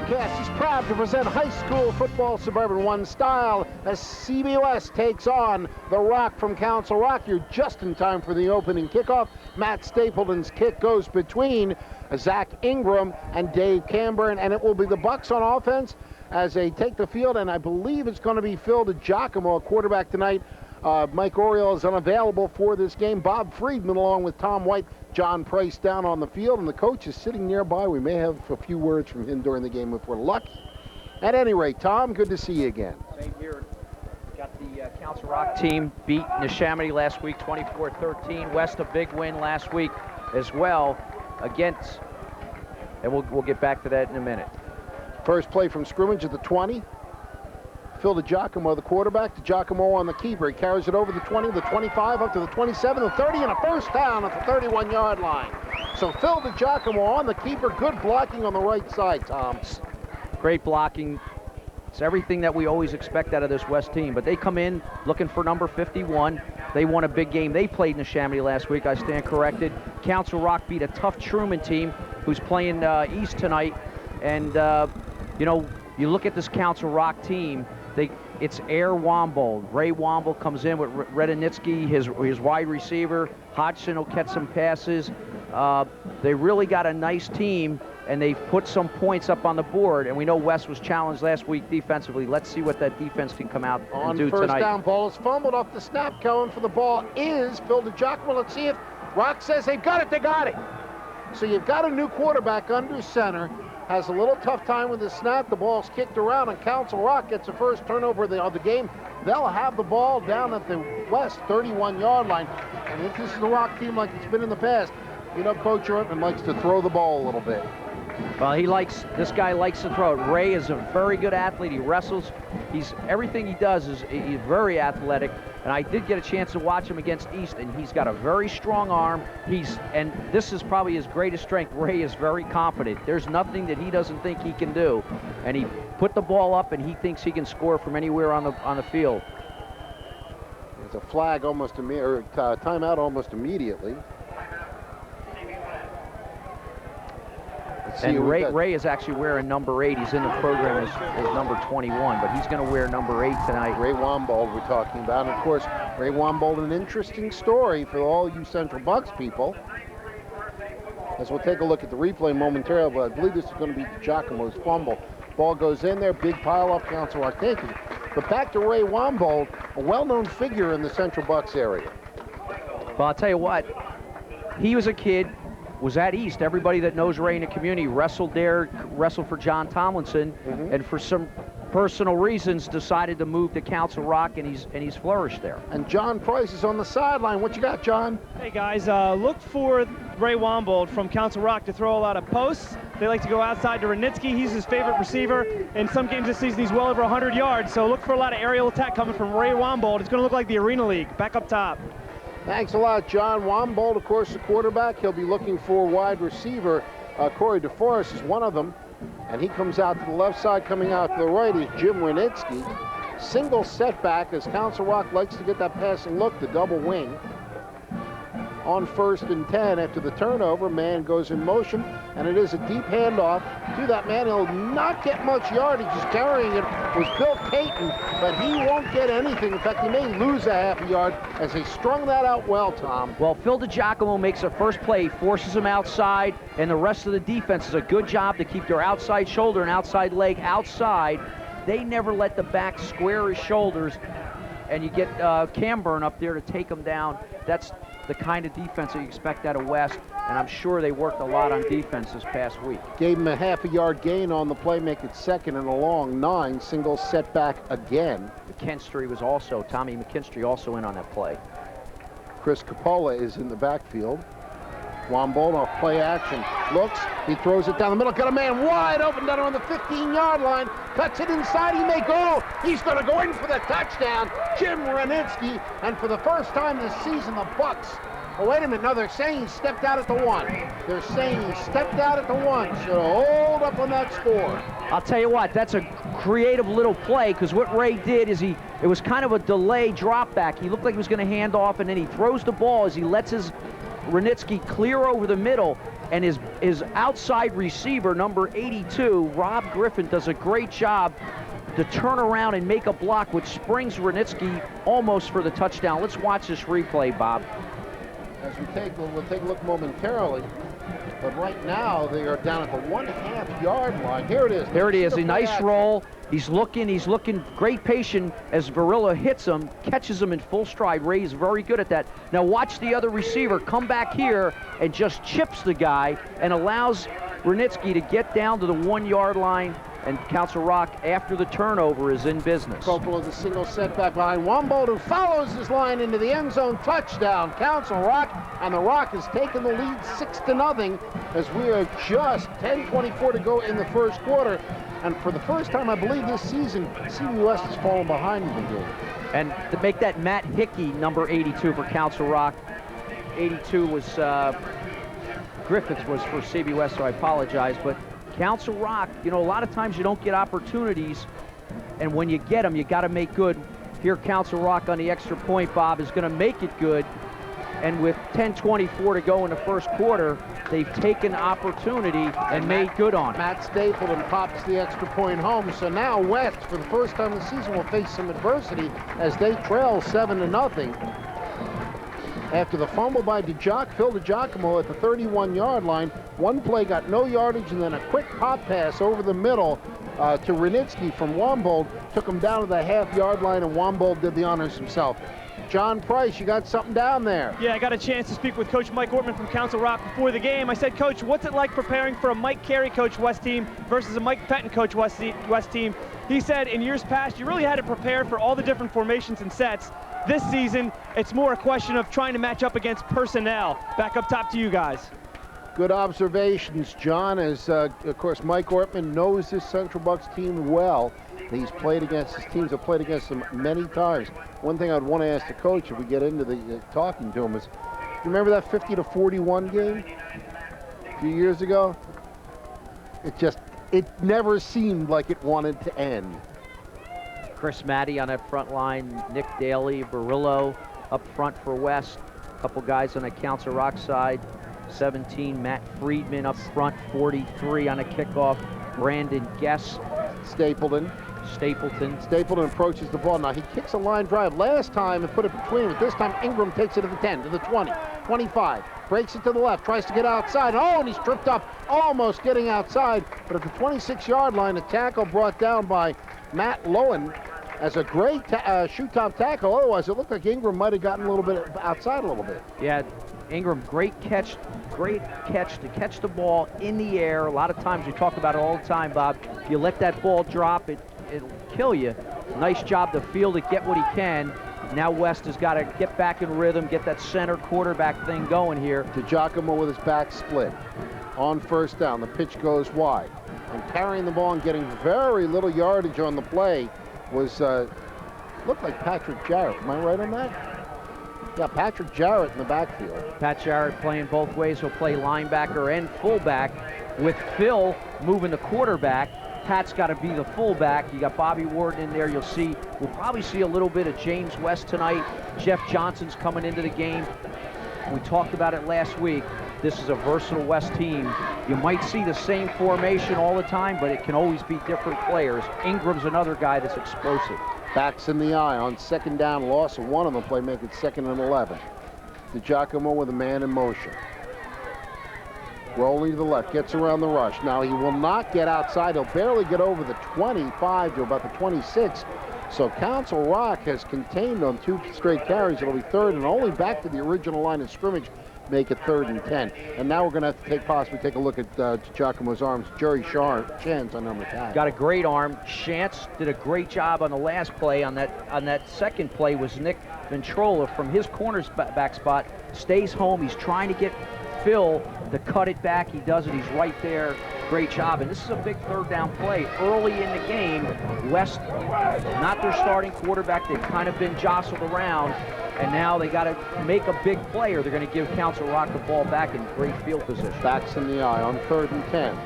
Comcast is proud to present high school football Suburban One style as CBWS takes on the Rock from Council Rock. You're just in time for the opening kickoff. Matt Stapleton's kick goes between Zach Ingram and Dave Camburn, and it will be the Bucks on offense as they take the field, and I believe it's going to be Phil DiGiacomo, quarterback tonight. Mike Oriole is unavailable for this game. Bob Friedman along with Tom White, John Price down on the field, and the coach is sitting nearby. We may have a few words from him during the game if we're lucky. At any rate, Tom, good to see you again. Same here. Got the Council Rock team beat Neshaminy last week, 24-13. West a big win last week as well against, and we'll get back to that in a minute. First play from scrimmage at the 20. Phil DiGiacomo, the quarterback. DiGiacomo on the keeper. He carries it over the 20, the 25, up to the 27, the 30, and a first down at the 31-yard line. So Phil DiGiacomo on the keeper. Good blocking on the right side, Tom. Great blocking. It's everything that we always expect out of this West team. But they come in looking for number 51. They won a big game. They played Neshaminy last week. I stand corrected. Council Rock beat a tough Truman team who's playing East tonight. And, you know, you look at this Council Rock team, it's Air Wombold. Ray Wombold comes in with Redenitsky, his wide receiver. Hodgson will catch some passes. They really got a nice team, and they've put some points up on the board. And we know West was challenged last week defensively. Let's see what that defense can come out and do tonight. On first down, ball is fumbled off the snap. Going for the ball is Phil DiGiacomo. Let's see if Rock says they've got it. They got it. So you've got a new quarterback under center. Has a little tough time with the snap. The ball's kicked around, and Council Rock gets the first turnover of the game. They'll have the ball down at the West 31-yard line. And if this is the Rock team like it's been in the past, you know, Coach Ortman likes to throw the ball a little bit. Well, this guy likes to throw it. Ray is a very good athlete. He wrestles. Everything he does is he's very athletic. And I did get a chance to watch him against East, and he's got a very strong arm. And this is probably his greatest strength. Ray is very confident. There's nothing that he doesn't think he can do. And he put the ball up, and he thinks he can score from anywhere on the field. There's a flag timeout almost immediately. And Ray is actually wearing number 8. He's in the program as number 21, but he's going to wear number 8 tonight. Ray Wombold we're talking about. And of course, Ray Wombold, an interesting story for all you Central Bucks people. As we'll take a look at the replay momentarily, but I believe this is going to be DiGiacomo's fumble. Ball goes in there, big pile up, Council Rock taking it. But back to Ray Wombold, a well-known figure in the Central Bucks area. Well, I'll tell you what, he was a kid, was at East. Everybody that knows Ray in the community wrestled there, wrestled for John Tomlinson, and for some personal reasons decided to move to Council Rock, and he's flourished there. And John Price is on the sideline. What you got, John? Hey guys, look for Ray Wombold from Council Rock to throw a lot of posts. They like to go outside to Renitsky. He's his favorite receiver. In some games this season, he's well over 100 yards. So look for a lot of aerial attack coming from Ray Wombold. It's going to look like the Arena League. Back up top. Thanks a lot, John. Wombold, of course, the quarterback. He'll be looking for wide receiver. Corey DeForest is one of them. And he comes out to the left side. Coming out to the right is Jim Renitsky. Single setback as Council Rock likes to get that passing look, the double wing. On 1st and 10 after the turnover, man goes in motion, and it is a deep handoff to that man. He'll not get much yardage. He's carrying it was Bill Payton, but he won't get anything. In fact, he may lose a half a yard as they strung that out well, Tom. Well, Phil DiGiacomo makes a first play, forces him outside, and the rest of the defense does a good job to keep their outside shoulder and outside leg outside. They never let the back square his shoulders, and you get Camburn up there to take him down. That's the kind of defense that you expect out of West, and I'm sure they worked a lot on defense this past week. Gave him a half a yard gain on the play, make it 2nd and a long 9, single setback again. Tommy McKinstry also in on that play. Chris Coppola is in the backfield. Wombold off play action, looks, he throws it down the middle, got a man wide open down on the 15-yard line, cuts it inside, he may go, he's going to go in for the touchdown, Jim Renitsky, and for the first time this season, the Bucks, oh wait a minute, no, they're saying he stepped out at the 1. They're saying he stepped out at the 1, should hold up on that score. I'll tell you what, that's a creative little play, because what Ray did is it was kind of a delay drop back. He looked like he was going to hand off, and then he throws the ball as he lets his Renitsky clear over the middle, and his outside receiver, number 82, Rob Griffin, does a great job to turn around and make a block, which springs Rudnitsky almost for the touchdown. Let's watch this replay, Bob. As we'll take a look momentarily, but right now they are down at the 1.5 yard line. Here it is. There it is, a nice roll. He's looking, great patient as Varilla hits him, catches him in full stride. Ray is very good at that. Now watch the other receiver come back here and just chips the guy and allows Rudnitsky to get down to the 1 yard line, and Council Rock, after the turnover, is in business. Coppola, the single setback behind Wambold, who follows his line into the end zone. Touchdown, Council Rock, and the Rock has taken the lead 6-0 as we are just 10:24 to go in the first quarter. And for the first time, I believe, this season, CBWS has fallen behind in the game. And to make that Matt Hickey, number 82 for Council Rock. 82 was, Griffiths was for CBWS, so I apologize. But Council Rock, you know, a lot of times you don't get opportunities, and when you get them, you got to make good. Here, Council Rock on the extra point, Bob, is going to make it good. And with 10:24 to go in the first quarter, they've taken opportunity and made good on it. Matt Stapleton pops the extra point home. So now West, for the first time this season, will face some adversity as they trail 7-0. After the fumble by Phil DiGiacomo at the 31-yard line, one play got no yardage, and then a quick pop pass over the middle to Rudnitsky from Wambold took him down to the half-yard line, and Wambold did the honors himself. John Price, you got something down there. Yeah, I got a chance to speak with Coach Mike Ortman from Council Rock before the game. I said, Coach, what's it like preparing for a Mike Carey coach West team versus a Mike Pettin coach West team? He said in years past, you really had to prepare for all the different formations and sets. This season, it's more a question of trying to match up against personnel. Back up top to you guys. Good observations, John, as of course Mike Ortman knows this Central Bucks team well. His teams have played against them many times. One thing I'd want to ask the coach if we get into the talking to him is, do you remember that 50-41 game a few years ago? It never seemed like it wanted to end. Chris Matty on that front line, Nick Daly, Barillo up front for West. A couple guys on the Council Rock side. 17, Matt Friedman up front, 43 on a kickoff. Brandon Guess. Stapleton approaches the ball. Now he kicks a line drive last time and put it between them. This time Ingram takes it to the 10, to the 20, 25, breaks it to the left, tries to get outside. Oh, and he's tripped up, almost getting outside. But at the 26-yard line, a tackle brought down by Matt Lowen as a great shoot-top tackle. Otherwise, it looked like Ingram might have gotten a little bit outside a little bit. Yeah, Ingram, great catch to catch the ball in the air. A lot of times, we talk about it all the time, Bob. You let that ball drop, it'll kill you. Nice job to field it, get what he can. Now West has got to get back in rhythm, get that center quarterback thing going here. DiGiacomo with his back split. On first down, the pitch goes wide. And carrying the ball and getting very little yardage on the play was, looked like Patrick Jarrett. Am I right on that? Yeah, Patrick Jarrett in the backfield. Pat Jarrett playing both ways. He'll play linebacker and fullback with Phil moving the quarterback. Pat's got to be the fullback. You got Bobby Warden in there. We'll probably see a little bit of James West tonight. Jeff Johnson's coming into the game. We talked about it last week. This is a versatile West team. You might see the same formation all the time, but it can always be different players. Ingram's another guy that's explosive. Backs in the eye on second down, loss of one on the play, make it 2nd and 11. DiGiacomo with a man in motion. Rolling to the left, gets around the rush. Now he will not get outside. He'll barely get over the 25 to about the 26. So Council Rock has contained on 2 straight carries. It'll be 3rd and only back to the original line of scrimmage, make it 3rd and 10. And now we're going to have to possibly take a look at Giacomo's arms. Jerry Chance on number 10. Got a great arm. Chance did a great job on the last play. On that second play was Nick Ventrola from his cornerback spot. Stays home. He's trying to get Phil to cut it back. He does it. He's right there. Great job. And this is a big 3rd down play. Early in the game, West, not their starting quarterback. They've kind of been jostled around. And now they got to make a big play or they're going to give Council Rock the ball back in great field position. Backs in the eye on 3rd and 10.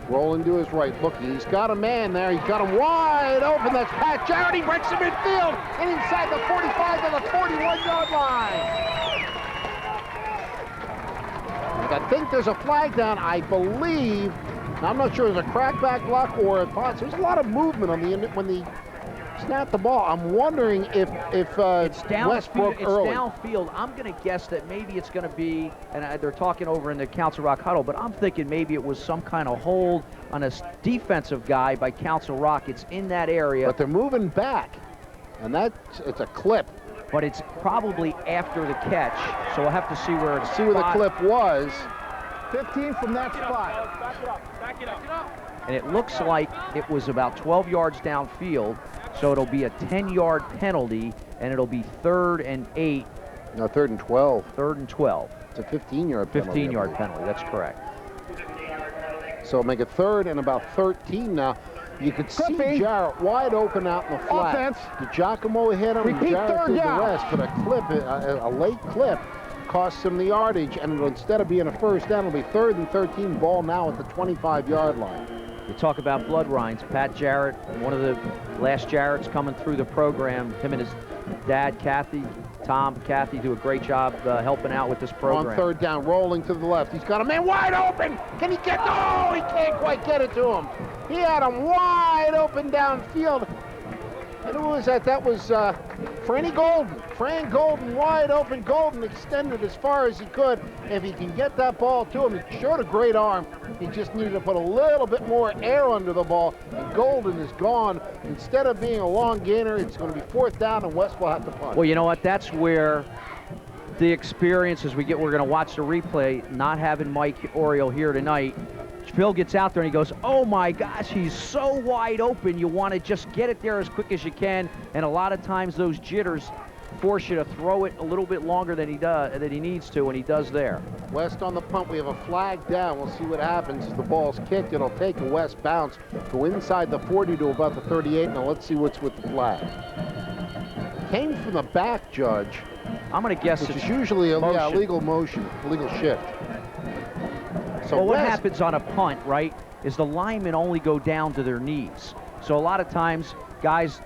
Rolling to his right, looking. He's got a man there. He's got him wide open. That's Pat Jarrett. He breaks him midfield and inside the 45 to the 41-yard line. I think there's a flag down. I believe. Now, I'm not sure if it's a crackback block or a pass. There's a lot of movement on the when they snap the ball. I'm wondering if Westbrook early. It's downfield. I'm going to guess that maybe it's going to be, and they're talking over in the Council Rock huddle, but I'm thinking maybe it was some kind of hold on a defensive guy by Council Rock. It's in that area. But they're moving back, and it's a clip. But it's probably after the catch, so we'll have to see where it's. See where the clip was. 15 from that spot. Back it up. And it looks like it was about 12 yards downfield, so it'll be a 10-yard penalty, and it'll be 3rd and 8. No, 3rd and 12. 3rd and 12. It's a 15-yard penalty. 15-yard penalty, that's correct. So make it 3rd and about 13 now. You could see Jarrett wide open out in the flat. Offense. DiGiacomo hit him. Repeat, Jarrett 3rd did down. the rest, but a late clip costs him the yardage, and instead of being a 1st down, it'll be 3rd and 13. Ball now at the 25-yard line. You talk about blood rinds. Pat Jarrett, one of the last Jarretts coming through the program. Him and his dad, Kathy, do a great job helping out with this program. On 3rd down, rolling to the left. He's got a man wide open. Can he get? Oh, he can't quite get it to him. He had him wide open downfield. And who was that? That was Franny Golden. Fran Golden wide open. Golden extended as far as he could. If he can get that ball to him, he showed a great arm. He just needed to put a little bit more air under the ball. And Golden is gone. Instead of being a long gainer, it's going to be 4th down, and West will have to punt. Well, you know what? That's where the experience as we're going to watch the replay, not having Mike Oriole here tonight. Phil gets out there and he goes, oh my gosh, he's so wide open. You want to just get it there as quick as you can. And a lot of times those jitters force you to throw it a little bit longer than he needs to, and he does there. West on the punt. We have a flag down. We'll see what happens as the ball's kicked. It'll take a West bounce, go inside the 40 to about the 38. Now let's see what's with the flag. Came from the back, Judge. I'm going to guess which it's is usually a motion. legal shift. So well, what West, happens on a punt, right, is the linemen only go down to their knees. So a lot of times guys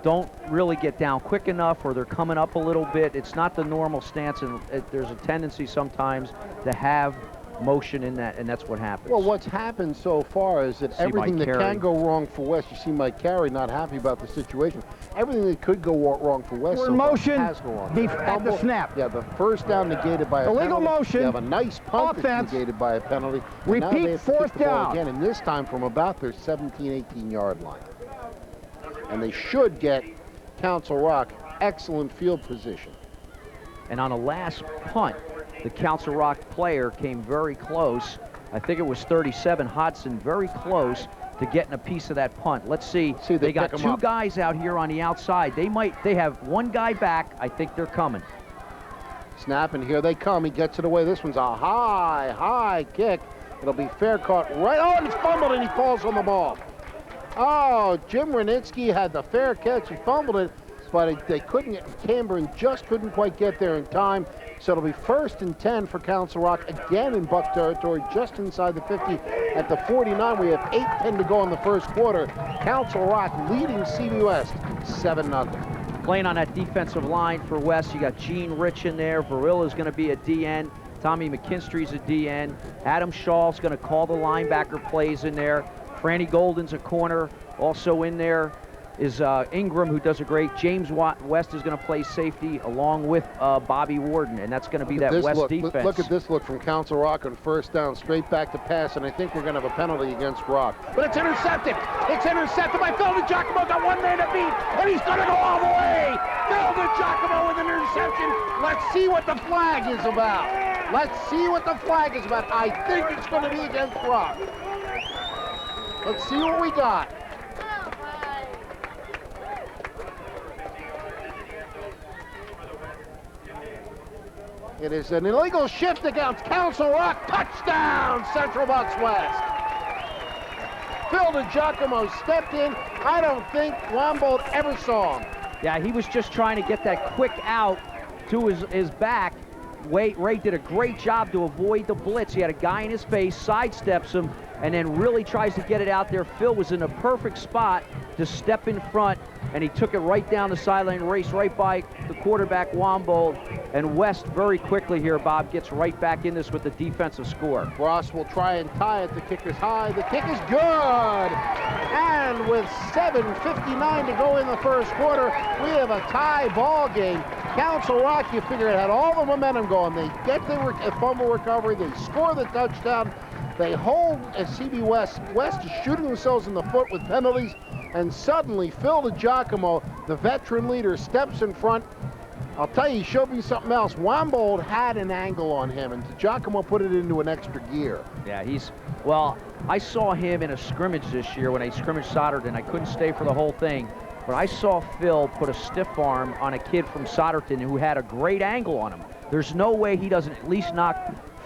don't really get down quick enough, or they're coming up a little bit. It's not the normal stance, and there's a tendency sometimes to have motion in that, and that's what happens. Well, what's happened so far is that everything that can go wrong for West, you see Mike Carey not happy about the situation. Everything that could go wrong for West We're so in motion has gone wrong. at the snap. Yeah, the 1st down negated by a Illegal penalty. motion. You have a nice punt that's negated by a penalty. And now they Repeat, have to kick 4th the ball down. again, and this time from about their 17, 18-yard line. And they should get Council Rock excellent field position. And on a last punt, the Council Rock player came very close. I think it was 37 Hodson, very close to getting a piece of that punt. Let's see. They got 2 guys out here on the outside. They have 1 guy back. I think they're coming. Snap, and here they come. He gets it away. This one's a high kick. It'll be fair caught right. Oh, and it's fumbled, and he falls on the ball. Oh, Jim Renitsky had the fair catch. He fumbled it, but they couldn't. Camberton just couldn't quite get there in time. So it'll be 1st and 10 for Council Rock, again in Buck territory, just inside the 50 at the 49. We have 8:10 to go in the 1st quarter. Council Rock leading CB West 7-0. Playing on that defensive line for West, you got Gene Rich in there. Varilla's going to be a DN. Tommy McKinstry's a DN. Adam Shaw's going to call the linebacker plays in there. Franny Golden's a corner. Also in there is Ingram, who does a great. James West is going to play safety along with Bobby Warden, and that's going to be that West defense. Look at this look from Council Rock on 1st down, straight back to pass, and I think we're going to have a penalty against Rock. But it's intercepted. It's intercepted by Phil DiGiacomo. Got 1 man to beat, and he's going to go all the way. Phil DiGiacomo with an interception. Let's see what the flag is about. Let's see what the flag is about. I think it's going to be against Rock. Let's see what we got. It is an illegal shift against Council Rock. Touchdown, Central Bucks West. Phil DiGiacomo stepped in. I don't think Wambold ever saw him. Yeah, he was just trying to get that quick out to his back. Ray did a great job to avoid the blitz. He had a guy in his face, sidesteps him, and then really tries to get it out there. Phil was in a perfect spot to step in front, and he took it right down the sideline, raced right by the quarterback, Wombold, and West very quickly here, Bob, gets right back in this with the defensive score. Ross will try and tie it. The kick is high. The kick is good. And with 7:59 to go in the first quarter, we have a tie ball game. Council Rock, you figure it had all the momentum going. They get the fumble recovery. They score the touchdown. They hold CB West. West is shooting themselves in the foot with penalties. And suddenly, Phil DiGiacomo, the veteran leader, steps in front. I'll tell you, he showed me something else. Wombold had an angle on him, and DiGiacomo put it into an extra gear. Yeah, well, I saw him in a scrimmage this year when I scrimmaged Soderton. I couldn't stay for the whole thing, but I saw Phil put a stiff arm on a kid from Soderton who had a great angle on him. There's no way he doesn't at least knock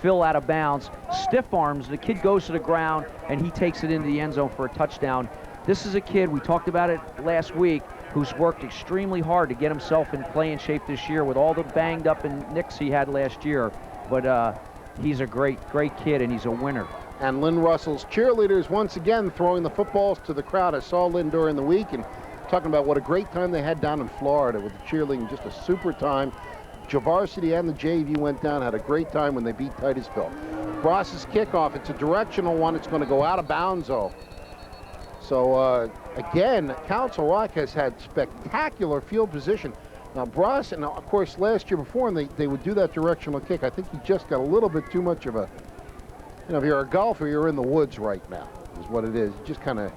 Phil out of bounds. Stiff arms, the kid goes to the ground, and he takes it into the end zone for a touchdown. This is a kid, we talked about it last week, who's worked extremely hard to get himself in playing shape this year with all the banged up and nicks he had last year. But he's a great kid, and he's a winner. And Lynn Russell's cheerleaders once again throwing the footballs to the crowd. I saw Lynn during the week and talking about what a great time they had down in Florida with the cheerleading, just a super time. JVarsity and the JV went down, had a great time when they beat Titusville. Ross's kickoff, it's a directional one. It's going to go out of bounds, though. So, again, Council Rock has had spectacular field position. Now, Bross, and of course, last year before, they would do that directional kick. I think he just got a little bit too much of a, if you're a golfer, you're in the woods right now, is what it is. He just kind of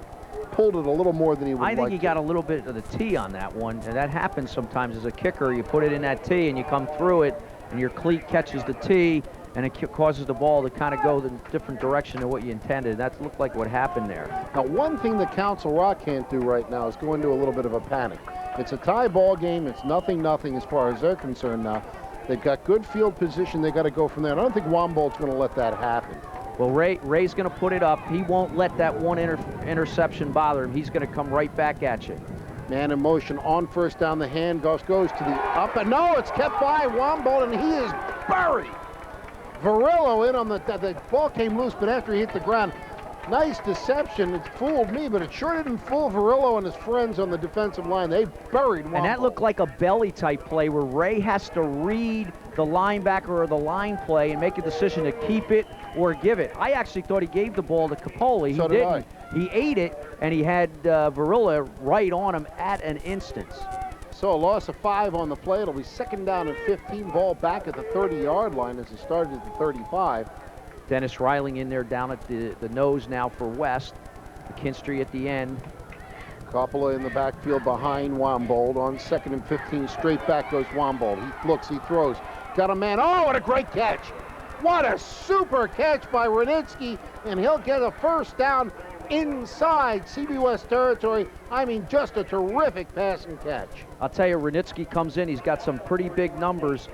pulled it a little more than he would like. I think he got a little bit of the tee on that one, and that happens sometimes as a kicker. You put it in that tee, and you come through it, and your cleat catches the tee, and it causes the ball to kind of go the different direction than what you intended. That looked like what happened there. Now, one thing that Council Rock can't do right now is go into a little bit of a panic. It's a tie ball game. It's 0-0 as far as they're concerned now. They've got good field position. They got to go from there. And I don't think Wombold's going to let that happen. Well, Ray's going to put it up. He won't let that one interception bother him. He's going to come right back at you. Man in motion on first down. The handoff goes to the up. And no, it's kept by Wombold, and he is buried. Varillo in on the ball came loose, but after he hit the ground, nice deception. It fooled me, but it sure didn't fool Varillo and his friends on the defensive line. They buried Wombold. And that looked like a belly type play where Ray has to read the linebacker or the line play and make a decision to keep it or give it. I actually thought he gave the ball to Capoli. So he didn't. He ate it, and he had Varillo right on him at an instance. So a loss of 5 on the play. It'll be 2nd down and 15. Ball back at the 30-yard line as he started at the 35. Dennis Riling in there down at the nose now for West. McKinstry at the end. Coppola in the backfield behind Wombold. On 2nd and 15, straight back goes Wombold. He looks, he throws. Got a man. Oh, what a great catch. What a super catch by Renitsky. And he'll get a first down inside CB West territory. I mean, just a terrific passing catch. I'll tell you, Renitsky comes in. He's got some pretty big numbers.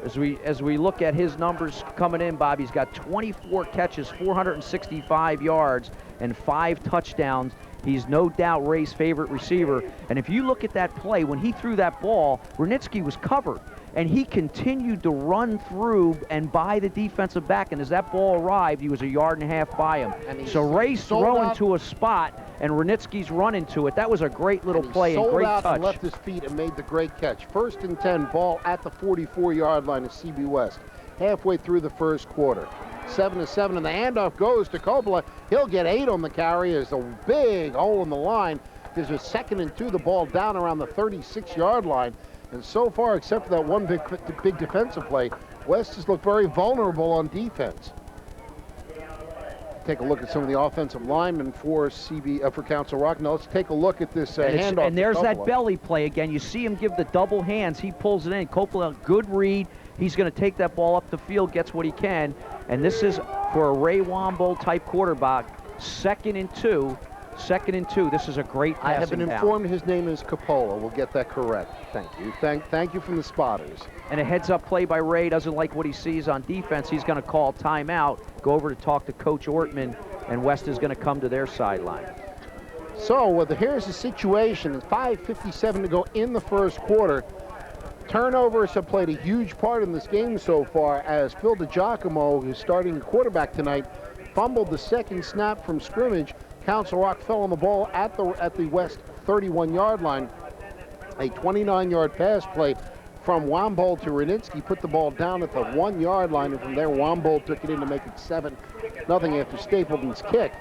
As we look at his numbers coming in, Bob, he's got 24 catches, 465 yards, and 5 touchdowns. He's no doubt Ray's favorite receiver. And if you look at that play, when he threw that ball, Renitsky was covered. And he continued to run through and by the defensive back. And as that ball arrived, he was 1.5 yards by him. So Ray's throwing to a spot, and Renitsky's running to it. That was a great little play and great touch. And left his feet and made the great catch. 1st and 10, ball at the 44-yard line of CB West. Halfway through the first quarter. 7-7, and the handoff goes to Coppola. He'll get 8 on the carry. There's a big hole in the line. There's a 2nd and 2, the ball down around the 36-yard line. And so far, except for that one big defensive play, West has looked very vulnerable on defense. Take a look at some of the offensive linemen for Council Rock. Now let's take a look at this handoff. And there's that belly play again. You see him give the double hands. He pulls it in. Coppola, good read. He's going to take that ball up the field, gets what he can. And this is for a Ray Wombold type quarterback. 2nd and 2. 2nd and 2. This is a great passing I have been informed his name is Coppola. We'll get that correct. Thank you. Thank you from the spotters. And a heads-up play by Ray. Doesn't like what he sees on defense. He's going to call timeout, go over to talk to Coach Ortman, and West is going to come to their sideline. So here's the situation. It's 5:57 to go in the first quarter. Turnovers have played a huge part in this game so far, as Phil DiGiacomo, who's starting quarterback tonight, fumbled the second snap from scrimmage. Council Rock fell on the ball at the West 31-yard line. A 29-yard pass play from Wambold to Renitsky put the ball down at the 1-yard line, and from there Wambold took it in to make it 7-0 after Stapleton's kick.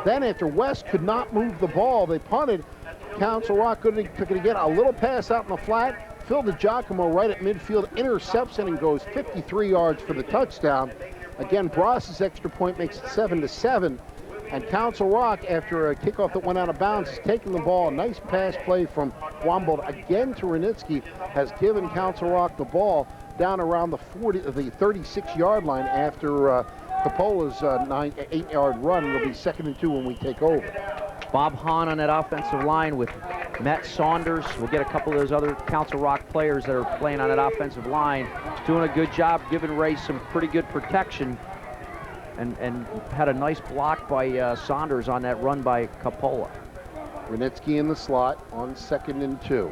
Then after West could not move the ball, they punted. Council Rock took it again, a little pass out in the flat. Phil DiGiacomo right at midfield intercepts it and goes 53 yards for the touchdown. Again, Bross's extra point makes it 7-7. And Council Rock, after a kickoff that went out of bounds, has taken the ball. A nice pass play from Wambold again to Renitsky has given Council Rock the ball down around the 36-yard line after Coppola's 8-yard run. It'll be 2nd and 2 when we take over. Bob Hahn on that offensive line with Matt Saunders. We'll get a couple of those other Council Rock players that are playing on that offensive line. Doing a good job giving Ray some pretty good protection. And had a nice block by Saunders on that run by Coppola. Renitsky in the slot on 2nd and 2.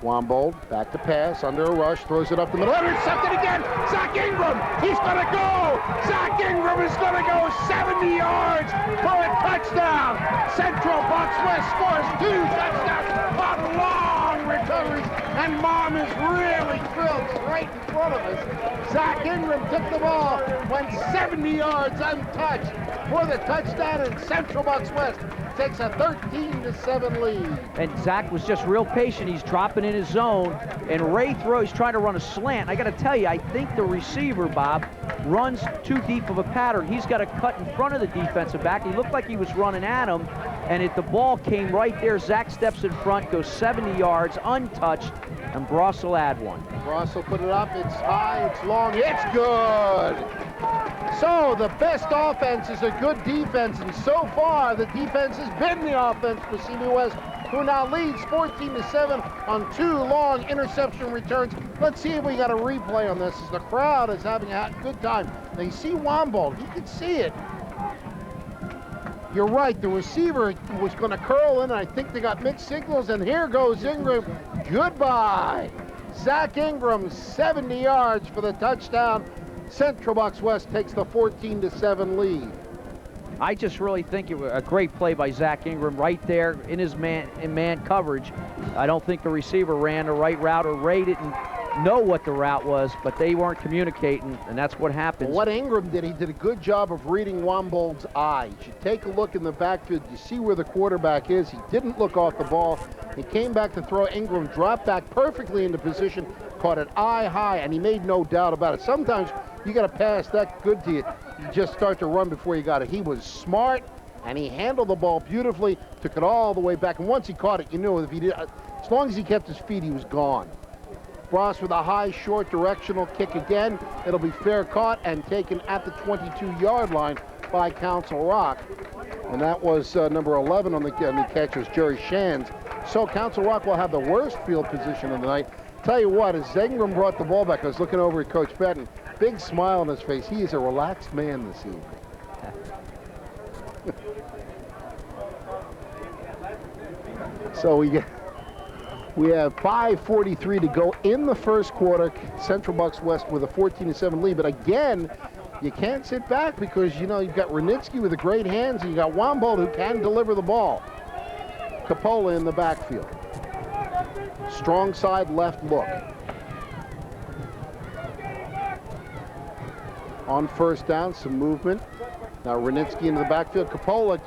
Wambold back to pass, under a rush, throws it up the middle, intercepted again! Zach Ingram, he's gonna go! Zach Ingram is gonna go 70 yards for a touchdown! Central Bucks West scores 2 touchdowns on long recoveries, and Mom is really thrilled. It's right in front of us. Zach Ingram took the ball, went 70 yards untouched for the touchdown, and Central Bucks West takes a 13-7 lead. And Zach was just real patient. He's dropping in his zone, and Ray he's trying to run a slant. I got to tell you, I think the receiver, Bob, runs too deep of a pattern. He's got to cut in front of the defensive back. He looked like he was running at him, and the ball came right there. Zach steps in front, goes 70 yards, untouched, and Bross will add one. Bross will put it up. It's high, it's long, it's good! So the best offense is a good defense, and so far the defense has been the offense for CBW West, who now leads 14-7 on 2 long interception returns. Let's see if we got a replay on this, as the crowd is having a good time. They see Wambold, he can see it. You're right, the receiver was going to curl in, and I think they got mixed signals, and here goes Ingram. Goodbye. Zach Ingram, 70 yards for the touchdown. Central Bucks West takes the 14-7 lead. I just really think it was a great play by Zach Ingram right there in his man coverage. I don't think the receiver ran the right route, or Ray didn't know what the route was, but they weren't communicating, and that's what happens. Well, what Ingram did, he did a good job of reading Wambold's eye. You should take a look in the backfield. You see where the quarterback is. He didn't look off the ball. He came back to throw. Ingram dropped back perfectly into position, caught it eye high, and he made no doubt about it. Sometimes you got a pass that good to you, you just start to run before you got it. He was smart, and he handled the ball beautifully, took it all the way back, and once he caught it, you knew if he did, as long as he kept his feet, he was gone. Bross with a high, short, directional kick again. It'll be fair caught and taken at the 22-yard line by Council Rock. And that was number 11 on the catch was Jerry Shands. So Council Rock will have the worst field position of the night. Tell you what, as Ingram brought the ball back, I was looking over at Coach Patton, big smile on his face. He is a relaxed man this evening. So we have 5:43 to go in the first quarter. Central Bucks West with a 14-7 lead. But again, you can't sit back because, you know, you've got Renitsky with the great hands, and you got Wambold who can deliver the ball. Coppola in the backfield. Strong side left look. On first down, some movement. Now Renitsky into the backfield. Coppola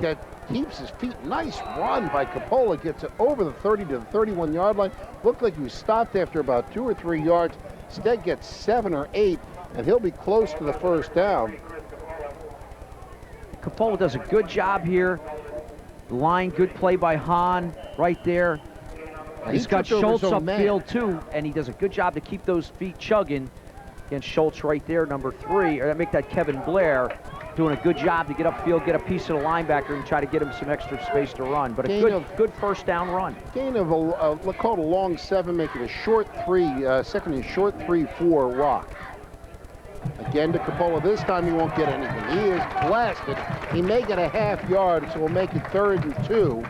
keeps his feet. Nice run by Coppola. Gets it over the 30 to the 31-yard line. Looked like he was stopped after about 2 or 3 yards. Instead gets 7 or 8, and he'll be close to the first down. Coppola does a good job here. The line, good play by Hahn right there. He's got Schultz upfield too, and he does a good job to keep those feet chugging. Against Schultz right there, number 3, or make that Kevin Blair, doing a good job to get upfield, get a piece of the linebacker, and try to get him some extra space to run. But a good first down run. Gain of let's call it a long 7, making a short 3, second and short 3 for Rock. Again to Coppola. This time he won't get anything. He is blasted. He may get a half yard, so we'll make it 3rd and 2.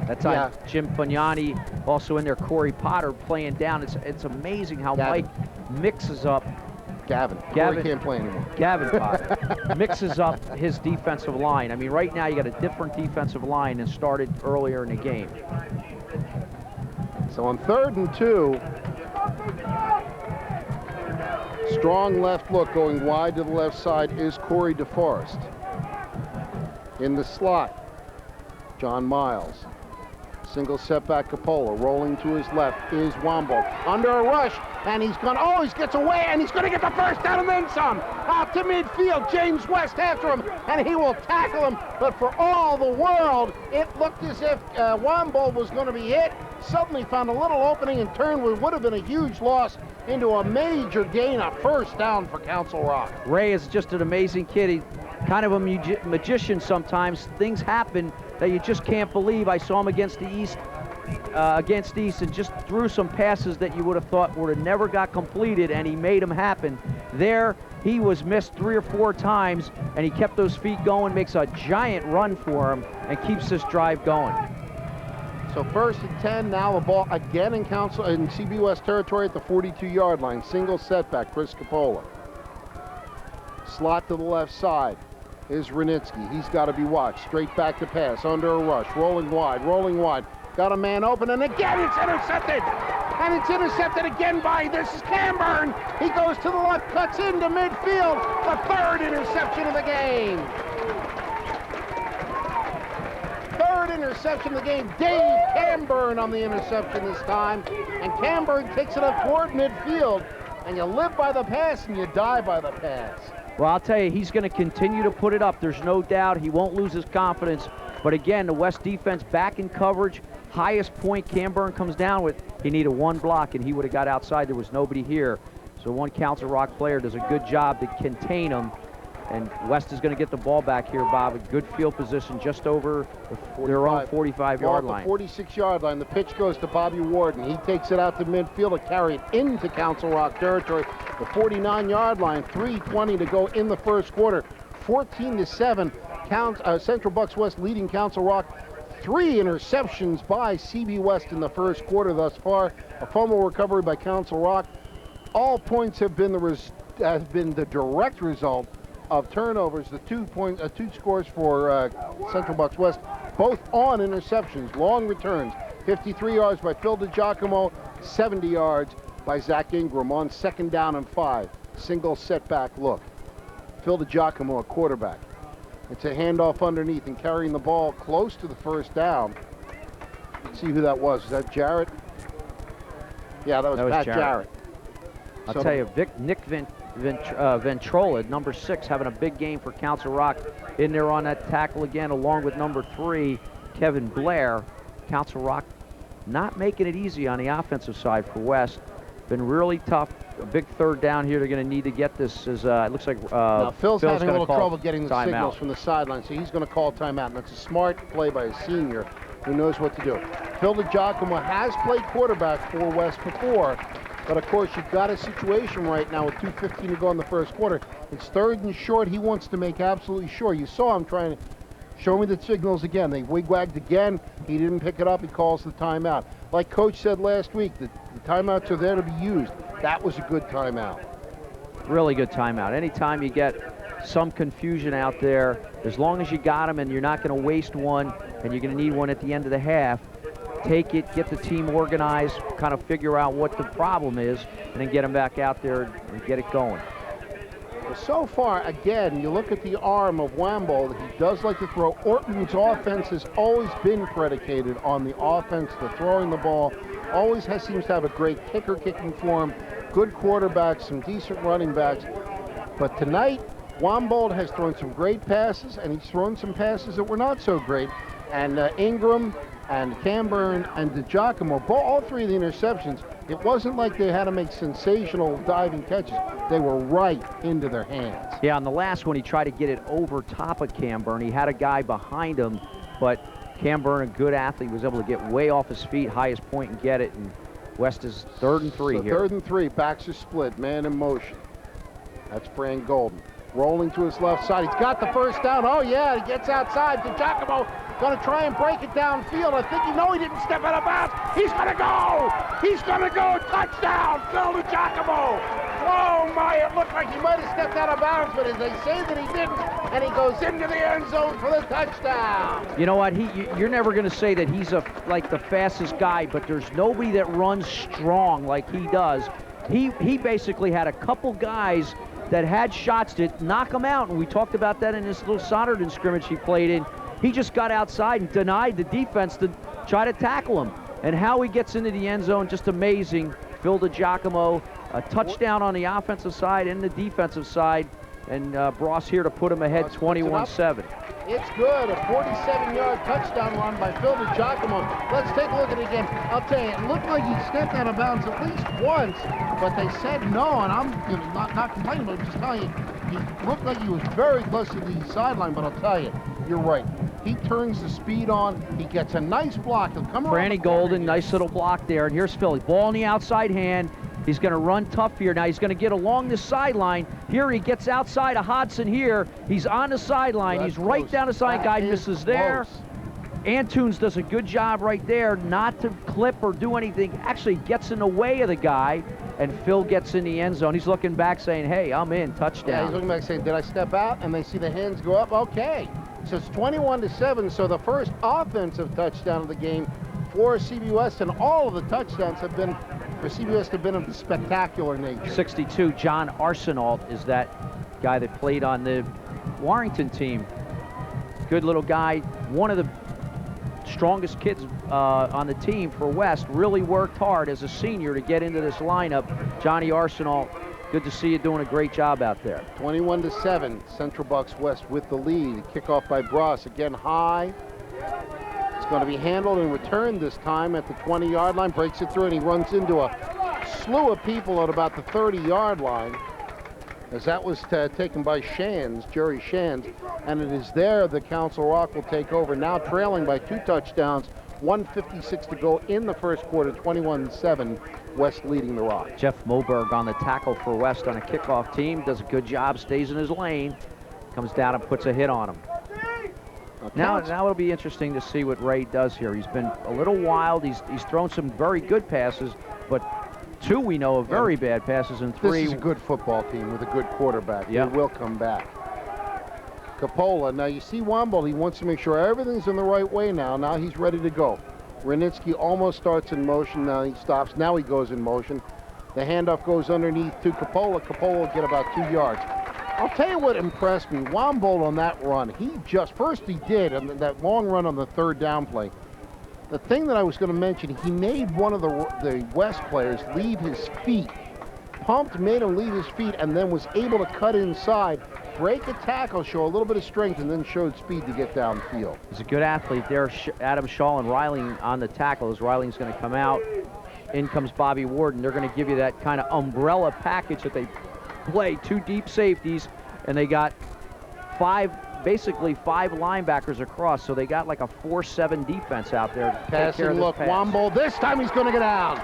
That's on Jim Fagnani, also in there Corey Potter playing down. It's amazing how Mike mixes up Gavin. Corey can't play anymore. Gavin Potter mixes up his defensive line. I mean, right now you got a different defensive line than started earlier in the game. So on 3rd and 2, strong left look going wide to the left side is Corey DeForest. In the slot, John Miles. Single setback Coppola. Rolling to his left is Womble. Under a rush, and he's gone. Oh, he gets away, and he's going to get the first down and then some. Out to midfield, James West after him, and he will tackle him. But for all the world, it looked as if Womble was going to be hit. Suddenly found a little opening and turned what would have been a huge loss into a major gain, a first down for Council Rock. Ray is just an amazing kid. He's kind of a magician sometimes. Things happen that you just can't believe. I saw him against the East, and just threw some passes that you would have thought would have never got completed, and he made them happen. There, he was missed 3 or 4 times, and he kept those feet going, makes a giant run for him, and keeps this drive going. So 1st and 10, now the ball again in CBWS territory at the 42-yard line. Single setback, Chris Coppola. Slot to the left side is Renitsky. He's got to be watched. Straight back to pass, under a rush, rolling wide. Got a man open, and again it's intercepted. And it's intercepted again by, this is Camburn. He goes to the left, cuts into midfield. The 3rd interception of the game. 3rd interception of the game. Dave Camburn on the interception this time. And Camburn takes it up toward midfield. And you live by the pass and you die by the pass. Well, I'll tell you, he's going to continue to put it up. There's no doubt. He won't lose his confidence. But again, the West defense back in coverage. Highest point Camburn comes down with. He needed 1 block, and he would have got outside. There was nobody here. So one Council Rock player does a good job to contain him. And West is going to get the ball back here, Bob. A good field position just over their own 45-yard line. The 46-yard line. The pitch goes to Bobby Warden. He takes it out to midfield to carry it into Council Rock territory. The 49-yard line. 3:20 to go in the first quarter. 14-7. Central Bucks West leading Council Rock. 3 interceptions by CB West in the first quarter thus far. A fumble recovery by Council Rock. All points have been the direct result of turnovers. The 2 scores for Central Bucks West, both on interceptions, long returns. 53 yards by Phil DiGiacomo, 70 yards by Zach Ingram on 2nd down and 5. Single setback look. Phil DiGiacomo, a quarterback. It's a handoff underneath and carrying the ball close to the first down. Let's see who that was. Was that Jarrett? Yeah, that was Pat Jarrett. I'll tell you, Nick Ventrola, number 6, having a big game for Council Rock in there on that tackle again, along with number 3, Kevin Blair. Council Rock not making it easy on the offensive side for West. Been really tough. A big 3rd down here. They're going to need to get this. As it looks like Phil's having a little trouble getting the signals out from the sideline, so he's going to call timeout. And that's a smart play by a senior who knows what to do. Phil DiGiacomo has played quarterback for West before, but of course you've got a situation right now with 2:15 to go in the first quarter. It's 3rd and short. He wants to make absolutely sure. You saw him trying to show me the signals again. They wig-wagged again. He didn't pick it up. He calls the timeout. Like Coach said last week, the timeouts are there to be used. That was a good timeout. Really good timeout. Anytime you get some confusion out there, as long as you got them and you're not going to waste one, and you're going to need one at the end of the half, take it, get the team organized, kind of figure out what the problem is, and then get them back out there and get it going. So far, again, you look at the arm of Wamble. He does like to throw. Orton's offense has always been predicated on the offense, the throwing the ball. Always seems to have a great kicker kicking for him. Good quarterbacks, some decent running backs. But tonight, Wamble has thrown some great passes, and he's thrown some passes that were not so great. And Ingram and Camburn and DiGiacomo, all 3 of the interceptions, it wasn't like they had to make sensational diving catches. They were right into their hands. Yeah, on the last one, he tried to get it over top of Camburn. He had a guy behind him, but Camburn, a good athlete, was able to get way off his feet, highest point, and get it. And West is 3rd and 3 here. 3rd and 3, backs are split, man in motion. That's Fran Golden. Rolling to his left side. He's got the first down. Oh, yeah, he gets outside. DiGiacomo going to try and break it downfield. I think he didn't step out of bounds. He's going to go. He's going to go. Touchdown, Phil DiGiacomo. Throw Oh my, it looked like he might have stepped out of bounds, but they say that he didn't, and he goes into the end zone for the touchdown. You know what? You're never going to say that he's like the fastest guy, but there's nobody that runs strong like he does. He basically had a couple guys that had shots to knock him out, and we talked about that in this little Soderton scrimmage he played in. He just got outside and denied the defense to try to tackle him. And how he gets into the end zone, just amazing. Phil DiGiacomo, a touchdown on the offensive side and the defensive side, and Bross here to put him ahead 21-7. It's good, a 47-yard touchdown run by Phil DiGiacomo. Let's take a look at it again. I'll tell you, it looked like he stepped out of bounds at least once, but they said no, and I'm not complaining, but I'm just telling you, he looked like he was very close to the sideline, but I'll tell you, you're right. He turns the speed on. He gets a nice block. He'll come around. Franny Golden, nice little block there. And here's Philly. Ball in the outside hand. He's going to run tough here. Now he's going to get along the sideline. Here he gets outside of Hodson here. He's on the sideline. He's right close. Down the side. Guy misses there. Antunes does a good job right there not to clip or do anything. Actually gets in the way of the guy, and Phil gets in the end zone. He's looking back saying, hey, I'm in. Touchdown. Yeah, he's looking back saying, did I step out? And they see the hands go up. Okay. So it's 21-7, so the first offensive touchdown of the game for CBWest, and all of the touchdowns have been, for CBWest, have been of the spectacular nature. 62, John Arsenault is that guy that played on the Warrington team. Good little guy, one of the strongest kids on the team for West, really worked hard as a senior to get into this lineup. Johnny Arsenault, good to see you doing a great job out there. 21-7, Central Bucks West with the lead. Kickoff by Bross, again high. It's going to be handled and returned this time at the 20-yard line. Breaks it through, and he runs into a slew of people at about the 30-yard line, as that was taken by Shands, Jerry Shands. And it is there that Council Rock will take over, now trailing by 2 touchdowns, 1:56 to go in the first quarter, 21-7. West leading the Rock. Jeff Moberg on the tackle for West on a kickoff team. Does a good job, stays in his lane. Comes down and puts a hit on him. Now it'll be interesting to see what Ray does here. He's been a little wild. He's thrown some very good passes, but 2 we know of very bad passes, and 3. This is a good football team with a good quarterback. Yep. They will come back. Capola, now you see Womble, he wants to make sure everything's in the right way now. Now he's ready to go. Renitsky almost starts in motion, now he stops, now he goes in motion. The handoff goes underneath to Capola. Capola will get about 2 yards. I'll tell you what impressed me, Womble on that run, first he did, on that long run on the 3rd down play. The thing that I was going to mention, he made one of the West players leave his feet. Pumped, made him leave his feet, and then was able to cut inside, break a tackle, show a little bit of strength, and then showed speed to get downfield. He's a good athlete there. Adam Shaw and Reiling on the tackle as Reiling's going to come out. In comes Bobby Warden. They're going to give you that kind of umbrella package that they play. 2 deep safeties, and they got basically 5 linebackers across, so they got like a 4-7 defense out there. Passing look, Womble. This time he's going to get out.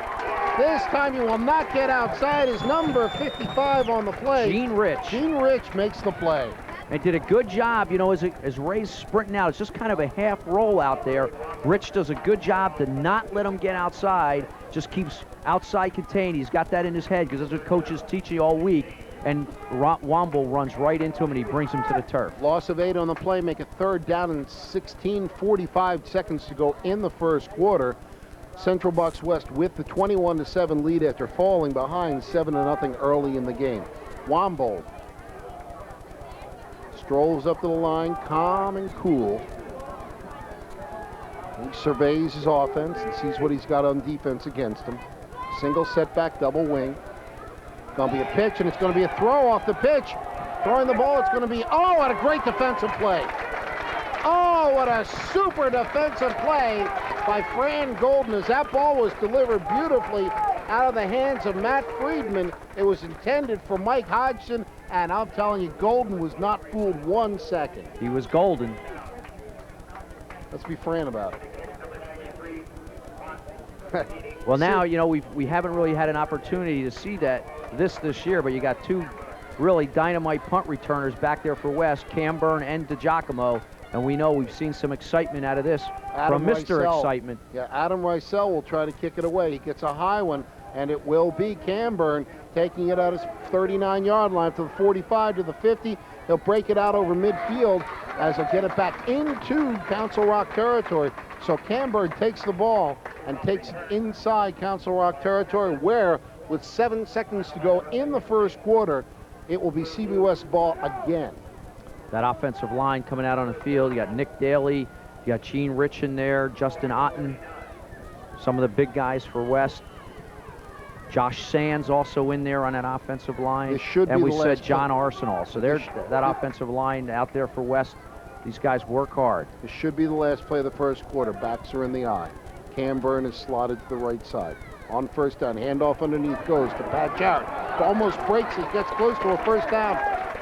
This time he will not get outside. His number 55 on the play. Gene Rich. Gene Rich makes the play. And did a good job, you know, as Ray's sprinting out. It's just kind of a half roll out there. Rich does a good job to not let him get outside. Just keeps outside contained. He's got that in his head because that's what coaches teach you all week. And Womble runs right into him, and he brings him to the turf. Loss of 8 on the play, make it 3rd down and 16, 45 seconds to go in the first quarter. Central Bucks West with the 21-7 lead after falling behind 7-0 early in the game. Womble strolls up to the line, calm and cool. He surveys his offense and sees what he's got on defense against him. Single setback, double wing. Going to be a pitch, and it's going to be a throw off the pitch. Throwing the ball, it's going to be, oh, what a great defensive play. Oh, what a super defensive play by Fran Golden as that ball was delivered beautifully out of the hands of Matt Friedman. It was intended for Mike Hodgson, and I'm telling you, Golden was not fooled 1 second. He was golden. Let's be Fran about it. Well, now, you know, we haven't really had an opportunity to see this year, but you got 2 really dynamite punt returners back there for West, Camburn and DiGiacomo, and we know we've seen some excitement out of this from Mr. Excitement. Yeah, Adam Rysell will try to kick it away. He gets a high one. and it will be Camburn taking it out his 39-yard line to the 45 to the 50. He'll break it out over midfield as he'll get it back into Council Rock territory. So Camburn takes the ball and takes it inside Council Rock territory, where with 7 seconds to go in the first quarter, it will be CBWS ball again. That offensive line coming out on the field, you got Nick Daly, you got Gene Rich in there, Justin Otten, some of the big guys for West. Josh Sands also in there on that offensive line. And we said John Arsenal. So there's that offensive line out there for West. These guys work hard. This should be the last play of the first quarter. Backs are in the eye. Camburn is slotted to the right side. On first down, handoff underneath goes to Pat Jarrett. Almost breaks it, gets close to a first down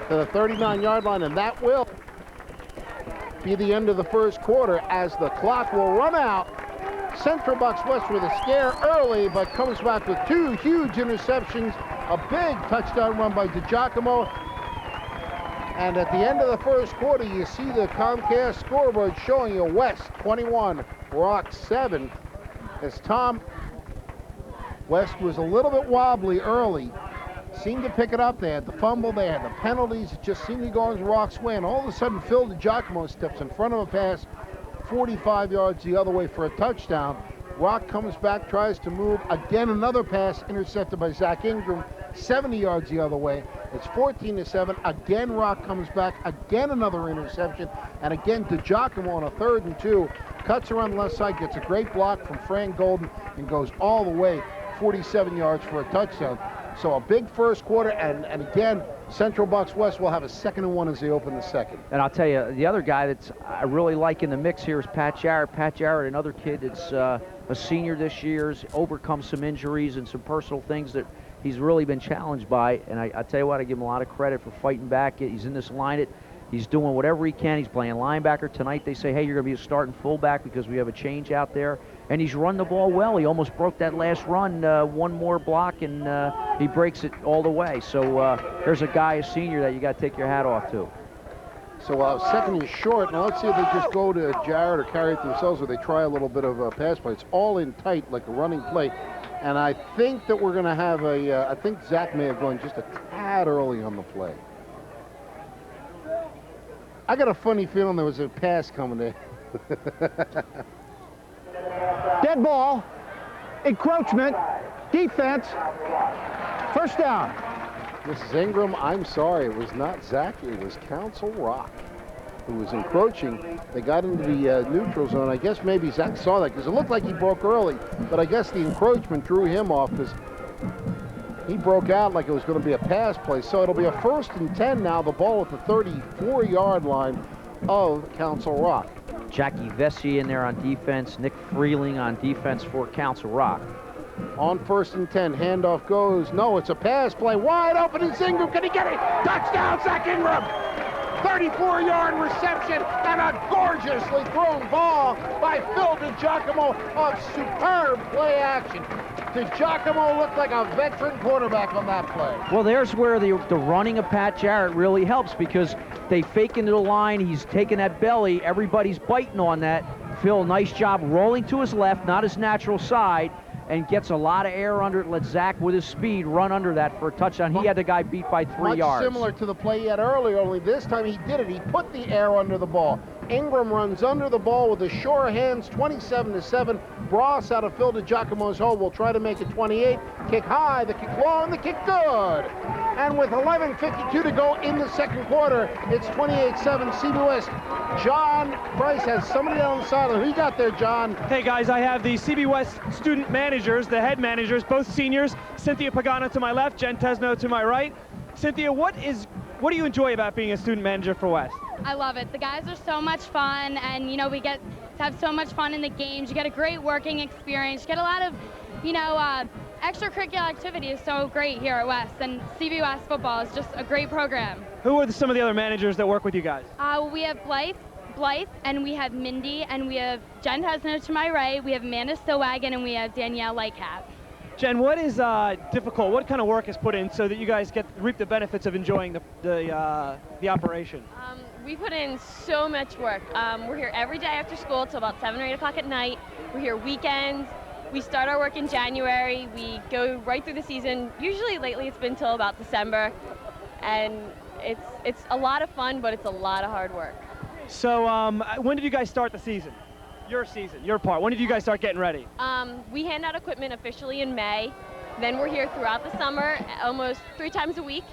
to the 39-yard line, and that will be the end of the first quarter as the clock will run out. Central Bucks West with a scare early, but comes back with 2 huge interceptions, a big touchdown run by DiGiacomo. And at the end of the first quarter, you see the Comcast scoreboard showing you West 21, Rock 7. As Tom, West was a little bit wobbly early, seemed to pick it up. They had the fumble, they had the penalties. It just seemed to go in Rock's way. And all of a sudden, Phil DiGiacomo steps in front of a pass 45 yards the other way for a touchdown. Rock comes back, tries to move. Again, another pass intercepted by Zach Ingram, 70 yards the other way. It's 14-7. Again, Rock comes back. Again, another interception. And again, DiGiacomo on a 3rd and 2. Cuts around the left side, gets a great block from Frank Golden, and goes all the way 47 yards for a touchdown. So a big first quarter, and again, Central Bucks West will have a 2nd and 1 as they open the second. And I'll tell you, the other guy that's I really like in the mix here is Pat Jarrett. Pat Jarrett, another kid that's a senior this year, has overcome some injuries and some personal things that he's really been challenged by. And I tell you what, I give him a lot of credit for fighting back. He's in this line. He's doing whatever he can. He's playing linebacker. Tonight they say, hey, you're going to be a starting fullback because we have a change out there. And he's run the ball well. He almost broke that last run, one more block, and he breaks it all the way. So there's a guy, a senior, that you got to take your hat off to. So 2nd and short. Now let's see if they just go to Jarrett or carry it themselves, or they try a little bit of a pass play. It's all in tight, like a running play. And I think that we're going to have I think Zach may have gone just a tad early on the play. I got a funny feeling there was a pass coming there. Dead ball, encroachment, defense, first down. Mrs. Ingram, I'm sorry, it was not Zach, it was Council Rock who was encroaching. They got into the neutral zone. I guess maybe Zach saw that because it looked like he broke early, but I guess the encroachment drew him off because he broke out like it was going to be a pass play. So it'll be a 1st and 10 now, the ball at the 34-yard line of Council Rock. Jackie Vesey in there on defense, Nick Freeling on defense for Council Rock. On 1st and 10, handoff goes. No, it's a pass play. Wide open, and Ingram. Can he get it? Touchdown, Zach Ingram! 34-yard reception and a gorgeously thrown ball by Phil DiGiacomo of superb play action. DiGiacomo looked like a veteran quarterback on that play. Well, there's where the running of Pat Jarrett really helps because they fake into the line. He's taking that belly. Everybody's biting on that. Phil, nice job rolling to his left, not his natural side, and gets a lot of air under it. Let Zach, with his speed, run under that for a touchdown. He had the guy beat by 3 yards. Much similar to the play he had earlier, only this time he did it. He put the air under the ball. Ingram runs under the ball with his sure hands, 27-7. Bross out of Phil DiGiacomo's hole will try to make it 28. Kick high, the kick long, the kick good. And with 11:52 to go in the second quarter, it's 28-7 CBWest. John Price has somebody on the sideline. Who you got there, John? Hey guys, I have the CBWest student managers, the head managers, both seniors. Cynthia Pagano to my left, Jen Tesno to my right. Cynthia, what do you enjoy about being a student manager for West? I love it. The guys are so much fun, and we get to have so much fun in the games. You get a great working experience. You get a lot of, extracurricular activities. So great here at West, and CBWest football is just a great program. Who are some of the other managers that work with you guys? We have Blythe, and we have Mindy, and we have Jen Tesno to my right. We have Amanda Stillwagon, and we have Danielle Lightcap. Jen, what is difficult? What kind of work is put in so that you guys reap the benefits of enjoying the operation? We put in so much work. We're here every day after school till about 7 or 8 o'clock at night. We're here weekends. We start our work in January. We go right through the season. Usually lately it's been till about December. And it's a lot of fun, but it's a lot of hard work. So when did you guys start the season? Your season, your part. When did you guys start getting ready? We hand out equipment officially in May. Then we're here throughout the summer, almost 3 times a week.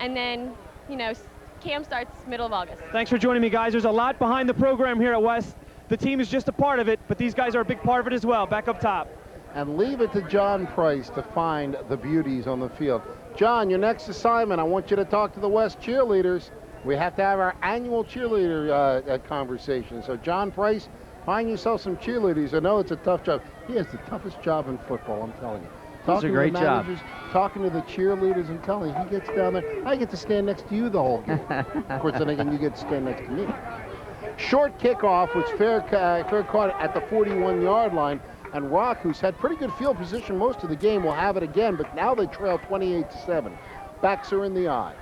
And then, you know, camp starts middle of August. Thanks for joining me, guys. There's a lot behind the program here at West. The team is just a part of it, but these guys are a big part of it as well. Back up top. And leave it to John Price to find the beauties on the field. John, your next assignment, I want you to talk to the West cheerleaders. We have to have our annual cheerleader conversation. So John Price, find yourself some cheerleaders. I know it's a tough job. He has the toughest job in football, I'm telling you. It's a great job. Talking to the cheerleaders and telling you, he gets down there. I get to stand next to you the whole game. Of course, then again, you get to stand next to me. Short kickoff was fair caught at the 41-yard line. And Rock, who's had pretty good field position most of the game, will have it again, but now they trail 28-7. Backs are in the eye.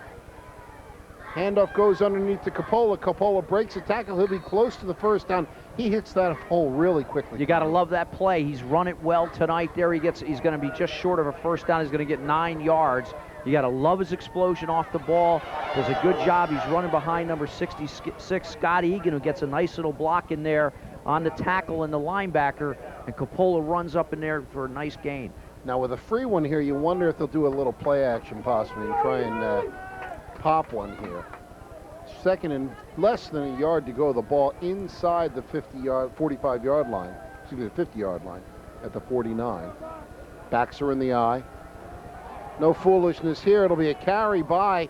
Handoff goes underneath to Coppola. Coppola breaks a tackle. He'll be close to the first down. He hits that hole really quickly. You got to love that play. He's run it well tonight. There he's going to be just short of a first down. He's going to get 9 yards. You got to love his explosion off the ball. Does a good job. He's running behind number 66, Scott Egan, who gets a nice little block in there on the tackle and the linebacker, and Coppola runs up in there for a nice gain. Now with a free one here, you wonder if they'll do a little play action possibly and try and pop one here. Second and less than a yard to go. The ball inside the 45-yard line. Excuse me, the 50-yard line at the 49. Backs are in the eye. No foolishness here. It'll be a carry by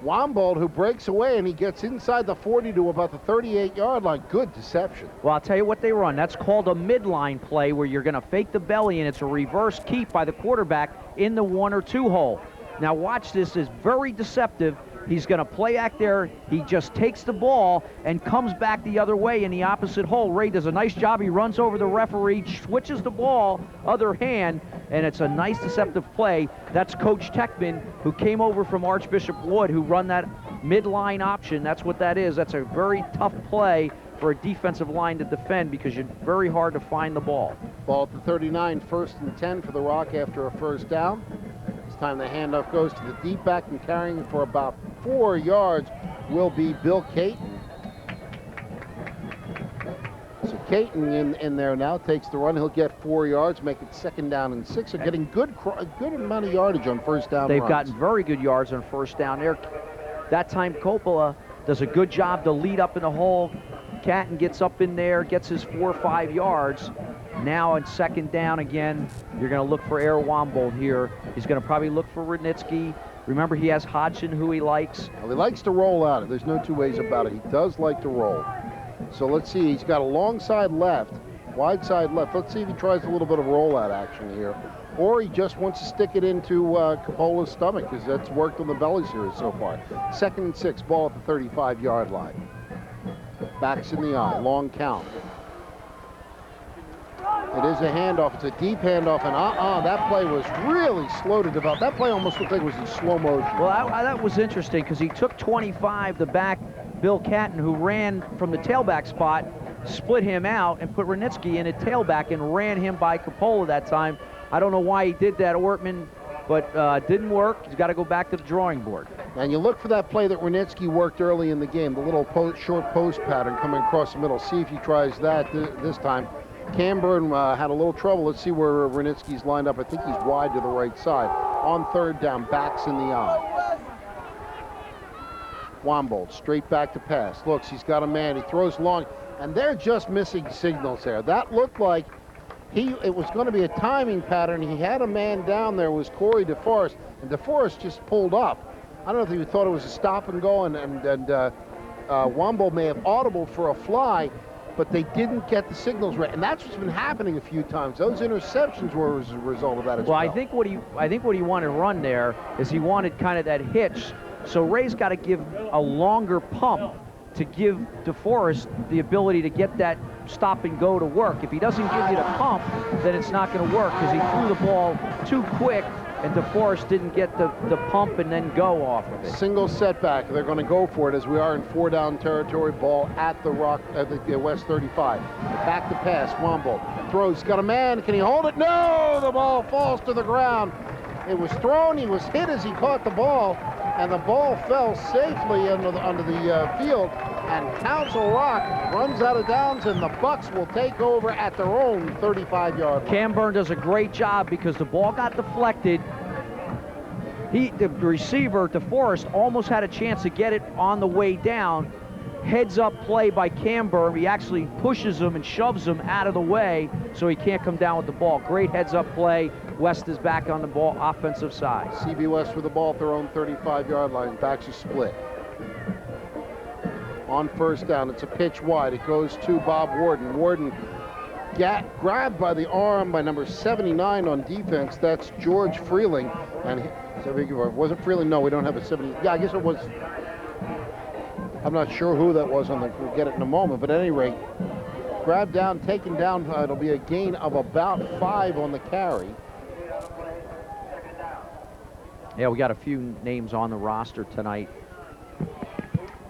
Wombold, who breaks away, and he gets inside the 40 to about the 38-yard line. Good deception. Well, I'll tell you what they run. That's called a midline play, where you're going to fake the belly, and it's a reverse keep by the quarterback in the 1 or 2 hole. Now watch this. Is very deceptive. He's going to play back there. He just takes the ball and comes back the other way in the opposite hole. Ray does a nice job. He runs over the referee, switches the ball, other hand, and it's a nice deceptive play. That's Coach Techman, who came over from Archbishop Wood, who run that midline option. That's what that is. That's a very tough play for a defensive line to defend, because you're very hard to find the ball. Ball at the 39, 1st and 10 for the Rock after a first down. This time the handoff goes to the deep back, and carrying it for about 4 yards will be Bill Caton. So Caton in there now takes the run. He'll get 4 yards, make it 2nd down and 6. They're getting a good amount of yardage on first down. They've runs. gotten very good yards on first down there. That time Coppola does a good job to lead up in the hole. Caton gets up in there, gets his 4 or 5 yards. Now on 2nd down again, you're going to look for Air Wombold here. He's going to probably look for Rudnitsky. Remember, he has Hodgson, who he likes. Well, he likes to roll out. There's no two ways about it. He does like to roll. So let's see. He's got a long side left, wide side left. Let's see if he tries a little bit of rollout action here. Or he just wants to stick it into Coppola's stomach, because that's worked on the belly series so far. 2nd and 6, ball at the 35-yard line. Backs in the eye, long count. It is a handoff. It's a deep handoff, and that play was really slow to develop. That play almost looked like it was in slow motion. Well, that was interesting, because he took 25, the back, Bill Caton, who ran from the tailback spot, split him out, and put Rudnitsky in at tailback and ran him by Coppola that time. I don't know why he did that, Ortman, but didn't work. He's got to go back to the drawing board. And you look for that play that Rudnitsky worked early in the game, the little short post pattern coming across the middle. See if he tries that this time. Camburn had a little trouble. Let's see where Rudnitsky's lined up. I think he's wide to the right side. On 3rd down, backs in the eye. Wombold straight back to pass. Looks, he's got a man. He throws long, and they're just missing signals there. That looked like it was going to be a timing pattern. He had a man down there. It was Corey DeForest, and DeForest just pulled up. I don't know if he thought it was a stop and go, and Wombold may have audible for a fly, but they didn't get the signals right, and that's what's been happening a few times. Those interceptions were as a result of that as well. I think what he wanted to run there is he wanted kind of that hitch. So Ray's got to give a longer pump to give DeForest the ability to get that stop and go to work. If he doesn't give you the pump, then it's not going to work, because he threw the ball too quick and DeForest didn't get the pump and then go off of it. Single setback. They're going to go for it as we are in 4-down territory. Ball at the West 35. Back to pass. Womble throws. Got a man. Can he hold it? No! The ball falls to the ground. It was thrown. He was hit as he caught the ball, and the ball fell safely under the field. And Council Rock runs out of downs, and the Bucks will take over at their own 35-yard line. Camburn does a great job because the ball got deflected. The receiver, DeForest, almost had a chance to get it on the way down. Heads-up play by Camburn. He actually pushes him and shoves him out of the way so he can't come down with the ball. Great heads-up play. West is back on the ball, offensive side. CB West with the ball at their own 35-yard line. Backs are split. On first down, it's a pitch wide. It goes to Bob Warden. Warden grabbed by the arm by number 79 on defense. That's George Freeling. And wasn't Freeling? No, we don't have a 70. Yeah, I guess it was. I'm not sure who that was on the. We'll get it in a moment. But at any rate, grabbed down, taken down. It'll be a gain of about 5 on the carry. Yeah, we got a few names on the roster tonight.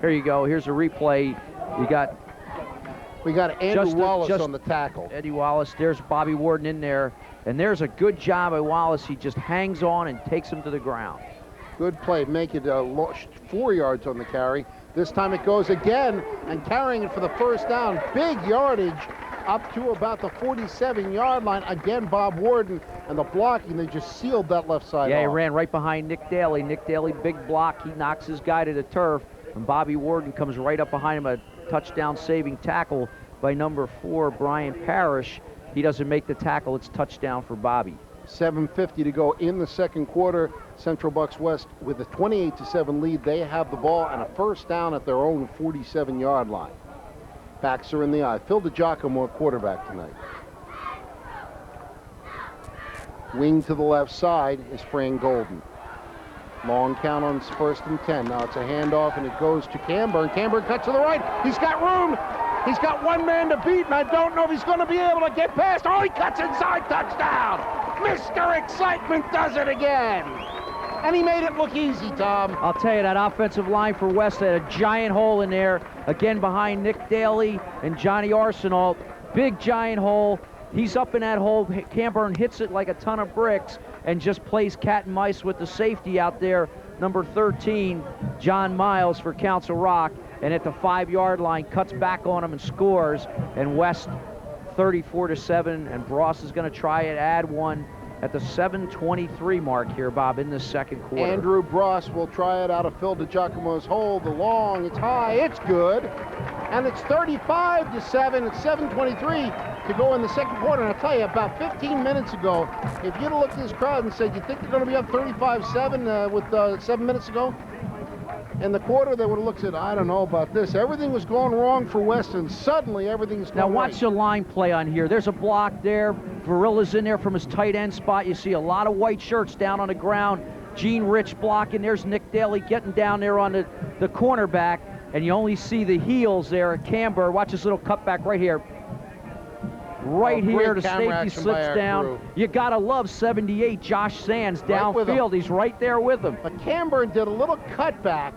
Here you go. Here's a replay. We got Andrew Wallace on the tackle. Eddie Wallace. There's Bobby Warden in there. And there's a good job by Wallace. He just hangs on and takes him to the ground. Good play. Make it 4 yards on the carry. This time it goes again and carrying it for the first down. Big yardage up to about the 47-yard line. Again, Bob Warden and the blocking. They just sealed that left side Yeah, off. He ran right behind Nick Daly. Nick Daly, big block. He knocks his guy to the turf. And Bobby Warden comes right up behind him, a touchdown-saving tackle by number 4, Brian Parrish. He doesn't make the tackle. It's touchdown for Bobby. 7:50 to go in the second quarter. Central Bucks West with a 28-7 lead. They have the ball and a first down at their own 47-yard line. Backs are in the eye. Phil DiGiacomo, quarterback tonight. Wing to the left side is Fran Golden. Long count on first and 10. Now it's a handoff, and it goes to Camburn. Camburn cuts to the right. He's got room. He's got one man to beat, and I don't know if he's going to be able to get past. Oh, he cuts inside. Touchdown. Mr. Excitement does it again. And he made it look easy, Tom. I'll tell you, that offensive line for West had a giant hole in there. Again, behind Nick Daly and Johnny Arsenal. Big giant hole. He's up in that hole. Camburn hits it like a ton of bricks and just plays cat and mice with the safety out there. Number 13, John Miles for Council Rock. And at the 5-yard line, cuts back on him and scores. And West 34-7. And Bross is going to try and add one at the 7:23 mark here, Bob, in the second quarter. Andrew Bross will try it out of Phil DiGiacomo's hole. The long, it's high, it's good. And it's 35-7. It's 7:23 to go in the second quarter. And I'll tell you, about 15 minutes ago, if you'd have looked at this crowd and said, you think they're going to be up 35-7 with 7 minutes to go in the quarter, they would have looked at, I don't know about this. Everything was going wrong for West, and suddenly everything's going Now watch right. the line play on here. There's a block there. Varilla's in there from his tight end spot. You see a lot of white shirts down on the ground. Gene Rich blocking. There's Nick Daly getting down there on the cornerback. And you only see the heels there at Camber. Watch this little cutback right here. Right here, the safety slips down. Crew. You gotta love 78, Josh Sands downfield. He's right there with him. But Camburn did a little cutback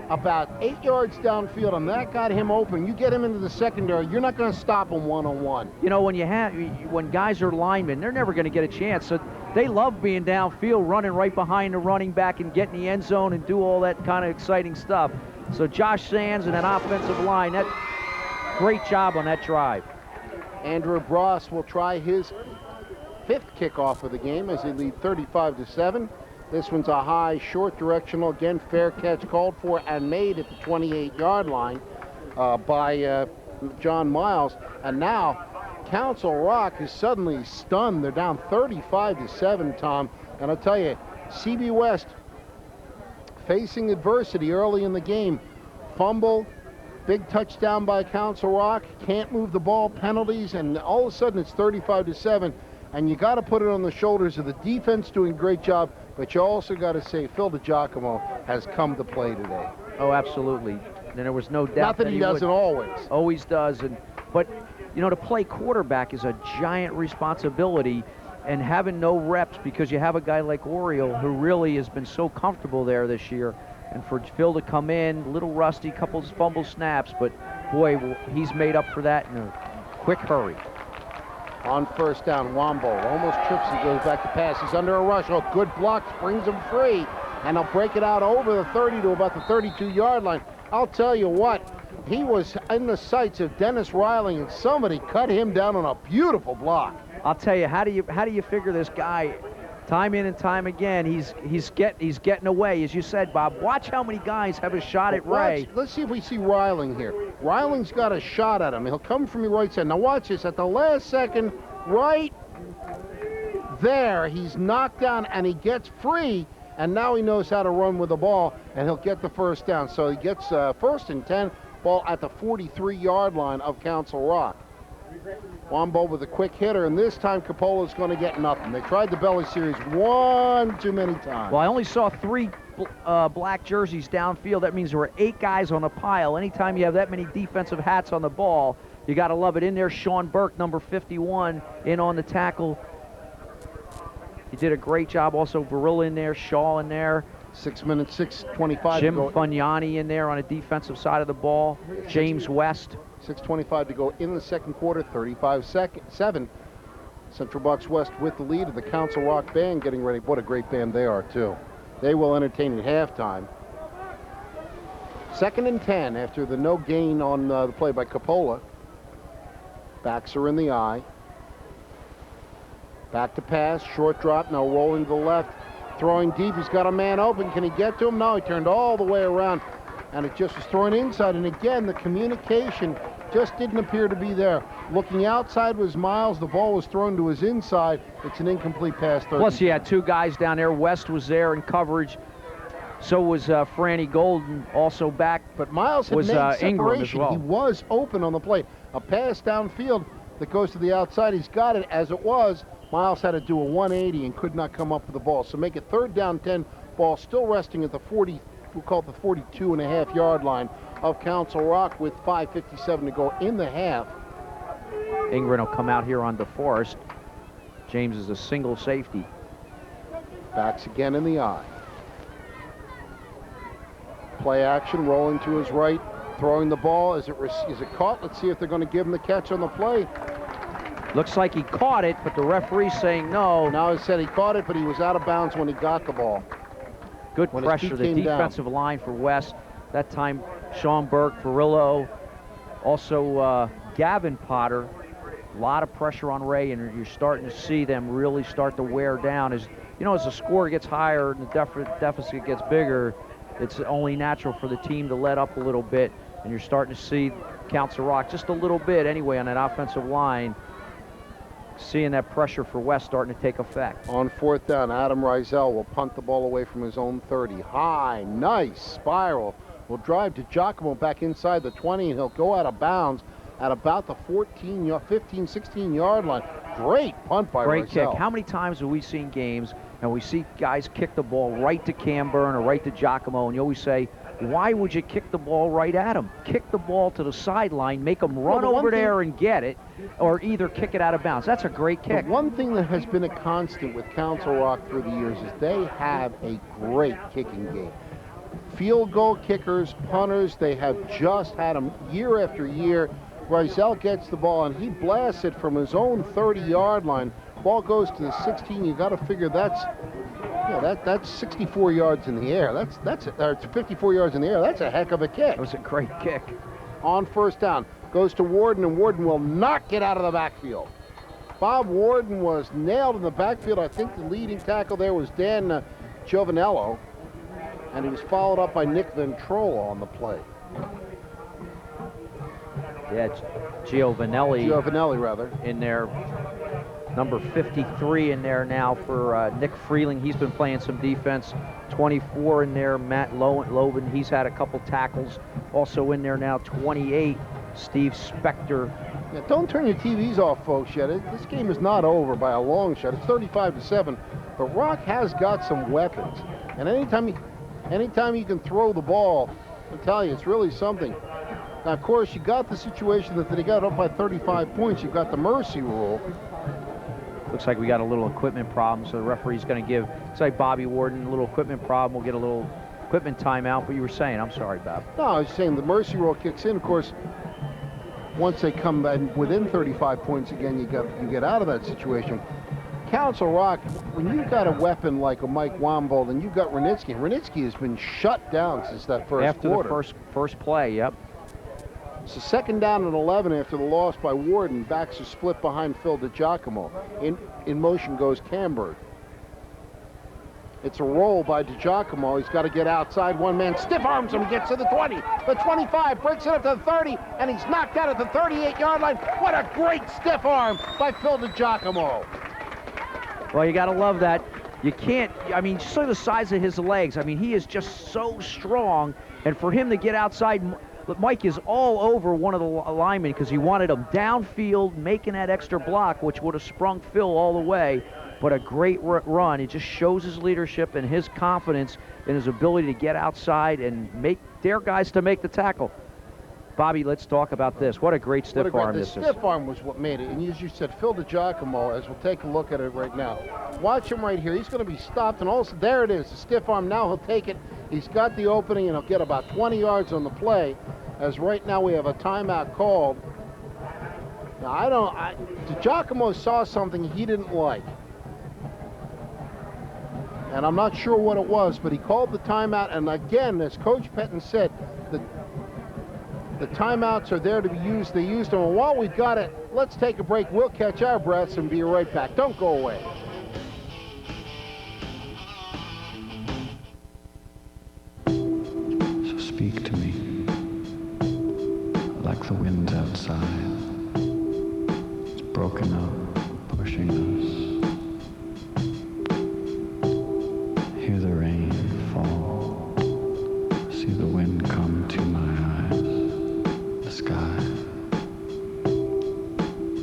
about 8 yards downfield, and that got him open. You get him into the secondary, you're not going to stop him one-on-one. You know, when guys are linemen, they're never going to get a chance. So they love being downfield, running right behind the running back and getting the end zone and do all that kind of exciting stuff. So Josh Sands and an offensive line, that great job on that drive. Andrew Bross will try his 5th kickoff of the game as they lead 35-7. This one's a high, short directional. Again, fair catch called for and made at the 28-yard line by John Miles. And now Council Rock is suddenly stunned. They're down 35-7, Tom. And I'll tell you, CB West facing adversity early in the game. Fumble, big touchdown by Council Rock. Can't move the ball, penalties, and all of a sudden it's 35-7. And you got to put it on the shoulders of the defense doing a great job, but you also got to say Phil DiGiacomo has come to play today. Oh, absolutely. And there was no doubt Not that he doesn't always. Always does. But, you know, to play quarterback is a giant responsibility. and having no reps because you have a guy like Oriole who really has been so comfortable there this year. And for Phil to come in, a little rusty, couple of fumble snaps, but boy, he's made up for that in a quick hurry. On first down, Womble almost trips. He goes back to pass. He's under a rush. Oh, good block, brings him free. And they'll break it out over the 30 to about the 32-yard line. I'll tell you what, he was in the sights of Dennis Riley, and somebody cut him down on a beautiful block. I'll tell you, how do you figure this guy, time in and time again, he's getting away, as you said, Bob. Watch how many guys have a shot at Ray. Let's see if we see Riling here. Riling's got a shot at him. He'll come from the right side. Now watch this. At the last second, right there, he's knocked down and he gets free. And now he knows how to run with the ball, and he'll get the first down. So he gets first and 10, ball at the 43-yard line of Council Rock. Womble with a quick hitter, and this time Cappola's going to get nothing. They tried the belly series one too many times. Well, I only saw 3 black jerseys downfield. That means there were 8 guys on a pile. Anytime you have that many defensive hats on the ball, you got to love it. In there, Sean Burke, number 51, in on the tackle. He did a great job. Also, Barilla in there, Shaw in there. 6 minutes, 6:25 Jim to go. Fugnani in there on a defensive side of the ball. James West. 6:25 to go in the second quarter, 35-7. Central Bucks West with the lead of the Council Rock Band getting ready. What a great band they are, too. They will entertain at halftime. 2nd and 10 after the no gain on the play by Coppola. Backs are in the eye. Back to pass, short drop, now rolling to the left. Throwing deep, he's got a man open. Can he get to him? No, he turned all the way around. And it just was thrown inside. And again, the communication just didn't appear to be there. Looking outside was Miles. The ball was thrown to his inside. It's an incomplete pass. Plus, he had 2 guys down there. West was there in coverage. So was Franny Golden, also back. But Miles had made separation. Ingram as well. He was open on the play. A pass downfield that goes to the outside. He's got it as it was. Miles had to do a 180 and could not come up with the ball. So make it 3rd down 10. Ball still resting at the 40, we'll call it the 42.5-yard line of Council Rock with 5:57 to go in the half. Ingram will come out here on DeForest. James is a single safety. Backs again in the eye. Play action, rolling to his right, throwing the ball. Is it caught? Let's see if they're going to give him the catch on the play. Looks like he caught it, but the referee's saying no. Now he said he caught it, but he was out of bounds when he got the ball. Good pressure. The defensive line for West. That time, Sean Burke, Varillo, also Gavin Potter. A lot of pressure on Ray, and you're starting to see them really start to wear down. As you know, as the score gets higher and the deficit gets bigger, it's only natural for the team to let up a little bit, and you're starting to see Council Rock just a little bit anyway on that offensive line. Seeing that pressure for West starting to take effect. On 4th down, Adam Rizel will punt the ball away from his own 30. High, nice spiral. Will drive to Giacomo back inside the 20, and he'll go out of bounds at about the 15, 16-yard line. Great punt by Rizel. Great kick. How many times have we seen games and we see guys kick the ball right to Camburn or right to Giacomo, and you always say, why would you kick the ball right at him? Kick the ball to the sideline, make them run over there and get it, or either kick it out of bounds. That's a great kick. The one thing that has been a constant with Council Rock through the years is they have a great kicking game. Field goal kickers, punters, they have just had them year after year. Rizel gets the ball, and he blasts it from his own 30-yard line. Ball goes to the 16. You got to figure that's 64 yards in the air. That's 54 yards in the air. That's a heck of a kick. It was a great kick. On 1st down, goes to Warden, and Warden will not get out of the backfield. Bob Warden was nailed in the backfield. I think the leading tackle there was Dan Giovanello, and he was followed up by Nick Ventrola on the play. Yeah, Giovanelli rather. In there. Number 53 in there now for Nick Freeling. He's been playing some defense. 24 in there, Matt Loven. He's had a couple tackles. Also in there now, 28, Steve Spector. Yeah, don't turn your TVs off, folks, yet. This game is not over by a long shot. It's 35-7. But Rock has got some weapons. And anytime you can throw the ball, I'll tell you, it's really something. Now, of course, you got the situation that they got up by 35 points. You've got the mercy rule. Looks like we got a little equipment problem, so the referee's going to give, it's like Bobby Warden, a little equipment problem. We'll get a little equipment timeout. But you were saying, I'm sorry, Bob. No, I was saying the mercy rule kicks in. Of course, once they come within 35 points again, you get out of that situation. Council Rock, when you've got a weapon like a Mike Wambold and you've got Renitsky has been shut down since that first quarter. After the first play, yep. It's a 2nd down and 11 after the loss by Warden. Backs are split behind Phil DiGiacomo. In motion goes Camberg. It's a roll by DiGiacomo. He's got to get outside. One man stiff arms him, gets to the 20, the 25, breaks it up to the 30, and he's knocked out at the 38-yard line. What a great stiff arm by Phil DiGiacomo. Well, you got to love that. You can't, I mean, just look at the size of his legs. I mean, he is just so strong, and for him to get outside, Mike is all over one of the linemen because he wanted him downfield, making that extra block, which would have sprung Phil all the way. But a great run. It just shows his leadership and his confidence in his ability to get outside and dare guys to make the tackle. Bobby, let's talk about this. What a great stiff arm this is. The stiff arm was what made it. And as you said, Phil DiGiacomo, as we'll take a look at it right now. Watch him right here. He's going to be stopped, and also there it is, the stiff arm. Now he'll take it. He's got the opening, and he'll get about 20 yards on the play. As right now we have a timeout called. Now DiGiacomo saw something he didn't like. And I'm not sure what it was, but he called the timeout. And again, as Coach Pettin said, the timeouts are there to be used. They used them. And while we've got it, let's take a break. We'll catch our breaths and be right back. Don't go away. So speak to me like the wind outside. It's broken up, pushing us. Hear the rain fall. See the wind come to my eyes. The sky.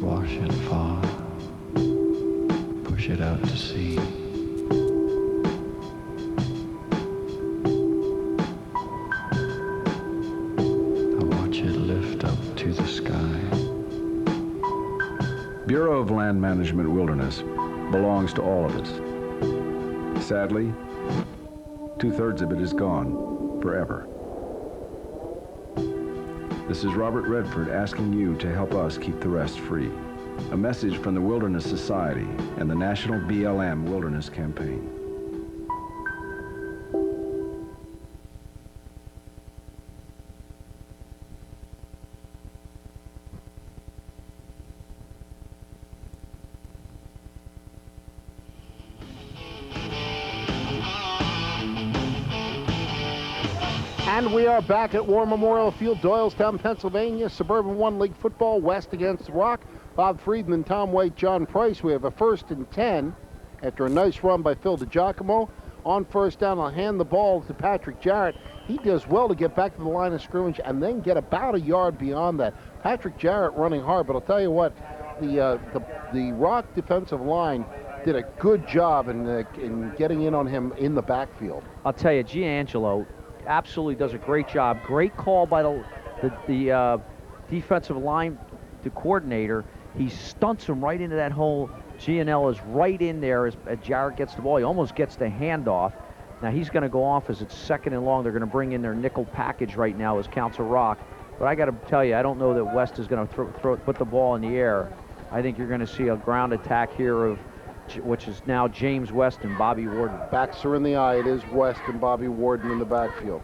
Wash it far. Push it out to sea. I watch it lift up to the sky. Bureau of Land Management Wilderness belongs to all of us. Sadly, 2/3 of it is gone forever. This is Robert Redford asking you to help us keep the rest free. A message from the Wilderness Society and the National BLM Wilderness Campaign. And we are back at War Memorial Field, Doylestown, Pennsylvania. Suburban 1 League football, West against the Rock. Bob Friedman, Tom Waite, John Price. We have a 1st and 10 after a nice run by Phil DiGiacomo. On 1st down, I'll hand the ball to Patrick Jarrett. He does well to get back to the line of scrimmage and then get about a yard beyond that. Patrick Jarrett running hard, but I'll tell you what, the Rock defensive line did a good job in getting in on him in the backfield. I'll tell you, Giangelo absolutely does a great job. Great call by the defensive line, the coordinator. He stunts him right into that hole. Gianello's right in there as Jarrett gets the ball. He almost gets the handoff. Now he's going to go off as it's 2nd and long. They're going to bring in their nickel package right now as Council Rock. But I got to tell you, I don't know that West is going to put the ball in the air. I think you're going to see a ground attack here which is now James West and Bobby Warden. Backs are in the eye. It is West and Bobby Warden in the backfield.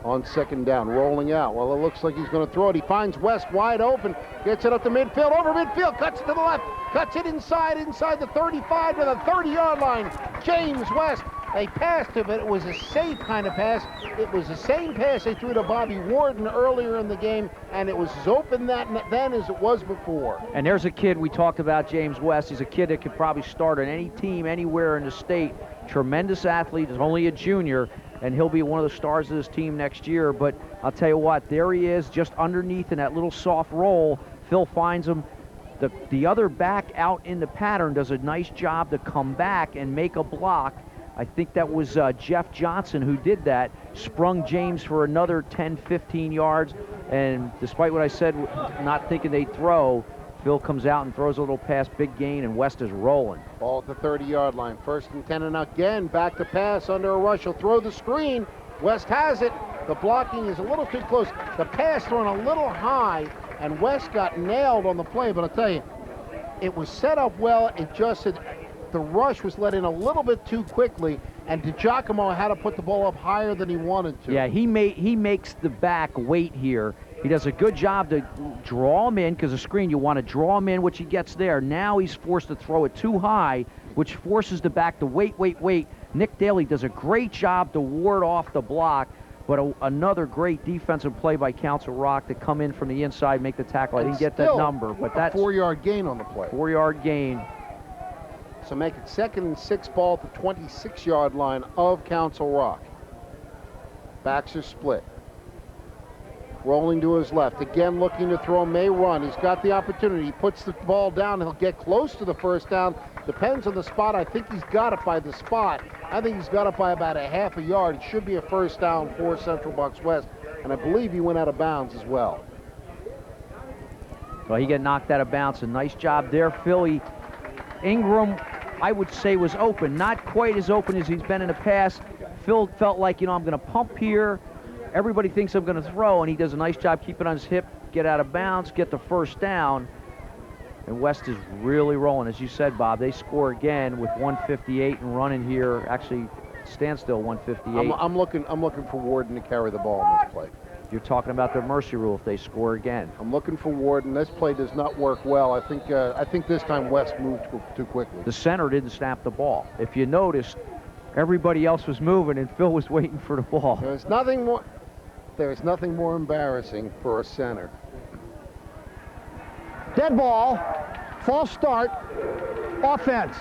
On 2nd down, rolling out. Well, it looks like he's going to throw it. He finds West wide open, gets it up to midfield, over midfield, cuts it to the left, cuts it inside the 35 to the 30-yard line. James West, they passed him, but it was a safe kind of pass. It was the same pass they threw to Bobby Warden earlier in the game, and it was as open then as it was before. And there's a kid we talked about, James West. He's a kid that could probably start on any team anywhere in the state. Tremendous athlete, is only a junior, and he'll be one of the stars of this team next year. But I'll tell you what, there he is, just underneath in that little soft roll. Phil finds him. The other back out in the pattern does a nice job to come back and make a block. I think that was Jeff Johnson who did that, sprung James for another 10, 15 yards. And despite what I said, not thinking they'd throw, Phil comes out and throws a little pass, big gain, and West is rolling. Ball at the 30-yard line. 1st and 10, and again, back to pass under a rush. He'll throw the screen. West has it. The blocking is a little too close. The pass thrown a little high, and West got nailed on the play. But I'll tell you, it was set up well. It just the rush was let in a little bit too quickly, and DiGiacomo had to put the ball up higher than he wanted to. Yeah, he makes the back wait here. He does a good job to draw him in, because a screen, you want to draw him in, which he gets there. Now he's forced to throw it too high, which forces the back to wait. Nick Daly does a great job to ward off the block, but another great defensive play by Council Rock to come in from the inside, make the tackle. I didn't get that number, but that's a 4-yard gain on the play. 4-yard gain. So make it 2nd and 6 ball at the 26-yard line of Council Rock. Backs are split. Rolling to his left. Again, looking to throw, may run. He's got the opportunity. He puts the ball down. He'll get close to the first down. Depends on the spot. I think he's got it by the spot. I think he's got it by about a half a yard. It should be a first down for Central Bucks West. And I believe he went out of bounds as well. Well, he got knocked out of bounds. A nice job there, Philly. Ingram, I would say, was open. Not quite as open as he's been in the past. Phil felt like, I'm going to pump here. Everybody thinks I'm going to throw, and he does a nice job keeping on his hip, get out of bounds, get the first down. And West is really rolling. As you said, Bob, they score again with 1:58 and running here. Actually, standstill 1:58. I'm looking for Warden to carry the ball in this play. You're talking about the mercy rule if they score again. I'm looking for Warden. This play does not work well. I think this time West moved too quickly. The center didn't snap the ball. If you noticed, everybody else was moving, and Phil was waiting for the ball. There's nothing more embarrassing for a center. Dead ball, false start, offense.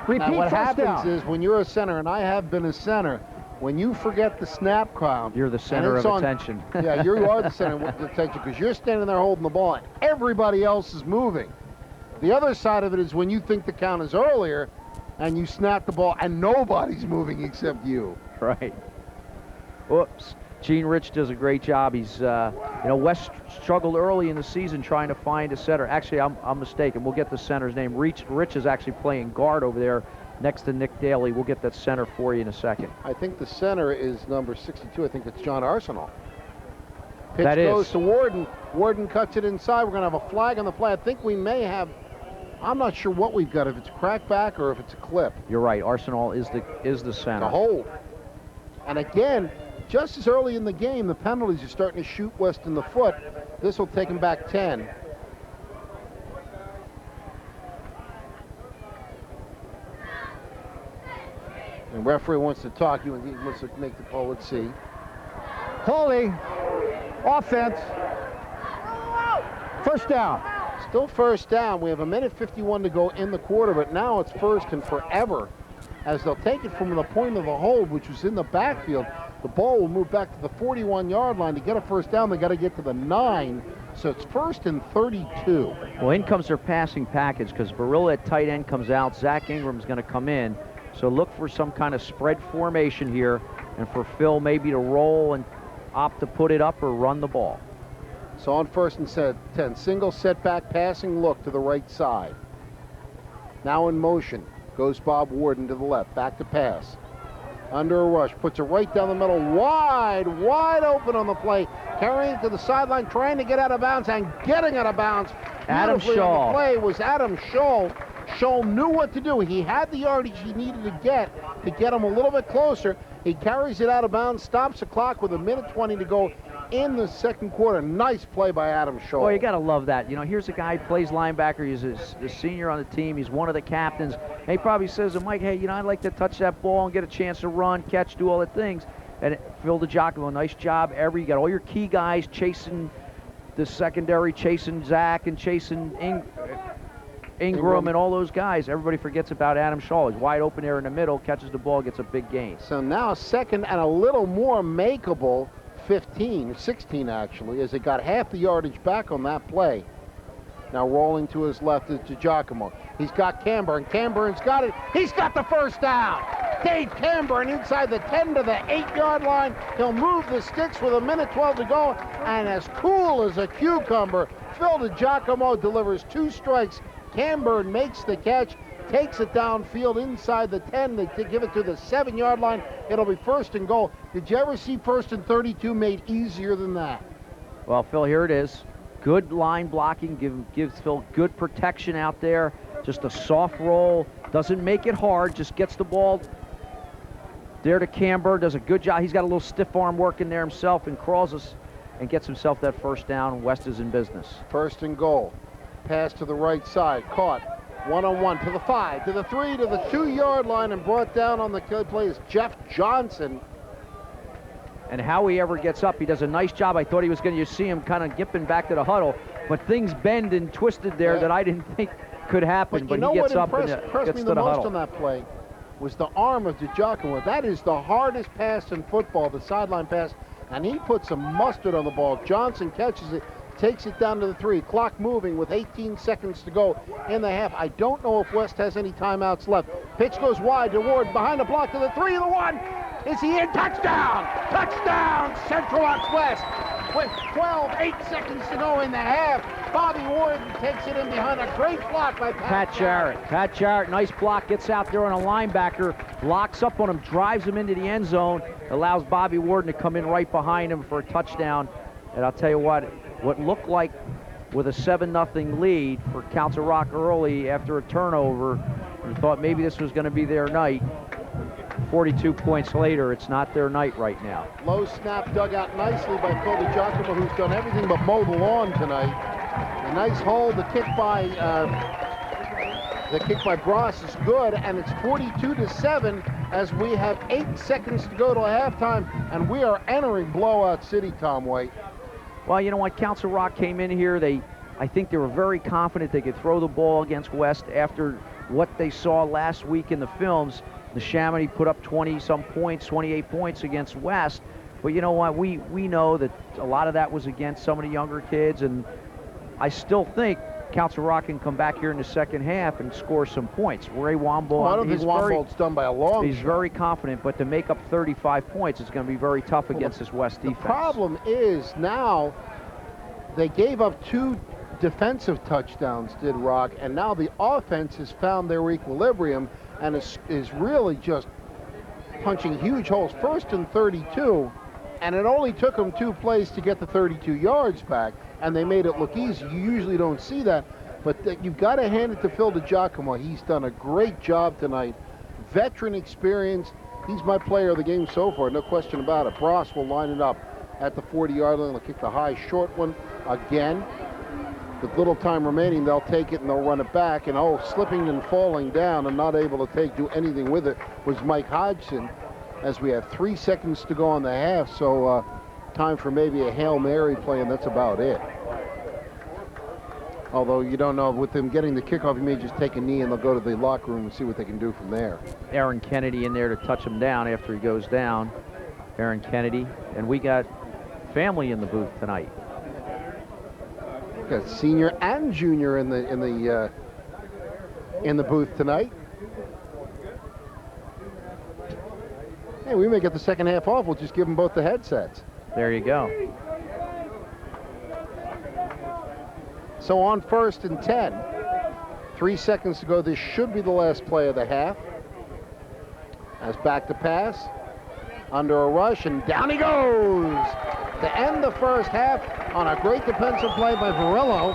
Repeat. Now what first happens down. is when you're a center, and I have been a center, when you forget the snap count, you're the center of attention. Yeah, you are the center of attention because you're standing there holding the ball and everybody else is moving. The other side of it is when you think the count is earlier and you snap the ball and nobody's moving except you. Right. Whoops. Gene Rich does a great job. He's, West struggled early in the season trying to find a center. Actually, I'm mistaken. We'll get the center's name. Rich is actually playing guard over there next to Nick Daly. We'll get that center for you in a second. I think the center is number 62. I think it's John Arsenal. Pitch that goes is. to Warden. Warden cuts it inside. We're going to have a flag on the play. I think we may have, I'm not sure what we've got, if it's a crackback or if it's a clip. You're right. Arsenal is the center. The hold. And again, just as early in the game, the penalties are starting to shoot West in the foot. This will take him back 10. And referee wants to talk. He wants to make the call. Let's see. Holding, offense, first down. Still first down. We have 1:51 to go in the quarter, but now it's first and forever as they'll take it from the point of the hold, which was in the backfield. The ball will move back to the 41-yard line. To get a first down, they got to get to the 9. So it's 1st and 32. Well, in comes their passing package because Barilla at tight end comes out. Zach Ingram's going to come in. So look for some kind of spread formation here, and for Phil maybe to roll and opt to put it up or run the ball. So on 1st and 10, single setback passing look to the right side. Now in motion, goes Bob Warden to the left, back to pass. Under a rush, puts it right down the middle, wide open on the play, carrying it to the sideline, trying to get out of bounds and getting out of bounds. Adam Shaw. On the play was Adam Shaw. Shaw knew what to do. He had the yardage he needed to get him a little bit closer. He carries it out of bounds, stops the clock with 1:20 to go in the second quarter. Nice play by Adam Shaw. Well, you got to love that. Here's a guy who plays linebacker. He's a senior on the team. He's one of the captains. And he probably says to Mike, hey, I'd like to touch that ball and get a chance to run, catch, do all the things. And Phil DiGiacomo, nice job. You got all your key guys chasing the secondary, chasing Zach and chasing Ingram and all those guys. Everybody forgets about Adam Shaw. He's wide open there in the middle, catches the ball, gets a big gain. So now 2nd and a little more makeable 16 actually, as it got half the yardage back on that play. Now rolling to his left is DiGiacomo. He's got Camburn's got it. He's got the first down. Dave Camburn inside the 10 to the 8-yard line. He'll move the sticks with 1:12 to go, and as cool as a cucumber, Phil DiGiacomo delivers 2 strikes. Camburn makes the catch, takes it downfield inside the 10. They give it to the 7-yard line. It'll be 1st and goal. Did you ever see 1st and 32 made easier than that? Well, Phil, here it is. Good line blocking, gives Phil good protection out there. Just a soft roll, doesn't make it hard, just gets the ball there to Camburn, does a good job. He's got a little stiff arm working there himself and crawls us and gets himself that 1st down. West is in business. 1st and goal. Pass to the right side, caught. 1-on-1 to the 5, to the 3, to the 2-yard line, and brought down on the play is Jeff Johnson. And how he ever gets up, he does a nice job. I thought he was going to see him kind of gipping back to the huddle, but things bend and twisted there that I didn't think could happen. But he gets up and gets me to the the most huddle. on that play was the arm of DiGiacomo. That is the hardest pass in football, the sideline pass, and he put some mustard on the ball. Johnson catches it, takes it down to the 3. Clock moving with 18 seconds to go in the half. I don't know if West has any timeouts left. Pitch goes wide to Ward, behind the block to the 3 and the 1. Is he in? Touchdown! Touchdown! Central Ox West with 8 seconds to go in the half. Bobby Ward takes it in behind a great block by Pat Jarrett. Pat Jarrett, nice block, gets out there on a linebacker, locks up on him, drives him into the end zone, allows Bobby Warden to come in right behind him for a touchdown. And I'll tell you what looked like with a 7-0 lead for Council Rock early after a turnover, you thought maybe this was going to be their night. 42 points later, it's not their night right now. Low snap dug out nicely by Phil DiGiacomo, who's done everything but mow the lawn tonight. A nice hold. The kick by Bross is good, and it's 42-7 as we have 8 seconds to go till halftime, and we are entering blowout city, Tom White. Well, you know what? Council Rock came in here. I think they were very confident they could throw the ball against West after what they saw last week in the films. The Chamonix put up 20-some points, 28 points against West. But you know what? We know that a lot of that was against some of the younger kids, and I still think Council Rock can come back here in the second half and score some points. Ray Womble, I don't think Wombold's done by a long He's shot. very confident, but to make up 35 points, it's going to be very tough against this West defense. The problem is now they gave up 2 defensive touchdowns, did Rock, and now the offense has found their equilibrium and is really just punching huge holes. 1st and 32, and it only took them 2 plays to get the 32 yards back, and they made it look easy. You usually don't see that, but you've got to hand it to Phil DiGiacomo. He's done a great job tonight. Veteran experience. He's my player of the game so far, no question about it. Bross will line it up at the 40-yard line. They'll kick the high short one again. With little time remaining, they'll take it and they'll run it back. And slipping and falling down and not able to do anything with it was Mike Hodgson, as we have 3 seconds to go on the half. So time for maybe a Hail Mary play, and that's about it. Although you don't know, with them getting the kickoff, he may just take a knee and they'll go to the locker room and see what they can do from there. Aaron Kennedy in there to touch him down after he goes down. Aaron Kennedy, and we got family in the booth tonight. Got senior and junior in the booth tonight. Hey, we may get the second half off. We'll just give them both the headsets. There you go. So on 1st and 10, 3 seconds to go. This should be the last play of the half. As back to pass, under a rush, and down he goes to end the first half on a great defensive play by Varillo.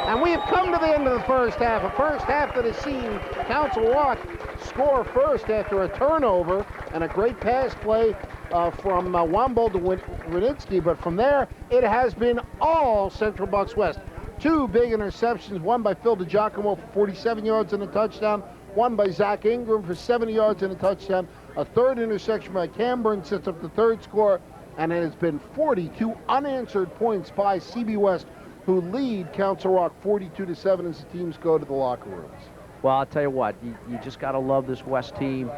And we have come to the end of the first half, a first half that has seen Council Rock score first after a turnover and a great pass play from Womble to Winitsky. But from there, it has been all Central Bucks West. 2 big interceptions, one by Phil DiGiacomo for 47 yards and a touchdown, one by Zach Ingram for 70 yards and a touchdown. A 3rd interception by Camburn sets up the 3rd score, and it has been 42 unanswered points by CB West, who lead Council Rock 42-7 as the teams go to the locker rooms. Well, I'll tell you what, you just got to love this West team.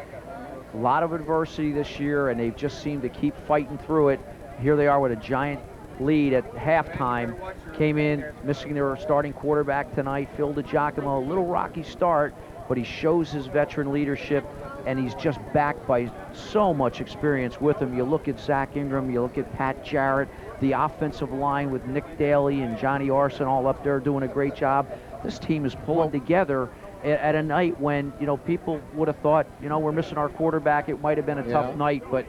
A lot of adversity this year, and they've just seemed to keep fighting through it. Here they are with a giant lead at halftime. Came in missing their starting quarterback tonight, Phil DiGiacomo. A little rocky start, but he shows his veteran leadership. and he's just backed by so much experience with him. You look at Zach Ingram, you look at Pat Jarrett, the offensive line with Nick Daly and Johnny Arson all up there doing a great job. This team is pulling together at a night when, you know, people would have thought, you know, we're missing our quarterback. It might have been a tough night, but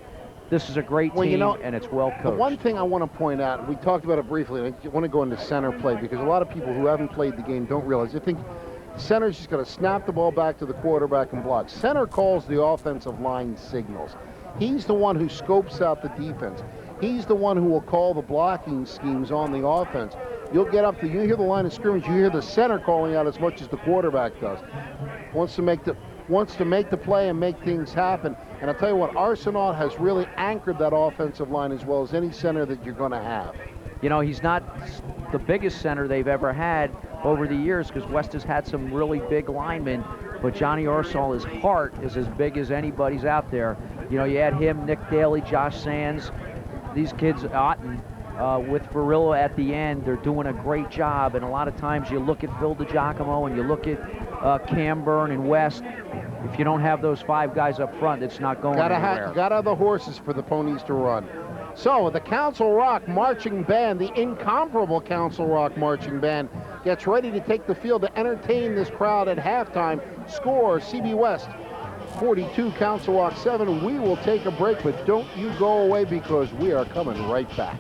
this is a great team, you know, and it's well coached. The one thing I want to point out, we talked about it briefly, and I want to go into center play because a lot of people who haven't played the game don't realize. They think center's just going to snap the ball back to the quarterback and block. Center calls the offensive line signals. He's the one who scopes out the defense. He's the one who will call the blocking schemes on the offense. You'll get up to, you hear the line of scrimmage, you hear the center calling out as much as the quarterback does. Wants to make the play and make things happen. And I'll tell you what, Arsenault has really anchored that offensive line as well as any center that you're going to have. You know, he's not the biggest center they've ever had over the years because West has had some really big linemen, but Johnny Arsenault, his heart is as big as anybody's out there. You know, you had him, Nick Daly, Josh Sands, these kids, Otten, with Varillo at the end, they're doing a great job. And a lot of times you look at Phil DiGiacomo and you look at Cam Byrne and West. If you don't have those 5 guys up front, it's not going anywhere. Gotta have the horses for the ponies to run. So the Council Rock Marching Band, the incomparable Council Rock Marching Band, gets ready to take the field to entertain this crowd at halftime. Score, CB West 42, Council Rock 7. We will take a break, but don't you go away because we are coming right back.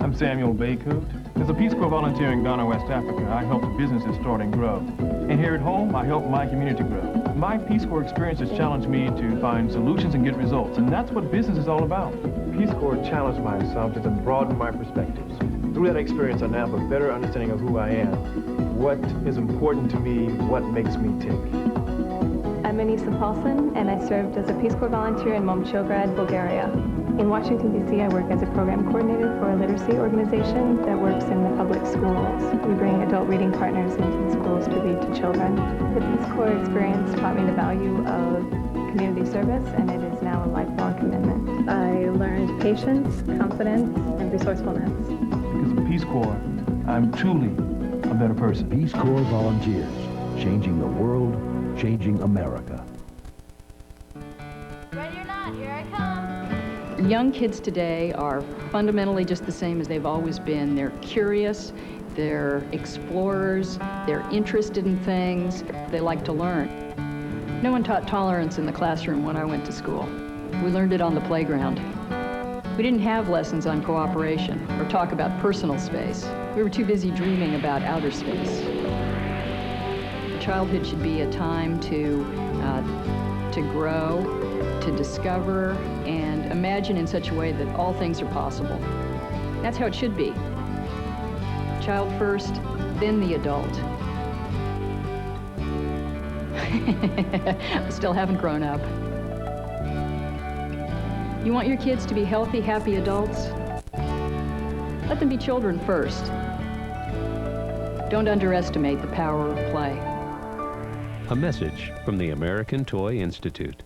I'm Samuel Baycoot. As a Peace Corps volunteer in Ghana, West Africa, I help businesses start and grow. And here at home, I help my community grow. My Peace Corps experience has challenged me to find solutions and get results, and that's what business is all about. Peace Corps challenged myself to broaden my perspectives. Through that experience, I now have a better understanding of who I am, what is important to me, what makes me tick. I'm Anissa Paulson, and I served as a Peace Corps volunteer in Momčilgrad, Bulgaria. In Washington, D.C., I work as a program coordinator for a literacy organization that works in the public schools. We bring adult reading partners into the schools to read to children. The Peace Corps experience taught me the value of community service, and it is now a lifelong commitment. I learned patience, confidence, and resourcefulness. Because of Peace Corps, I'm truly a better person. Peace Corps volunteers, changing the world, changing America. Ready or not, here I come. Young kids today are fundamentally just the same as they've always been. They're curious, they're explorers, they're interested in things, they like to learn. No one taught tolerance in the classroom when I went to school. We learned it on the playground. We didn't have lessons on cooperation or talk about personal space. We were too busy dreaming about outer space. Childhood should be a time to grow, to discover, and imagine in such a way that all things are possible. That's how it should be. Child first, then the adult. I still haven't grown up. You want your kids to be healthy, happy adults? Let them be children first. Don't underestimate the power of play. A message from the American Toy Institute.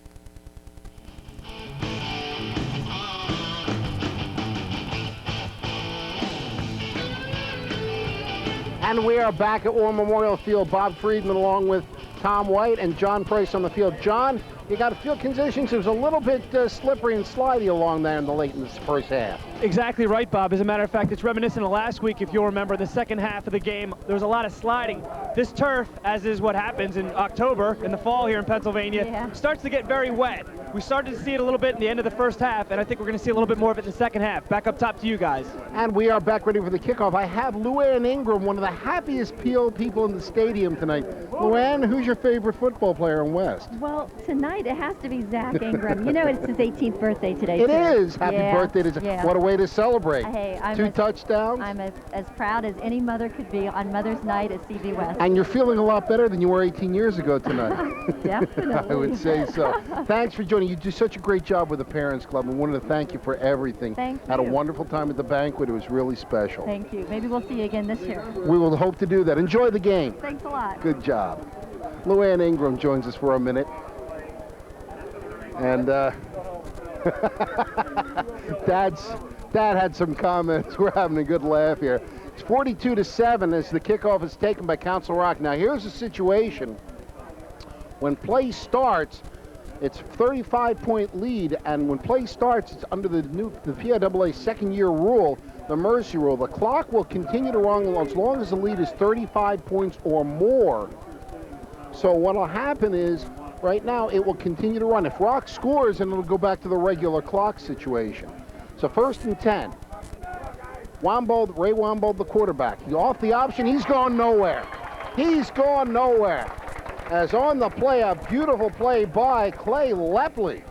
And we are back at War Memorial Field. Bob Friedman along with Tom White and John Price on the field. John, you got field conditions. It was a little bit slippery and slidey along there in the first half. Exactly right, Bob. As a matter of fact, it's reminiscent of last week, if you'll remember, the second half of the game. There was a lot of sliding. This turf, as is what happens in October, in the fall here in Pennsylvania, starts to get very wet. We started to see it a little bit in the end of the first half, and I think we're going to see a little bit more of it in the second half. Back up top to you guys. And we are back ready for the kickoff. I have Luann Ingram, one of the happiest PO people in the stadium tonight. Luann, who's your favorite football player in West? Well, tonight it has to be Zach Ingram. You know, it's his 18th birthday today. It is. Happy birthday to Zach. What a way to celebrate. Hey, Two touchdowns. I'm as proud as any mother could be on Mother's Night at CB West. And you're feeling a lot better than you were 18 years ago tonight. Definitely. I would say so. Thanks for joining. You do such a great job with the Parents Club, and wanted to thank you for everything. Thank you. Had a wonderful time at the banquet. It was really special. Thank you. Maybe we'll see you again this year. We will hope to do that. Enjoy the game. Thanks a lot. Good job. Luann Ingram joins us for a minute. And Dad's Dad had some comments. We're having a good laugh here. It's 42-7 as the kickoff is taken by Council Rock. Now here's a situation. When play starts, it's a 35-point lead, and when play starts, it's under the PIAA second-year rule, the mercy rule. The clock will continue to run as long as the lead is 35 points or more. So what will happen is, right now, it will continue to run. If Rock scores, then it'll go back to the regular clock situation. So 1st and 10. Wambold, Ray Wambold, the quarterback. He's off the option. He's gone nowhere. He's gone nowhere. As on the play, a beautiful play by Clay Lepley.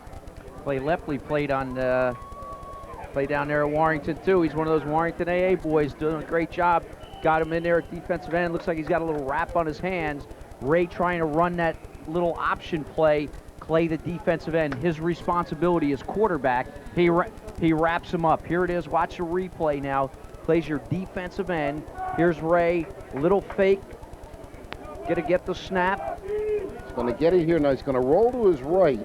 Clay Lepley played down there at Warrington, too. He's one of those Warrington AA boys doing a great job. Got him in there at defensive end. Looks like he's got a little wrap on his hands. Ray trying to run that little option play. Clay, the defensive end. His responsibility as quarterback. He wraps him up. Here it is. Watch the replay now. Plays your defensive end. Here's Ray. Little fake. Gonna get the snap. He's going to get it here. Now he's going to roll to his right.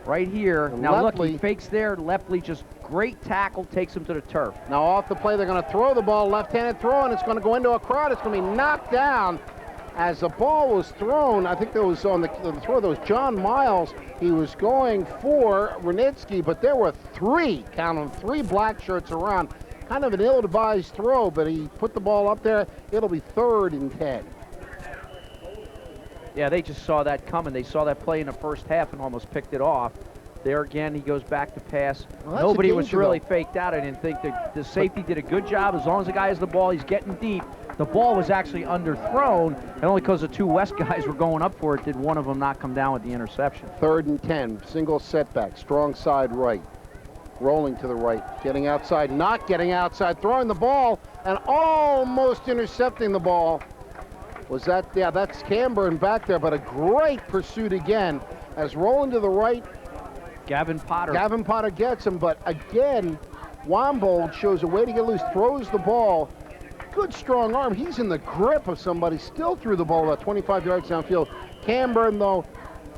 Right here. And now look, Lepley, he fakes there. Lepley just great tackle, takes him to the turf. Now off the play, they're going to throw the ball, left-handed throw, and it's going to go into a crowd. It's going to be knocked down. As the ball was thrown, I think that was on the throw, that was John Miles. He was going for Renitsky, but there were three black shirts around. Kind of an ill-advised throw, but he put the ball up there. It'll be 3rd and 10. Yeah, they just saw that coming. They saw that play in the first half and almost picked it off. There again, he goes back to pass. Well, Nobody was really faked out. I didn't think that the safety did a good job. As long as the guy has the ball, he's getting deep. The ball was actually underthrown, and only because the two West guys were going up for it did one of them not come down with the interception. 3rd and 10, single setback, strong side right. Rolling to the right, getting outside, not getting outside, throwing the ball, and almost intercepting the ball. Was that, yeah, that's Camburn back there, but a great pursuit again as rolling to the right. Gavin Potter gets him, but again, Wambold shows a way to get loose, throws the ball. Good strong arm. He's in the grip of somebody, still threw the ball about 25 yards downfield. Camburn, though,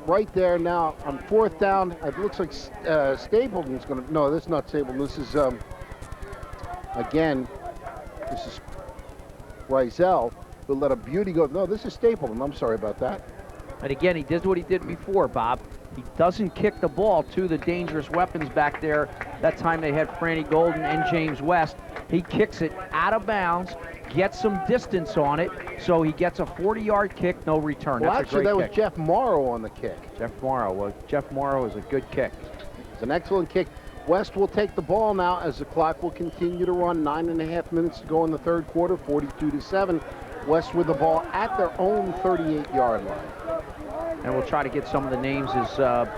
right there now on 4th down. It looks like Stapleton's going to, no, this is not Stapleton. This is, again, this is Rizel, who let a beauty go. No, this is Stapleton. I'm sorry about that. And again, he did what he did before, Bob. He doesn't kick the ball to the dangerous weapons back there. That time they had Franny Golden and James West. He kicks it out of bounds, gets some distance on it, so he gets a 40-yard kick, no return. Well, That's actually, a great that kick. was Jeff Morrow on the kick. Jeff Morrow. Well, Jeff Morrow is a good kick. It's an excellent kick. West will take the ball now as the clock will continue to run. 9.5 minutes to go in the 3rd quarter, 42-7. West with the ball at their own 38-yard line. And we'll try to get some of the names as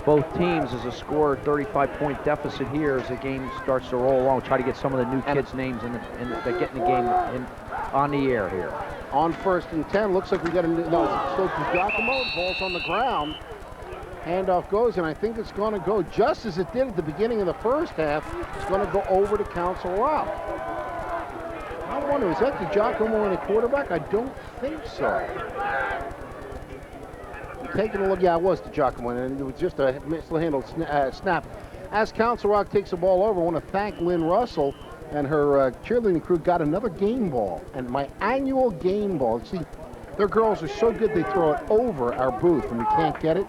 both teams as a score 35-point deficit here as the game starts to roll along. We'll try to get some of the new kids' names that get in the game on the air here. On 1st and 10, looks like we got a no, it's still to Giacomo. Ball's on the ground. Handoff goes, and I think it's going to go just as it did at the beginning of the first half. It's going to go over to Council Rock. I wonder, is that DiGiacomo and a quarterback? I don't think so. Taking a look, yeah, it was DiGiacomo, and it was just a mishandled snap. As Council Rock takes the ball over, I want to thank Lynn Russell and her cheerleading crew. Got another game ball, and my annual game ball. See, their girls are so good they throw it over our booth, and we can't get it.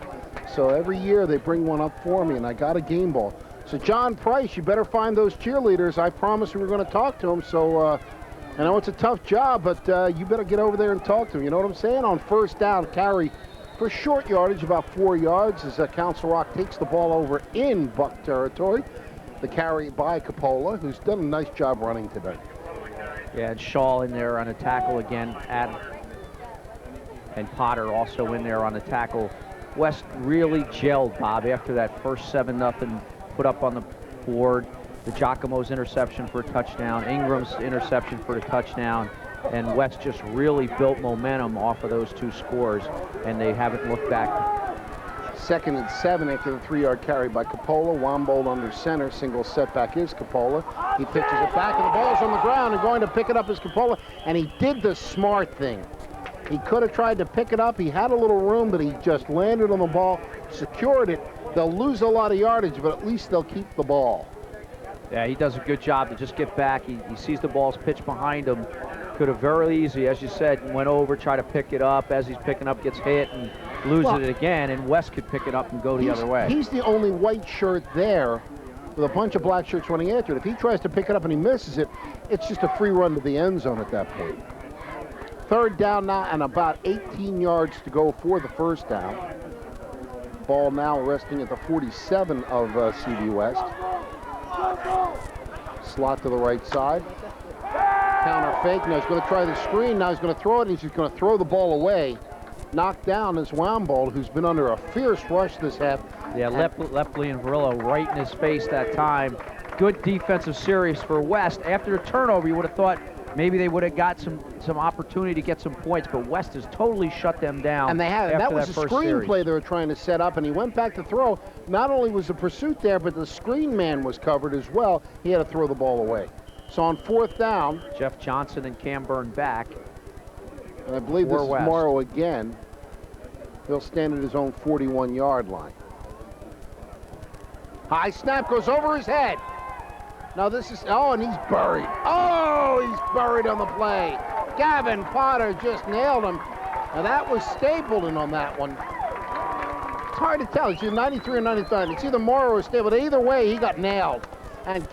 So every year they bring one up for me, and I got a game ball. So John Price, you better find those cheerleaders. I promised we were going to talk to them. So I know it's a tough job, but you better get over there and talk to them. You know what I'm saying? On 1st down, carry for short yardage, about 4 yards, as Council Rock takes the ball over in Buck territory. The carry by Coppola, who's done a nice job running today. Yeah, and Shaw in there on a tackle again. And Potter also in there on the tackle. West really gelled, Bob, after that first 7-0 put up on the board. The Giacomo's interception for a touchdown, Ingram's interception for a touchdown, and West just really built momentum off of those two scores, and they haven't looked back. 2nd and 7 after the 3-yard carry by Coppola. Wambold under center. Single setback is Coppola. He pitches it back, and the ball's on the ground, and going to pick it up is Coppola, and he did the smart thing. He could have tried to pick it up. He had a little room, but he just landed on the ball, secured it. They'll lose a lot of yardage, but at least they'll keep the ball. Yeah, he does a good job to just get back. He sees the ball's pitched behind him. Could have very easy, as you said, went over, try to pick it up. As he's picking up, gets hit and loses it again, and West could pick it up and go the other way. He's the only white shirt there with a bunch of black shirts running after it. If he tries to pick it up and he misses it, it's just a free run to the end zone at that point. Third down now and about 18 yards to go for the first down. Ball now resting at the 47 of CB West. Slot to the right side. Counter fake. Now he's going to try the screen. Now he's going to throw it, and he's going to throw the ball away. Knocked down is Wambold, who's been under a fierce rush this half. Yeah, Lepley and Varillo right in his face that time. Good defensive series for West. After the turnover, you would have thought maybe they would have got some opportunity to get some points, but West has totally shut them down. And they have. That was a screen play they were trying to set up, and he went back to throw. Not only was the pursuit there, but the screen man was covered as well. He had to throw the ball away. So on fourth down, Jeff Johnson and Cam Byrne back. And I believe this is Morrow again. He'll stand at his own 41-yard line. High snap goes over his head. Now this is, oh, and he's buried. Oh, he's buried on the play. Gavin Potter just nailed him. Now that was Stapleton on that one. It's hard to tell. It's either 93 or 99. It's either Morrow or Stapleton. Either way, he got nailed. And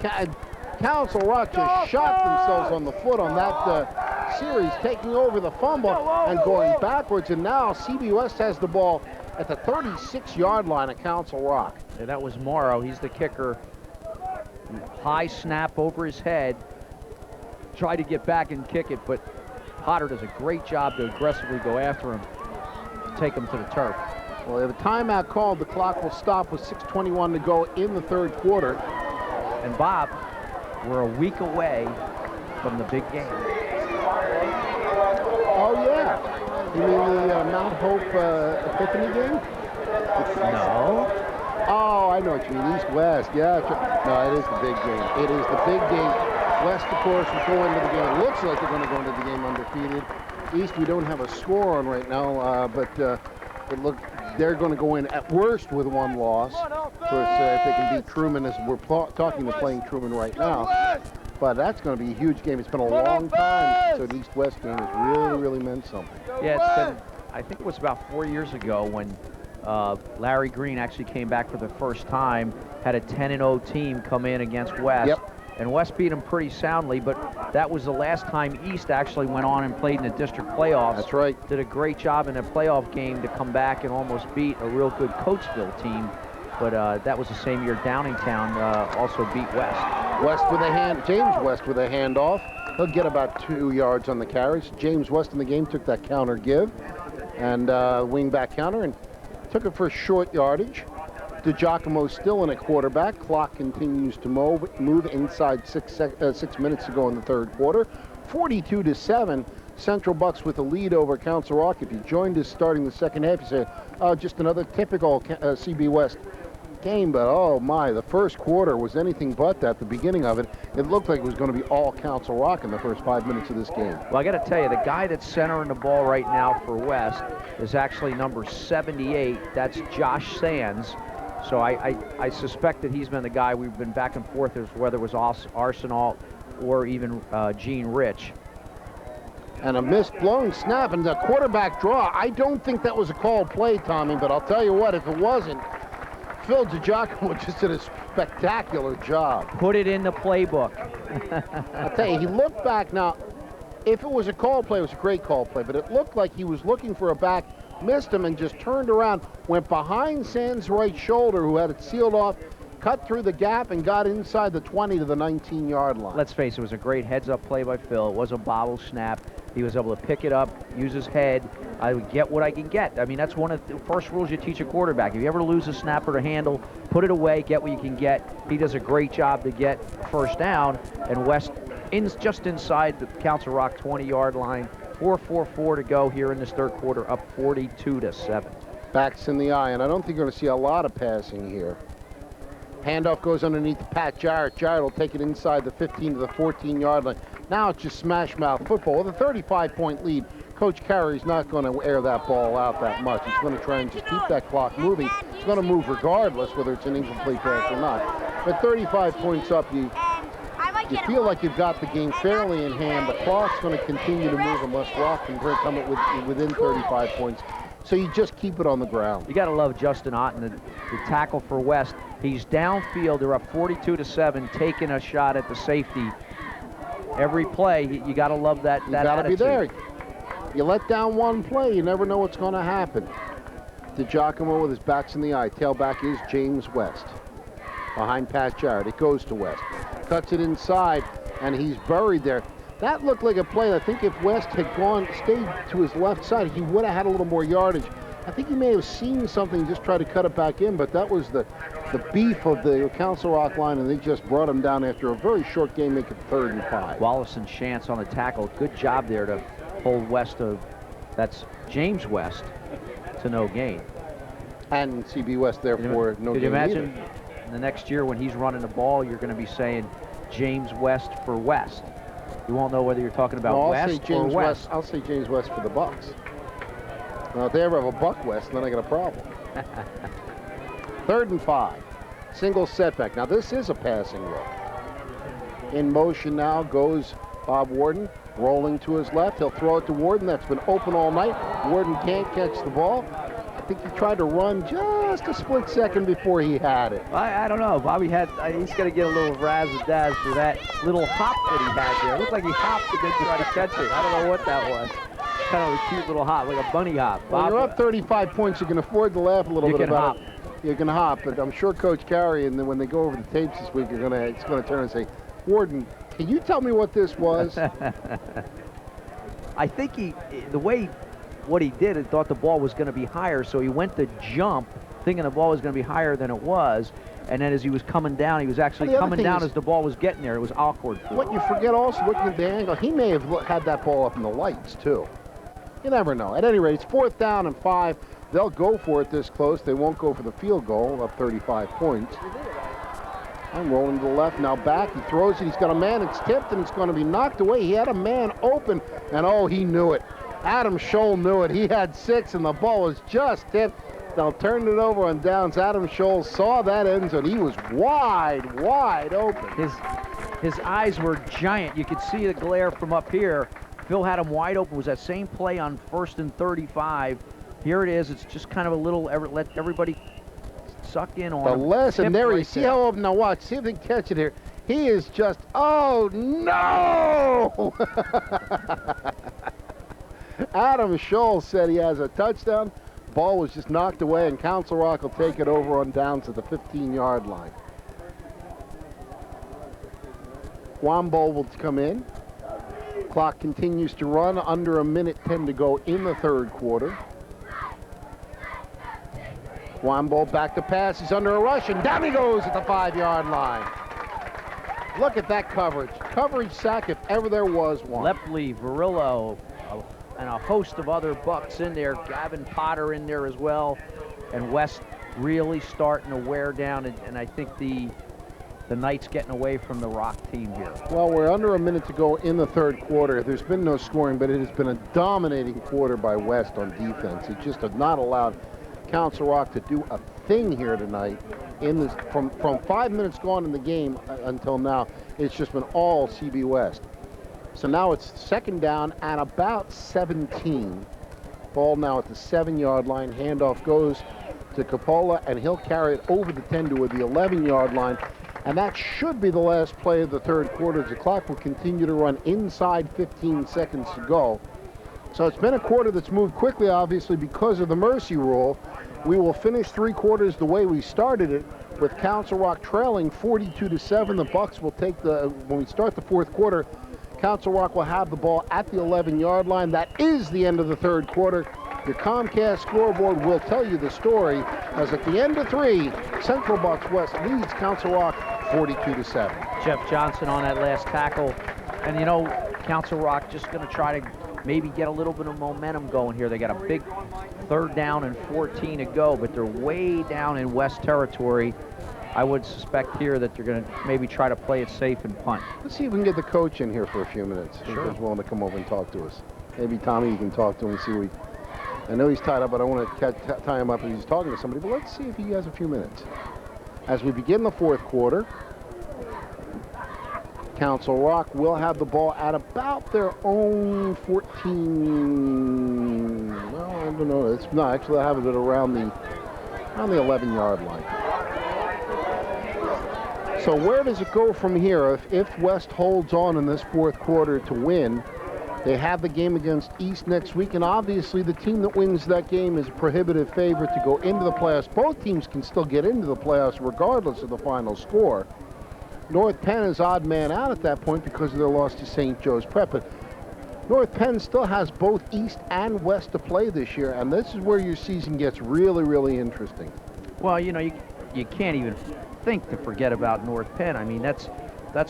Council Rock just shot themselves on the foot on that series, taking over the fumble and going backwards. And now CB West has the ball at the 36-yard line at Council Rock. Yeah, that was Morrow. He's the kicker. High snap over his head. Tried to get back and kick it, but Potter does a great job to aggressively go after him, take him to the turf. Well, they have a timeout called. The clock will stop with 6:21 to go in the third quarter. And Bob, we're a week away from the big game. Oh, yeah. You mean the Mount Hope Epiphany game? No. Oh, I know what you mean. East-West. Yeah. No, it is the big game. It is the big game. West, of course, will go into the game. It looks like they're going to go into the game undefeated. East, we don't have a score on right now, but they're going to go in at worst with one loss. Of course, if they can beat Truman, as we're talking to playing Truman right now. But that's going to be a huge game. It's been a long time, so an East-West game has really, really meant something. Yeah, it's been, I think it was about 4 years ago when Larry Green actually came back for the first time, had a 10-0 team come in against West. Yep. And West beat him pretty soundly, but that was the last time East actually went on and played in the district playoffs. That's right. Did a great job in a playoff game to come back and almost beat a real good Coatesville team. But that was the same year Downingtown also beat West. James West with a handoff. He'll get about 2 yards on the carries. James West in the game took that counter give and wing back counter and took it for short yardage. DiGiacomo still in a quarterback. Clock continues to move inside 6 minutes to go in the third quarter. 42-7. Central Bucks with a lead over Council Rock. If you joined us starting the second half, you say, oh, just another typical CB West game. But oh my, the first quarter was anything but that. The beginning of it, it looked like it was going to be all Council Rock in the first 5 minutes of this game. Well, I got to tell you, the guy that's centering the ball right now for West is actually number 78. That's Josh Sands. So I suspect that he's been the guy we've been back and forth as whether it was Arsenal or even Gene Rich. And a missed blown snap and the quarterback draw. I don't think that was a called play, Tommy, but I'll tell you what, if it wasn't, Phil DiGiacomo just did a spectacular job. Put it in the playbook. I'll tell you, he looked back. Now, if it was a called play, it was a great call play, but it looked like he was looking for a back, missed him, and just turned around, went behind Sands' right shoulder, who had it sealed off, cut through the gap, and got inside the 20 to the 19-yard line. Let's face it, it was a great heads-up play by Phil. It was a bobble snap. He was able to pick it up, use his head. I would get what I can get. I mean, that's one of the first rules you teach a quarterback. If you ever lose a snap or to handle, put it away, get what you can get. He does a great job to get first down, and West just inside the Council Rock 20-yard line. 4:44 to go here in this third quarter, up 42-7. Backs in the eye, and I don't think you're going to see a lot of passing here. Handoff goes underneath to Pat Jarrett. Jarrett will take it inside the 15 to the 14-yard line. Now it's just smash mouth football. With a 35-point lead, Coach Carey's not going to air that ball out that much. He's going to try and just keep that clock moving. It's going to move regardless whether it's an incomplete pass or not. But 35 points up, you you feel like you've got the game fairly in hand. The clock's going to continue to move unless Rock can come it within 35 points. So you just keep it on the ground. You got to love Justin Otten, the tackle for West. He's downfield. They're up 42-7, taking a shot at the safety. Every play, you got to love that. You got to be there. You let down one play, you never know what's going to happen. DiGiacomo with his backs in the eye. Tailback is James West. Behind Pat Jarrett, it goes to West. Cuts it inside, and he's buried there. That looked like a play. I think if West had stayed to his left side, he would have had a little more yardage. I think he may have seen something and just tried to cut it back in, but that was the beef of the Council Rock line, and they just brought him down after a very short game, making 3rd and 5. Wallace and Chance on the tackle. Good job there to hold West of, that's James West, to no gain. And CB West, therefore, no gain. Could you imagine either. the next year when he's running the ball, you're going to be saying James West for West. You won't know whether you're talking about West or West. I'll say James West for the Bucks. Now, if they ever have a Buck West, then I got a problem. 3rd and 5. Single setback. Now, this is a passing look. In motion now goes Bob Warden, rolling to his left. He'll throw it to Warden. That's been open all night. Warden can't catch the ball. I think he tried to run just a split second before he had it. I don't know. Bobby he's going to get a little razzle-dazzle for that little hop that he had there. It looked like he hopped and then tried to catch it. I don't know what that was. Kind of a cute little hop, like a bunny hop. When you're up 35 points, you can afford to laugh a little bit about it. You can hop, but I'm sure Coach Carey, and then when they go over the tapes this week, it's going to turn and say, Warden, can you tell me what this was? I think what he did, he thought the ball was going to be higher, so he went to jump, thinking the ball was going to be higher than it was, and then as he was coming down, he was actually coming down as the ball was getting there. It was awkward. What you forget also, looking at the angle, he may have had that ball up in the lights, too. You never know. At any rate, it's 4th down and 5. They'll go for it this close. They won't go for the field goal, up 35 points. I'm rolling to the left, now back. He throws it. He's got a man. It's tipped, and it's going to be knocked away. He had a man open, and oh, he knew it. Adam Scholl knew it. He had 6, and the ball was just tipped. They'll turn it over on downs. Adam Scholl saw that end zone. He was wide open. His eyes were giant. You could see the glare from up here. Phil had him wide open. It was that same play on 1st and 35. Here it is. It's just kind of a little, let everybody suck in on the him. Lesson there. You see how open. Now watch. See if they can catch it here. He is just, oh no! Adam Scholl said he has a touchdown. Ball was just knocked away, and Council Rock will take it over on downs at the 15-yard line. Wombo will come in. Clock continues to run. Under 1:10 to go in the 3rd quarter. Wombo back to pass. He's under a rush, and down he goes at the 5-yard line. Look at that coverage. Coverage sack if ever there was one. Lepley, Varillo, and a host of other Bucks in there. Gavin Potter in there as well. And West really starting to wear down, and I think the Knights getting away from the Rock team here. Well, we're under a minute to go in the 3rd quarter. There's been no scoring, but it has been a dominating quarter by West on defense. It just has not allowed Council Rock to do a thing here tonight. From 5 minutes gone in the game until now, it's just been all CB West. So now it's 2nd down and about 17. Ball now at the 7-yard line. Handoff goes to Coppola, and he'll carry it over the 10 to the 11-yard line. And that should be the last play of the 3rd quarter. The clock will continue to run inside 15 seconds to go. So it's been a quarter that's moved quickly, obviously, because of the mercy rule. We will finish 3 quarters the way we started it, with Council Rock trailing 42-7. The Bucks will take when we start the 4th quarter, Council Rock will have the ball at the 11-yard line. That is the end of the 3rd quarter. Your Comcast scoreboard will tell you the story, as at the end of 3, Central Bucks West leads Council Rock 42-7. Jeff Johnson on that last tackle. And you know, Council Rock just going to try to maybe get a little bit of momentum going here. They got a big 3rd down and 14 to go, but they're way down in West territory. I would suspect here that they're going to maybe try to play it safe and punt. Let's see if we can get the coach in here for a few minutes. Sure. He's willing to come over and talk to us. Maybe Tommy, you can talk to him and see what I know he's tied up, but I want to tie him up as he's talking to somebody. But let's see if he has a few minutes. As we begin the 4th quarter, Council Rock will have the ball at about their own 14. Well, I don't know. It's no, actually, I have it around the 11-yard line. So where does it go from here? If West holds on in this fourth quarter to win, they have the game against East next week, and obviously the team that wins that game is a prohibitive favorite to go into the playoffs. Both teams can still get into the playoffs regardless of the final score. North Penn is odd man out at that point because of their loss to St. Joe's Prep. But North Penn still has both East and West to play this year, and this is where your season gets really, really interesting. Well, you know, you can't even think to forget about North Penn. I mean, that's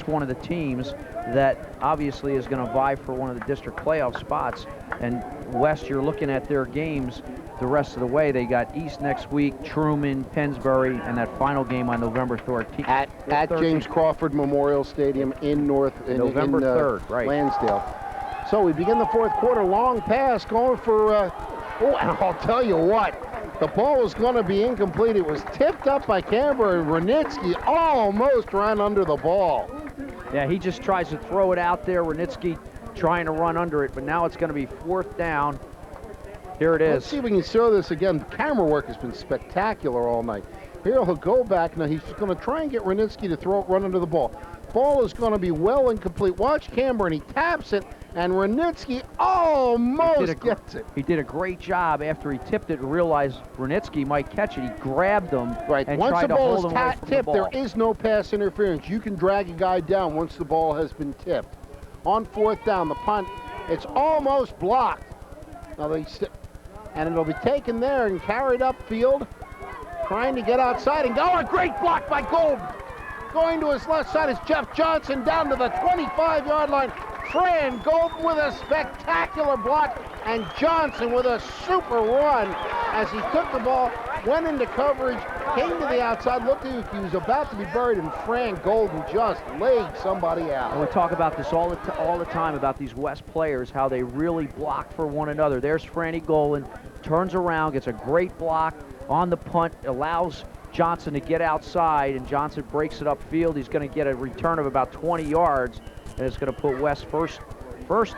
one of the teams that obviously is going to vie for one of the district playoff spots. And West, you're looking at their games the rest of the way. They got East next week, Truman, Pennsbury, and that final game on November 13th. At James Crawford Memorial Stadium in November 3rd, right. Lansdale. So we begin the fourth quarter. Long pass going for, and I'll tell you what, the ball was going to be incomplete. It was tipped up by Camber, and Renitsky almost ran under the ball. Yeah, he just tries to throw it out there. Renitsky trying to run under it, but now it's going to be fourth down. Here it is. Let's see if we can show this again. The camera work has been spectacular all night. Here he'll go back. Now he's going to try and get Renitsky to run under the ball. Ball is going to be well incomplete. Watch Camber, and he taps it, and Renitsky almost gets it. He did a great job after he tipped it and realized Renitsky might catch it. He grabbed him and once tried the to ball hold is him away from the tipped, ball. there is no pass interference. You can drag a guy down once the ball has been tipped. On fourth down, the punt, it's almost blocked. Now and it'll be taken there and carried upfield, trying to get outside and go. A great block by Golden. Going to his left side is Jeff Johnson down to the 25-yard line. Fran Golden with a spectacular block, and Johnson with a super run as he took the ball, went into coverage, came to the outside, looked like he was about to be buried, and Fran Golden just laid somebody out. And we talk about this all the time about these West players, how they really block for one another. There's Franny Golden, turns around, gets a great block on the punt, allows Johnson to get outside, and Johnson breaks it upfield. He's going to get a return of about 20 yards, and it's going to put West first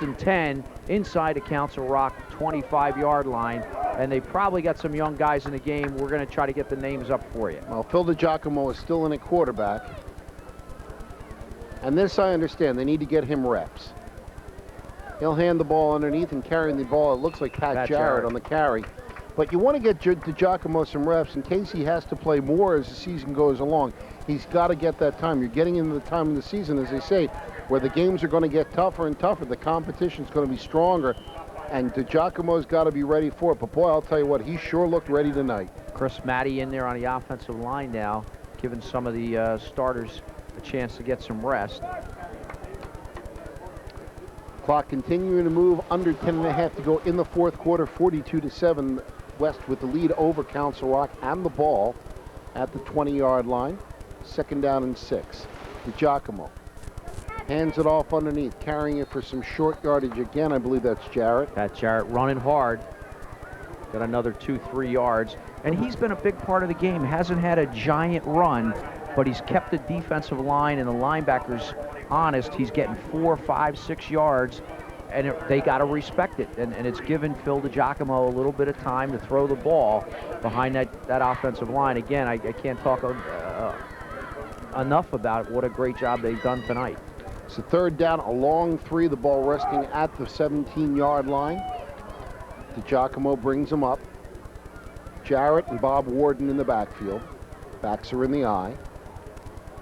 and 10 inside the Council Rock 25-yard line, and they probably got some young guys in the game. We're going to try to get the names up for you. Well, Phil DiGiacomo is still in at quarterback, and this I understand. They need to get him reps. He'll hand the ball underneath and carrying the ball. It looks like Pat Jarrett on the carry. But you want to get DiGiacomo some reps in case he has to play more as the season goes along. He's got to get that time. You're getting into the time of the season, as they say, where the games are going to get tougher and tougher. The competition's going to be stronger, and DiGiacomo's got to be ready for it. But, boy, I'll tell you what, he sure looked ready tonight. Chris Matty in there on the offensive line now, giving some of the starters a chance to get some rest. Clock continuing to move, under 10.5 to go in the fourth quarter, 42-7. West with the lead over Council Rock and the ball at the 20-yard line. Second down and 6. DiGiacomo hands it off underneath, carrying it for some short yardage again. I believe that's Jarrett. That's Jarrett running hard. Got another 2-3 yards. And he's been a big part of the game. Hasn't had a giant run, but he's kept the defensive line and the linebackers honest. He's getting 4, 5, 6 yards. And they got to respect it, and it's given Phil DiGiacomo a little bit of time to throw the ball behind that offensive line. Again, I can't talk enough about what a great job they've done tonight. It's a third down, a long 3, the ball resting at the 17-yard line. DiGiacomo brings him up. Jarrett and Bob Warden in the backfield. Backs are in the eye.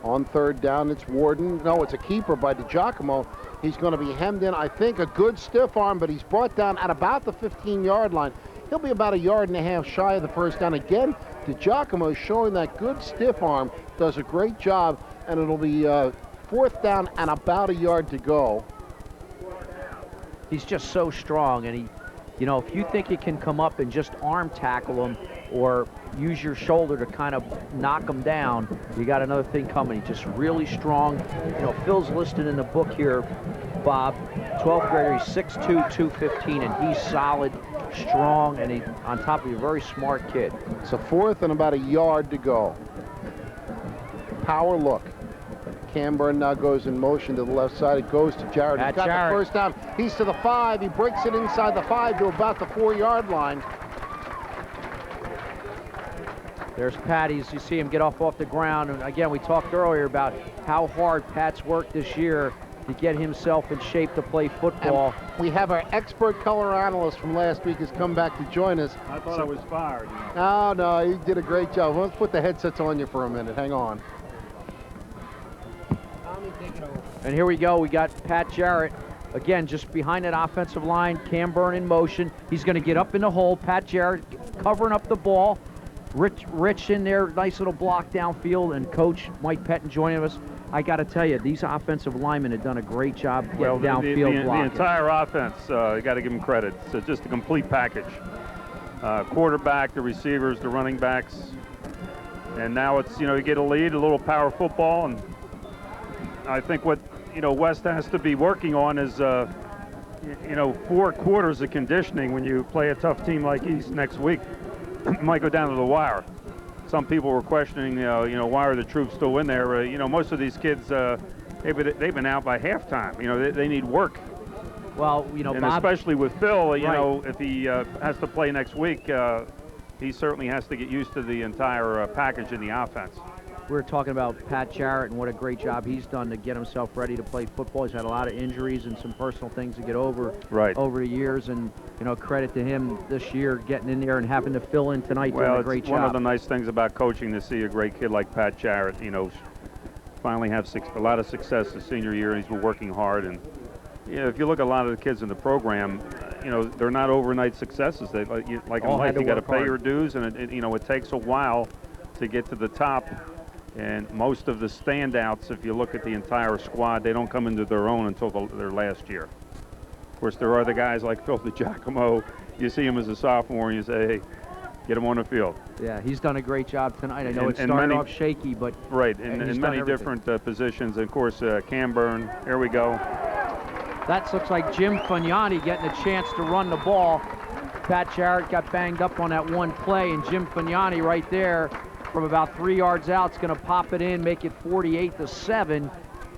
On third down, it's Warden. No, it's a keeper by DiGiacomo. He's going to be hemmed in, I think, a good stiff arm, but he's brought down at about the 15-yard line. He'll be about 1.5 yards shy of the first down. Again, DiGiacomo showing that good stiff arm, does a great job, and it'll be fourth down and about 1 yard to go. He's just so strong, and you know, if you think you can come up and just arm tackle him or use your shoulder to kind of knock him down, you got another thing coming. He's just really strong. You know, Phil's listed in the book here, Bob, 12th grader, he's 6'2", 215, and he's solid, strong, and he, on top of a very smart kid. It's a fourth and about 1 yard to go. Power look. Camburn now goes in motion to the left side. It goes to Jarrett. He's got the first down. He's to the 5. He breaks it inside the 5 to about the 4-yard line. There's Patty's. You see him get off the ground. And again, we talked earlier about how hard Pat's worked this year to get himself in shape to play football. And we have our expert color analyst from last week has come back to join us. I thought I was fired. No, you did a great job. Let's put the headsets on you for a minute. Hang on. And here we go. We got Pat Jarrett. Again, just behind that offensive line. Camburn in motion. He's going to get up in the hole. Pat Jarrett covering up the ball. Rich in there, nice little block downfield, and Coach Mike Pettin joining us. I got to tell you, these offensive linemen have done a great job getting downfield blocking. The entire offense, you got to give them credit. It's just a complete package. Quarterback, the receivers, the running backs, and now it's, you get a lead, a little power football, and I think what West has to be working on is 4 quarters of conditioning when you play a tough team like East next week. Might go down to the wire. Some people were questioning, why are the troops still in there? Most of these kids, they've been out by halftime. They need work. Well, and Bob, especially with Phil, right. If he has to play next week, he certainly has to get used to the entire package in the offense. We were talking about Pat Jarrett and what a great job he's done to get himself ready to play football. He's had a lot of injuries and some personal things to get over over the years, and credit to him this year getting in there and having to fill in tonight. Doing a great job. One of the nice things about coaching to see a great kid like Pat Jarrett, finally have a lot of success his senior year, and he's been working hard. And if you look at a lot of the kids in the program, they're not overnight successes. They like in life, you got to pay your dues, and it takes a while to get to the top. And most of the standouts, if you look at the entire squad, they don't come into their own until their last year. Of course, there are the guys like Phil DiGiacomo. You see him as a sophomore, and you say, hey, get him on the field. Yeah, he's done a great job tonight. I know it started off shaky, but right, in many different positions. And of course, Camburn, here we go. That looks like Jim Fagnani getting a chance to run the ball. Pat Jarrett got banged up on that one play, and Jim Fagnani right there from about 3 yards out is going to pop it in, make it 48-7.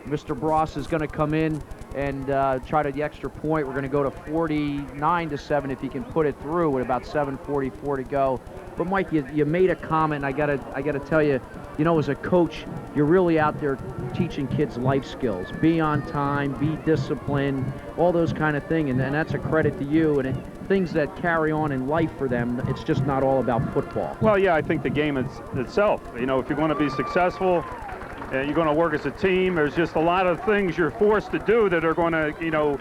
Mr. Bross is going to come in and try to the extra point. We're going to go to 49-7 if he can put it through with about 7:44 to go. But Mike, you made a comment. I gotta tell you, as a coach, you're really out there teaching kids life skills. Be on time, be disciplined, all those kind of things, and that's a credit to you. And things that carry on in life for them. It's just not all about football. Well, yeah, I think the game itself. If you're going to be successful, you're going to work as a team. There's just a lot of things you're forced to do that are going to,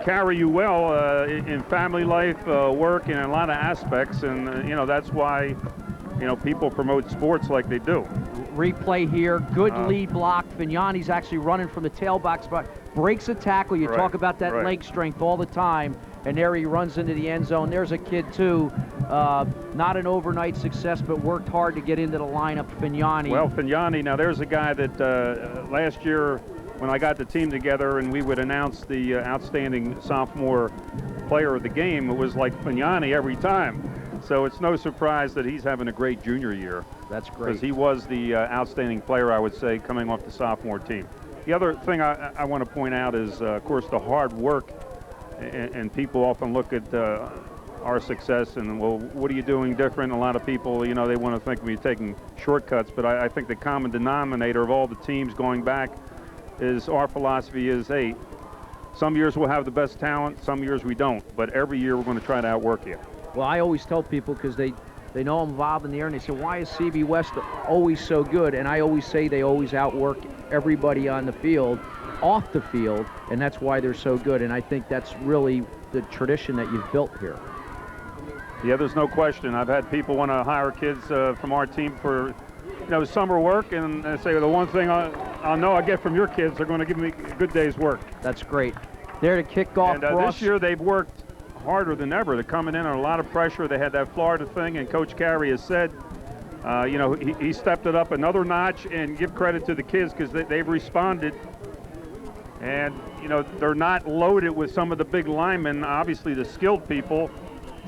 carry you well in family life, work, and a lot of aspects. And that's why, people promote sports like they do. Replay here. Good lead block. Fagnani's actually running from the tailback spot. Breaks a tackle. You talk about that leg strength all the time. And there he runs into the end zone. There's a kid, too. Not an overnight success, but worked hard to get into the lineup, Fagnani. Well, Fagnani, now there's a guy that last year when I got the team together and we would announce the outstanding sophomore player of the game, it was like Fagnani every time. So it's no surprise that he's having a great junior year. That's great. Because he was the outstanding player, I would say, coming off the sophomore team. The other thing I want to point out is, of course, the hard work. And people often look at our success and, well, what are you doing different? A lot of people, they want to think we're taking shortcuts, but I think the common denominator of all the teams going back is our philosophy is, hey, some years we'll have the best talent, some years we don't, but every year we're going to try to outwork you. Well, I always tell people, because they know I'm involved in the air, and they say, why is CB West always so good? And I always say they always outwork everybody on the field, off the field, and that's why they're so good. And I think that's really the tradition that you've built here. Yeah, there's no question. I've had people want to hire kids from our team for summer work, and they say, well, the one thing I'll know I get from your kids, they're going to give me a good day's work. That's great. There to kick off. And this year they've worked harder than ever. They're coming in on a lot of pressure. They had that Florida thing, and Coach Carey has said, he stepped it up another notch, and give credit to the kids because they've responded. And, they're not loaded with some of the big linemen, obviously the skilled people.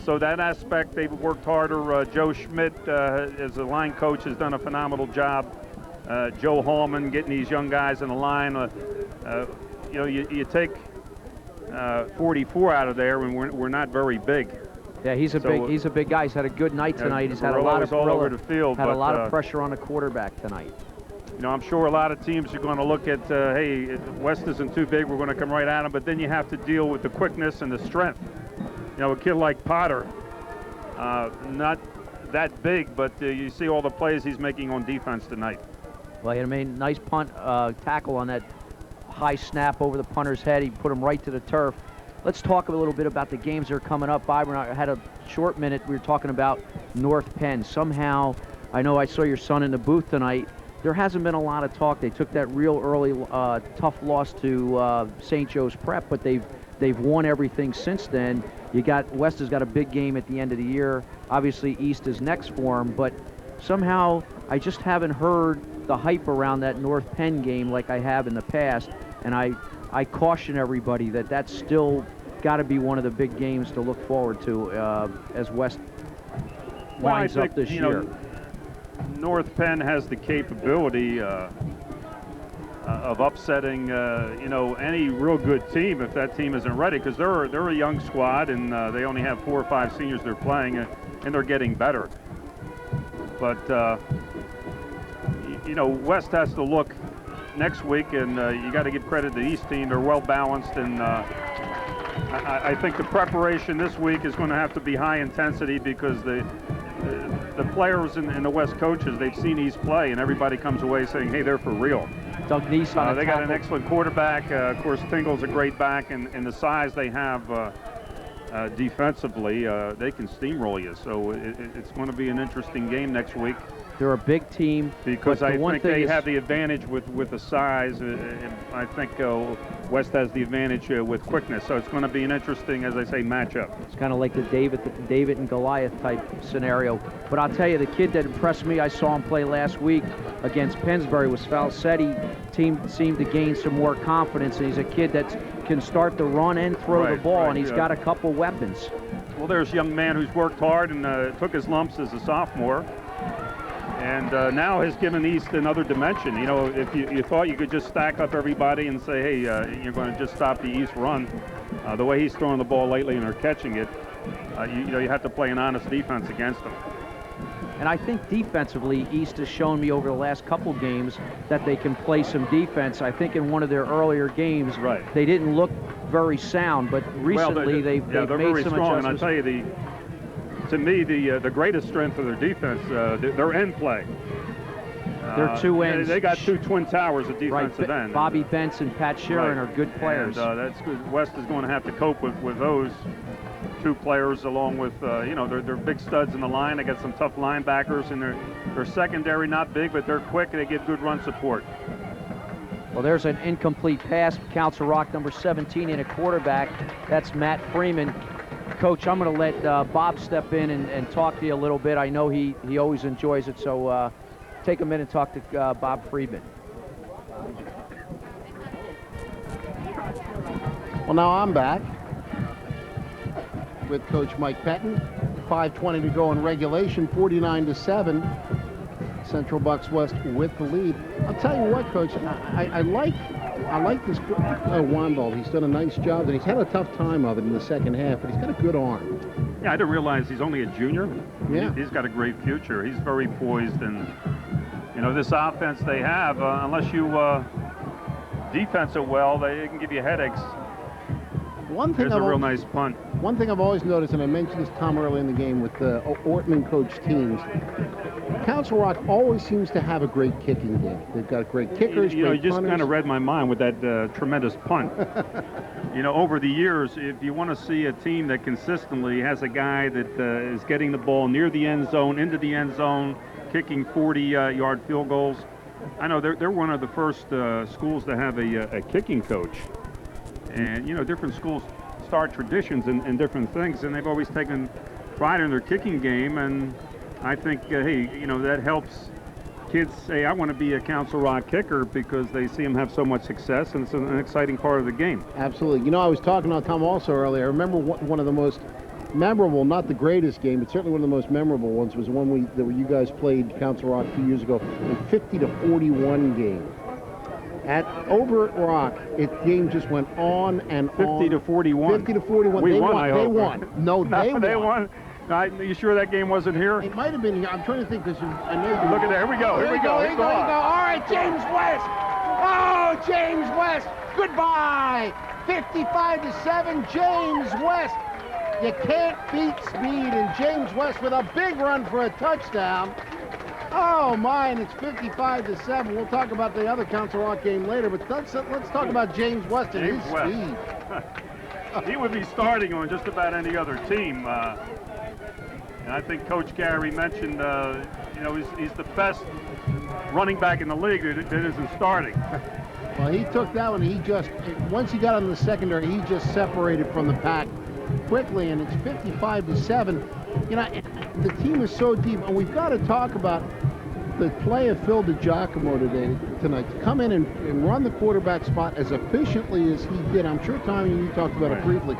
So that aspect, they've worked harder. Joe Schmidt, as a line coach, has done a phenomenal job. Joe Hallman getting these young guys in the line. You know, you take 44 out of there, and we're not very big. Yeah, he's a big guy. He's had a good night tonight. He's had a lot of all over the field. Had a lot of pressure on the quarterback tonight. You know, I'm sure a lot of teams are going to look at, hey, West isn't too big. We're going to come right at them. But then you have to deal with the quickness and the strength. You know, a kid like Potter, not that big, but you see all the plays he's making on defense tonight. Well, he had a nice punt tackle on that high snap over the punter's head. He put him right to the turf. Let's talk a little bit about the games that are coming up. Bob and I had a short minute. We were talking about North Penn. Somehow, I know I saw your son in the booth tonight. There hasn't been a lot of talk. They took that real early tough loss to St. Joe's Prep, but they've won everything since then. West has got a big game at the end of the year. Obviously, East is next for them, but somehow I just haven't heard the hype around that North Penn game like I have in the past, and I caution everybody that that's still got to be one of the big games to look forward to as West winds up this year. North Penn has the capability of upsetting, you know, any real good team if that team isn't ready, because they're a young squad, and they only have 4 or 5 seniors they're playing, and they're getting better. But you know, West has to look next week, and you got to give credit to the East team. They're well balanced, and I think the preparation this week is going to have to be high intensity, because the players and the West coaches, they've seen East play, and everybody comes away saying, hey, they're for real. Doug Neese they got an excellent quarterback. Of course, Tingle's a great back, and the size they have defensively, they can steamroll you. So it's going to be an interesting game next week. They're a big team. Because I think they have the advantage with the size. I think West has the advantage with quickness. So it's going to be an interesting, as I say, matchup. It's kind of like the David and Goliath type scenario. But I'll tell you, the kid that impressed me, I saw him play last week against Pennsbury, was Falsetti. Team seemed to gain some more confidence, and he's a kid that can start to run and throw the ball, and he's got a couple weapons. Well, there's a young man who's worked hard and took his lumps as a sophomore. And now has given East another dimension. You know, if you thought you could just stack up everybody and say, hey, you're going to just stop the East run, the way he's throwing the ball lately and they're catching it, you know, you have to play an honest defense against them. And I think defensively, East has shown me over the last couple games that they can play some defense. I think in one of their earlier games, they didn't look very sound, but recently they've made very some strong. adjustments. And I tell you, to me, the greatest strength of their defense, their end play. They're two ends. They got 2 twin towers of defensive end. Bobby Benson and Pat Sheeran are good players. And that's good. West is going to have to cope with those 2 players, along with, you know, they're big studs in the line. They got some tough linebackers, and their secondary not big, but they're quick, and they give good run support. Well, there's an incomplete pass. Council Rock number 17 in a quarterback. That's Matt Freeman. Coach, I'm going to let Bob step in and talk to you a little bit. I know he always enjoys it, so take a minute and talk to Bob Friedman. Well, now I'm back with Coach Mike Pettin. 5:20 to go in regulation, 49-7. Central Bucks West with the lead. I'll tell you what, Coach, I like this Wandel. He's done a nice job, and he's had a tough time of it in the second half, but he's got a good arm. Yeah, I didn't realize he's only a junior. Yeah. He's got a great future. He's very poised, and, you know, this offense they have, unless you defense it well, they can give you headaches. There's a real nice punt. One thing I've always noticed, and I mentioned this, Tom, early in the game with the Ortman coach teams, Council Rock always seems to have a great kicking game. They've got great kickers, you know, great you just punters. kind of read my mind with that tremendous punt. You know, over the years, if you want to see a team that consistently has a guy that is getting the ball near the end zone, into the end zone, kicking 40-yard field goals, I know they're one of the first schools to have a kicking coach. And, you know, different schools start traditions and different things, and they've always taken pride in their kicking game, and I think, hey, you know, that helps kids say, I want to be a Council Rock kicker, because they see them have so much success, and it's an exciting part of the game. Absolutely. You know, I was talking to Tom also earlier. I remember one of the most memorable, not the greatest game, but certainly one of the most memorable ones was one that you guys played Council Rock a few years ago, a 50-41 game. Over at Rock, game just went on and 50-41. 50-41. We They won, won. I They hope. won. No, they won. You sure that game wasn't here? It might have been here. I'm trying to think because I know you. Look at there. Here we go. Here we go. All right, James West. Oh, James West. Goodbye. 55-7, James West. You can't beat speed, and James West with a big run for a touchdown. Oh my, and it's 55-7. We'll talk about the other Council Rock game later, but let's talk about James West and his speed. He would be starting on just about any other team. And I think Coach Gary mentioned, he's the best running back in the league that isn't starting. Well, he took that one. Once he got on the secondary, he just separated from the pack quickly, and it's 55-7. The team is so deep, and we've got to talk about the play of Phil DiGiacomo tonight to come in and run the quarterback spot as efficiently as he did. I'm sure, Tommy, you talked about it briefly.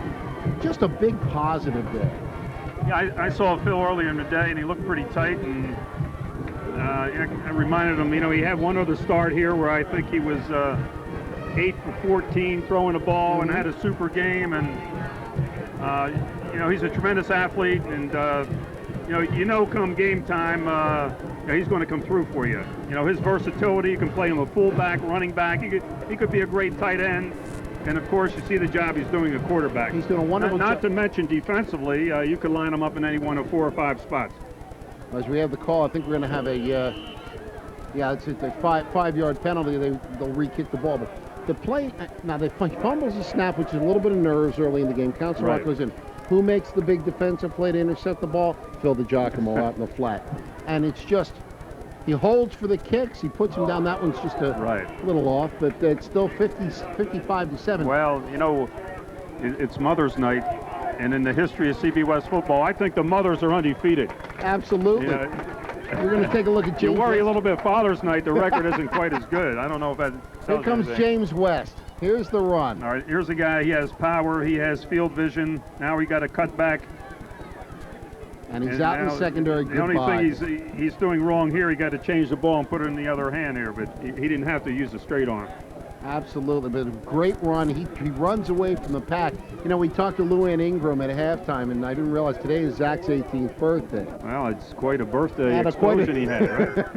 Just a big positive there. Yeah, I saw Phil earlier in the day, and he looked pretty tight, and I reminded him, he had one other start here where I think he was 8 for 14 throwing the ball and had a super game, and he's a tremendous athlete, and come game time, he's going to come through for you. His versatility, you can play him a fullback, running back. He could be a great tight end. And, of course, you see the job he's doing at quarterback. He's doing a wonderful job. Not to mention defensively, you could line him up in any one of 4 or 5 spots. As we have the call, I think we're going to have it's a 5-yard penalty. They'll re-kick the ball. But the play, now he fumbles the snap, which is a little bit of nerves early in the game. Council Rock goes in. Who makes the big defensive play to intercept the ball? Phil DiGiacomo out in the flat. And it's just, he holds for the kicks. He puts him down. That one's just a little off, but it's still 55-7. Well, it's Mother's Night, and in the history of CB West football, I think the mothers are undefeated. Absolutely. We're going to take a look at James. You worry a little bit. Father's Night, the record isn't quite as good. I don't know if that Here comes James West. Here's the run. All right, here's a guy. He has power. He has field vision. Now he got a cutback. And he's out in the secondary. The only thing he's doing wrong here, he got to change the ball and put it in the other hand here, but he didn't have to use the straight arm. Absolutely, but a great run. He runs away from the pack. We talked to Lou Ann Ingram at halftime, and I didn't realize today is Zach's 18th birthday. Well, it's quite a birthday explosion he had, right?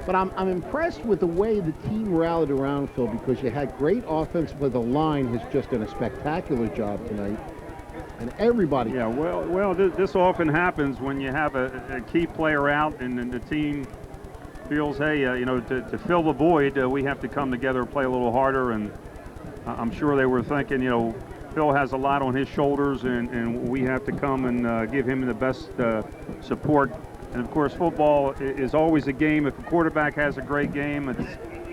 But I'm impressed with the way the team rallied around, Phil, because you had great offense, but the line has just done a spectacular job tonight. And everybody. Yeah, well, this often happens when you have a key player out and the team feels, hey, to fill the void, we have to come together and play a little harder. And I'm sure they were thinking, Phil has a lot on his shoulders, and we have to come and give him the best support. And, of course, football is always a game. If a quarterback has a great game,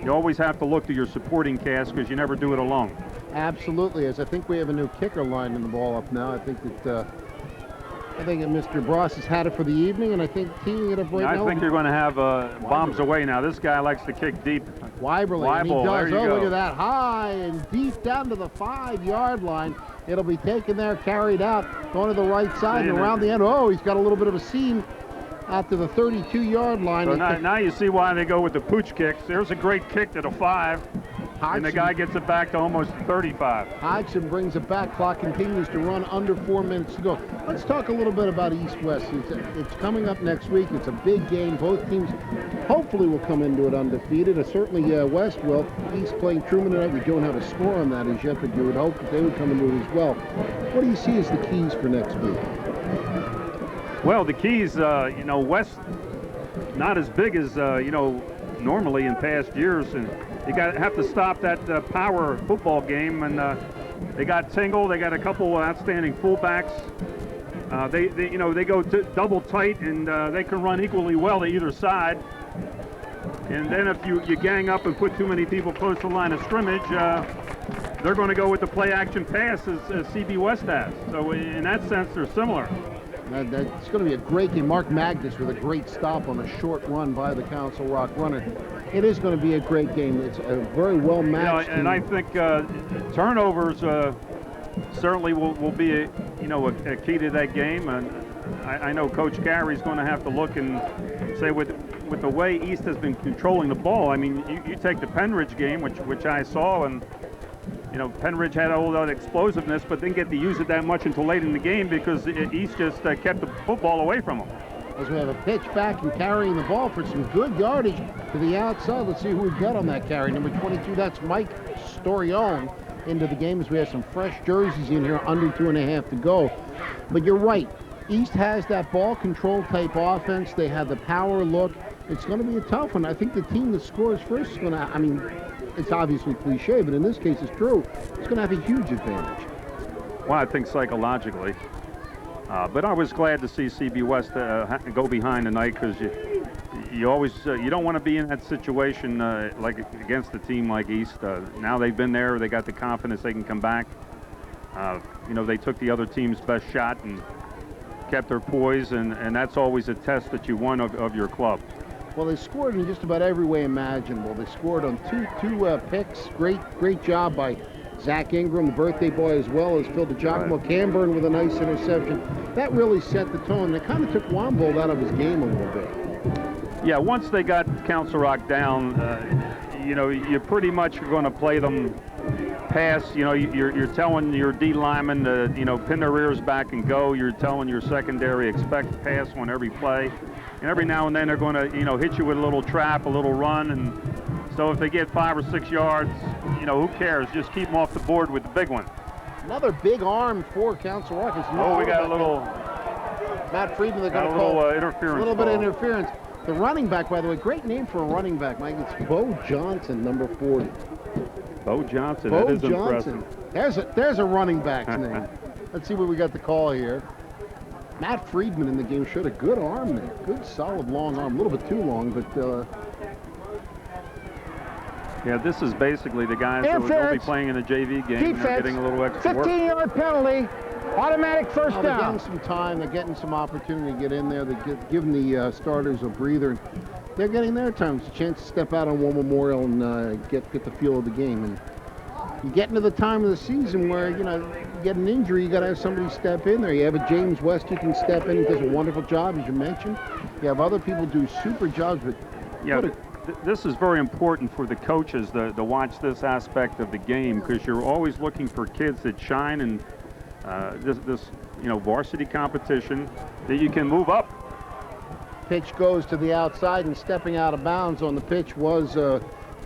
you always have to look to your supporting cast because you never do it alone. Absolutely. As I think we have a new kicker lining the ball up now. I think that Mr. Bross has had it for the evening, and I think teeing it up right now. I think you're going to have bombs away now. This guy likes to kick deep. Weiberly, and he does. There you go. Look at that. High and deep down to the 5-yard line. It'll be taken there, carried out, going to the right side and around the end. Oh, he's got a little bit of a seam out to the 32-yard line. So now you see why they go with the pooch kicks. There's a great kick to the 5. And the guy gets it back to almost 35. Hodgson brings it back. Clock continues to run under 4 minutes to go. Let's talk a little bit about East-West. It's coming up next week. It's a big game. Both teams hopefully will come into it undefeated. Certainly West will. East playing Truman tonight. We don't have a score on that as yet, but you would hope that they would come into it as well. What do you see as the keys for next week? Well, the keys, West not as big as, normally in past years, and you have to stop that power football game, and they got Tingle, they got a couple outstanding fullbacks. They go double tight, and they can run equally well to either side. And then if you gang up and put too many people close to the line of scrimmage, they're going to go with the play-action pass as CB West has. So in that sense, they're similar. It's going to be a great game. Mark Magnus with a great stop on a short run by the Council Rock runner. It is going to be a great game. It's a very well matched. And I think turnovers certainly will be a key to that game. And I know Coach Gary's going to have to look and say with the way East has been controlling the ball. I mean, you take the Penridge game, which I saw, and Penridge had all that explosiveness, but didn't get to use it that much until late in the game because East just kept the football away from them. As we have a pitch back and carrying the ball for some good yardage to the outside. Let's see who we've got on that carry. Number 22, that's Mike Storione into the game as we have some fresh jerseys in here, under 2.5 to go. But you're right. East has that ball control type offense. They have the power look. It's going to be a tough one. I think the team that scores first is going to, I mean, it's obviously cliche, but in this case it's true. It's going to have a huge advantage. Well, I think psychologically. But I was glad to see CB West go behind tonight because you always you don't want to be in that situation like against a team like East. Now they've been there, they got the confidence they can come back. They took the other team's best shot and kept their poise, and that's always a test that you won of your club. Well, they scored in just about every way imaginable. They scored on two picks. Great job by Zach Ingram, the birthday boy, as well as Phil DiGiacomo. Right. Camburn with a nice interception. That really set the tone. They kind of took Wambold out of his game a little bit. Yeah, once they got Council Rock down, you pretty much are going to play them pass. You're telling your D linemen to, pin their ears back and go. You're telling your secondary expect pass on every play. And every now and then they're going to, hit you with a little trap, a little run. And so if they get 5 or 6 yards, who cares? Just keep them off the board with the big one. Another big arm for Council Rock. We got a little Matt Friedman. They're going to call interference. A little bit of interference. The running back, by the way, great name for a running back, Mike. It's Bo Johnson, number 40. Bo Johnson. That is Johnson. Impressive. There's a running back's name. Let's see what we got the call here. Matt Friedman in the game showed a good arm there. Good, solid, long arm. A little bit too long, but... Yeah, this is basically the guys that will be playing in a JV game. Defense. They're getting a little extra work. 15-yard penalty. Automatic first down. They're getting some time. They're getting some opportunity to get in there. They're giving the starters a breather. They're getting their time. It's a chance to step out on War Memorial and get the feel of the game. And you get into the time of the season where, you get an injury, you got to have somebody step in there. You have a James West who can step in. He does a wonderful job, as you mentioned. You have other people do super jobs, but... Yeah, this is very important for the coaches to watch this aspect of the game because you're always looking for kids that shine in this varsity competition that you can move up. Pitch goes to the outside, and stepping out of bounds on the pitch was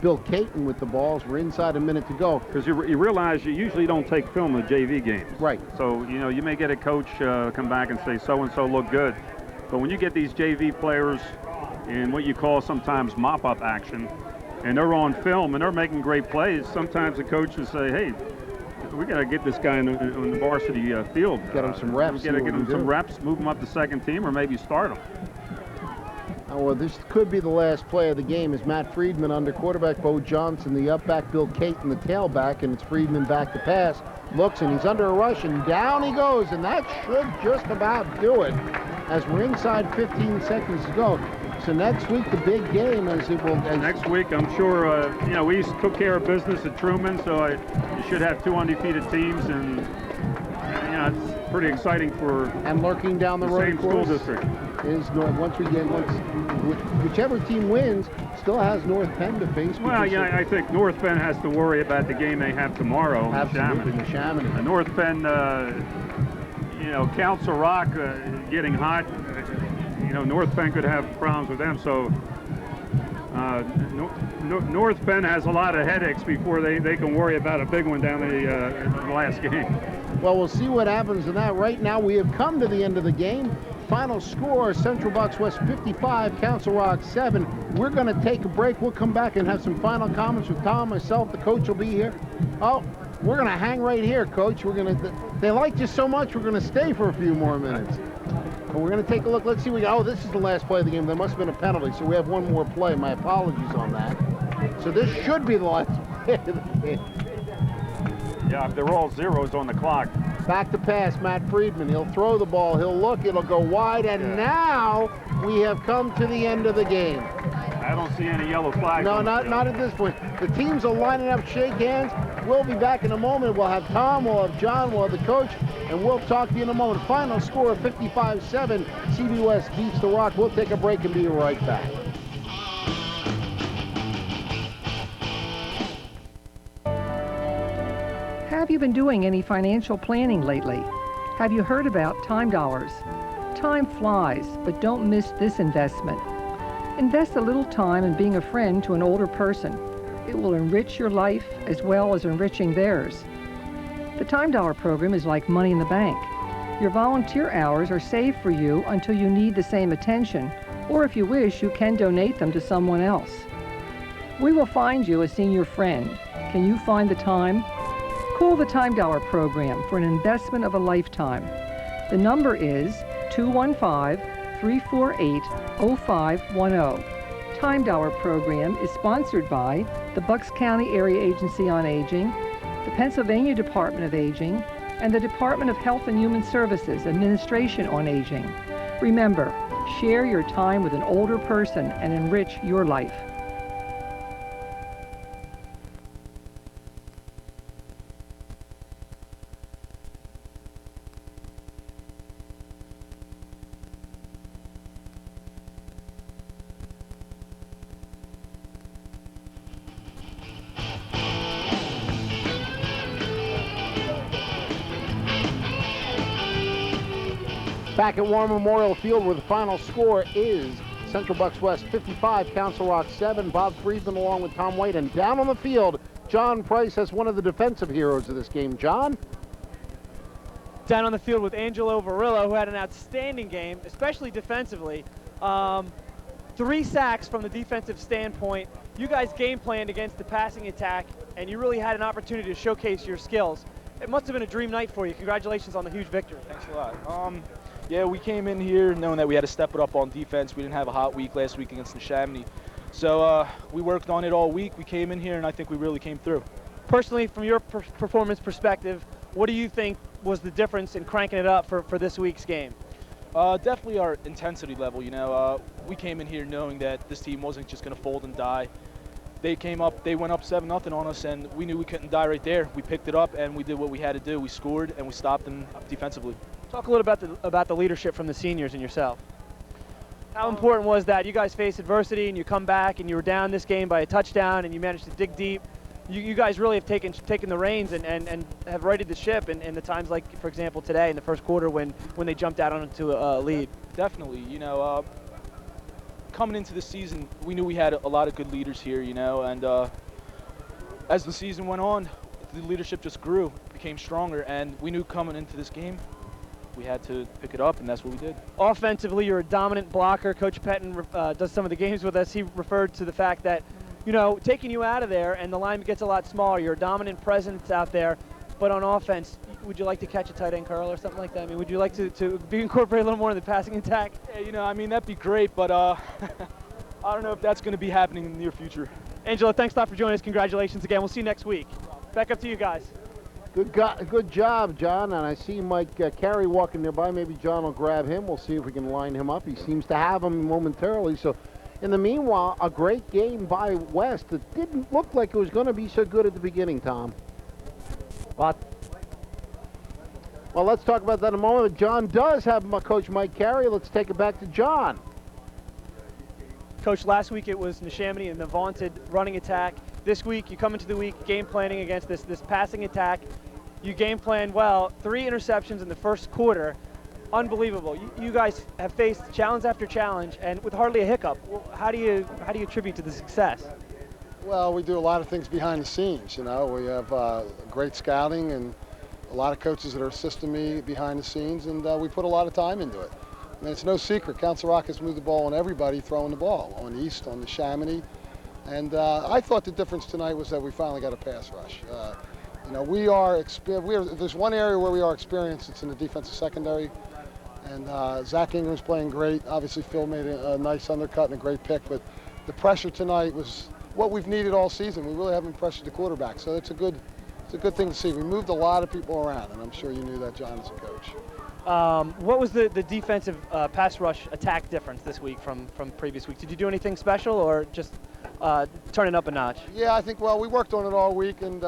Bill Caton with the balls. We're inside a minute to go. Because you realize you usually don't take film of JV games. Right. So, you may get a coach come back and say so-and-so look good. But when you get these JV players in what you call sometimes mop-up action, and they're on film and they're making great plays, sometimes the coaches say, hey, we got to get this guy on the varsity field. Get him some reps. We got to get him some reps, move him up to second team, or maybe start him. Well, this could be the last play of the game as Matt Friedman under quarterback Bo Johnson, the up back Bill Caton, the tailback, and it's Friedman back to pass. Looks, and he's under a rush, and down he goes, and that should just about do it as we're inside 15 seconds to go. So next week, the big game as it will... Next week, I'm sure, East took care of business at Truman, so you should have 2 undefeated teams, and, it's pretty exciting for... And lurking down the road, same school district. Is whichever team wins still has North Penn to face. Well, yeah, I think North Penn has to worry about the game they have tomorrow. Absolutely, in Chamonix. North Penn, Council Rock getting hot. North Penn could have problems with them. So North Penn has a lot of headaches before they can worry about a big one down the last game. Well, we'll see what happens in that. Right now, we have come to the end of the game. Final score, Central Bucks West 55, Council Rock 7. We're going to take a break. We'll come back and have some final comments with Tom, myself. The coach will be here. Oh, we're going to hang right here, Coach. They liked you so much, we're going to stay for a few more minutes. But we're going to take a look. Let's see. This is the last play of the game. There must have been a penalty, so we have one more play. My apologies on that. So this should be the last play of the game. Yeah, they're all zeros on the clock. Back to pass, Matt Friedman. He'll throw the ball. He'll look. It'll go wide. And now we have come to the end of the game. I don't see any yellow flags. No, not at this point. The teams are lining up, shake hands. We'll be back in a moment. We'll have Tom, we'll have John, we'll have the coach, and we'll talk to you in a moment. Final score 55-7. CBWS beats the Rock. We'll take a break and be right back. Have you been doing any financial planning lately? Have you heard about time dollars? Time flies, but don't miss this investment. Invest a little time in being a friend to an older person. It will enrich your life as well as enriching theirs. The Time Dollar program is like money in the bank. Your volunteer hours are saved for you until you need the same attention, or if you wish, you can donate them to someone else. We will find you a senior friend. Can you find the time? Call the Time Dollar program for an investment of a lifetime. The number is 215-348-0510. Time Dollar program is sponsored by the Bucks County Area Agency on Aging, the Pennsylvania Department of Aging, and the Department of Health and Human Services Administration on Aging. Remember, share your time with an older person and enrich your life. Back at War Memorial Field, where the final score is Central Bucks West 55, Council Rock 7. Bob Friedman along with Tom White. And down on the field, John Price has one of the defensive heroes of this game. John? Down on the field with Angelo Varillo, who had an outstanding game, especially defensively. 3 sacks from the defensive standpoint. You guys game planned against the passing attack, and you really had an opportunity to showcase your skills. It must have been a dream night for you. Congratulations on the huge victory. Thanks a lot. Yeah, we came in here knowing that we had to step it up on defense. We didn't have a hot week last week against Neshaminy. So we worked on it all week. We came in here, and I think we really came through. Personally, from your performance perspective, what do you think was the difference in cranking it up for this week's game? Definitely our intensity level. You know, we came in here knowing that this team wasn't just going to fold and die. They came up, they went up 7-0 on us, and we knew we couldn't die right there. We picked it up, and we did what we had to do. We scored, and we stopped them defensively. Talk a little about the leadership from the seniors and yourself. How important was that? You guys faced adversity, and you come back, and you were down this game by a touchdown, and you managed to dig deep. You guys really have taken the reins and have righted the ship in the times like, for example, today in the first quarter when they jumped out onto a lead. Definitely. You know, coming into the season, we knew we had a lot of good leaders here, you know, and as the season went on, the leadership just grew, became stronger, and we knew coming into this game, we had to pick it up, and that's what we did. Offensively, you're a dominant blocker. Coach Pettin does some of the games with us. He referred to the fact that, you know, taking you out of there and the line gets a lot smaller. You're a dominant presence out there, but on offense, would you like to catch a tight end curl or something like that? I mean, would you like to be incorporated a little more in the passing attack? Yeah, you know, I mean, that'd be great, but I don't know if that's going to be happening in the near future. Angelo, thanks a lot for joining us. Congratulations again. We'll see you next week. Back up to you guys. Good job, John. And I see Mike Carey walking nearby. Maybe John will grab him. We'll see if we can line him up. He seems to have him momentarily. So, in the meanwhile, a great game by West. It didn't look like it was going to be so good at the beginning, Tom. Well, let's talk about that in a moment. John does have Coach Mike Carey. Let's take it back to John. Coach, last week it was Neshaminy and the vaunted running attack. This week, you come into the week game planning against this passing attack. You game planned well. 3 interceptions in the first quarter. Unbelievable. You guys have faced challenge after challenge, and with hardly a hiccup. How do you attribute to the success? Well, we do a lot of things behind the scenes. You know, we have great scouting and a lot of coaches that are assisting me behind the scenes, and we put a lot of time into it. I mean, it's no secret. Council Rock has moved the ball on everybody throwing the ball, on East, on the Neshaminy. And I thought the difference tonight was that we finally got a pass rush. You know, there's one area where we are experienced. It's in the defensive secondary. And Zach Ingram's playing great. Obviously, Phil made a nice undercut and a great pick. But the pressure tonight was what we've needed all season. We really haven't pressured the quarterback. So it's a good thing to see. We moved a lot of people around, and I'm sure you knew that, John, as a coach. What was the defensive pass rush attack difference this week from previous weeks? Did you do anything special or just turn it up a notch? Yeah, I think, well, we worked on it all week, and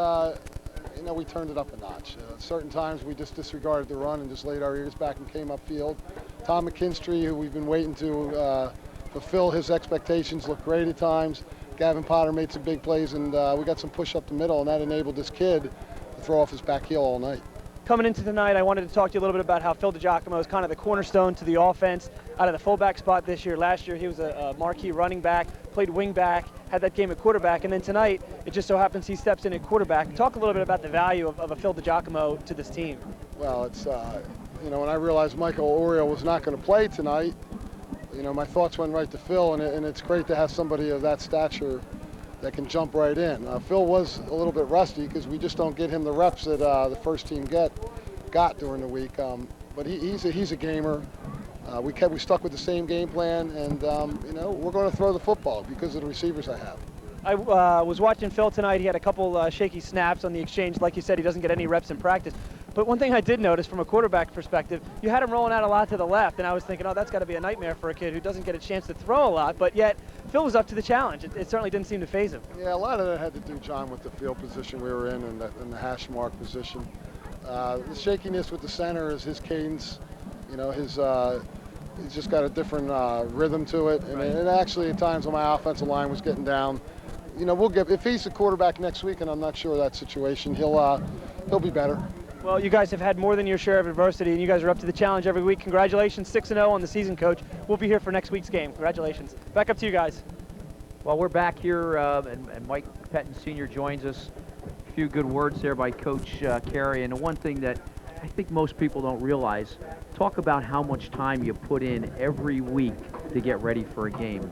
know, we turned it up a notch. Certain times we just disregarded the run and just laid our ears back and came upfield. Tom McKinstry, who we've been waiting to fulfill his expectations, looked great at times. Gavin Potter made some big plays, and we got some push up the middle, and that enabled this kid to throw off his back heel all night. Coming into tonight, I wanted to talk to you a little bit about how Phil DiGiacomo is kind of the cornerstone to the offense out of the fullback spot this year. Last year, he was a marquee running back, played wing back, had that game at quarterback, and then tonight, it just so happens he steps in at quarterback. Talk a little bit about the value of a Phil DiGiacomo to this team. Well, it's, you know, when I realized Michael Oriole was not going to play tonight, you know, my thoughts went right to Phil, and it's great to have somebody of that stature that can jump right in. Phil was a little bit rusty because we just don't get him the reps that the first team got during the week. But he's a gamer. We stuck with the same game plan, and you know, we're going to throw the football because of the receivers I have. I was watching Phil tonight. He had a couple shaky snaps on the exchange. Like you said, he doesn't get any reps in practice. But one thing I did notice from a quarterback perspective, you had him rolling out a lot to the left, and I was thinking, oh, that's got to be a nightmare for a kid who doesn't get a chance to throw a lot. But yet, Phil was up to the challenge. It certainly didn't seem to faze him. Yeah, a lot of that had to do, John, with the field position we were in and the hash mark position. The shakiness with the center is his cadence. You know, he's just got a different rhythm to it. And actually, at times when my offensive line was getting down, you know, if he's the quarterback next week, and I'm not sure of that situation, he'll be better. Well, you guys have had more than your share of adversity, and you guys are up to the challenge every week. Congratulations, 6-0 on the season, Coach. We'll be here for next week's game. Congratulations. Back up to you guys. Well, we're back here, and Mike Pettin Sr. joins us. A few good words there by Coach Carey. And the one thing that I think most people don't realize, talk about how much time you put in every week to get ready for a game.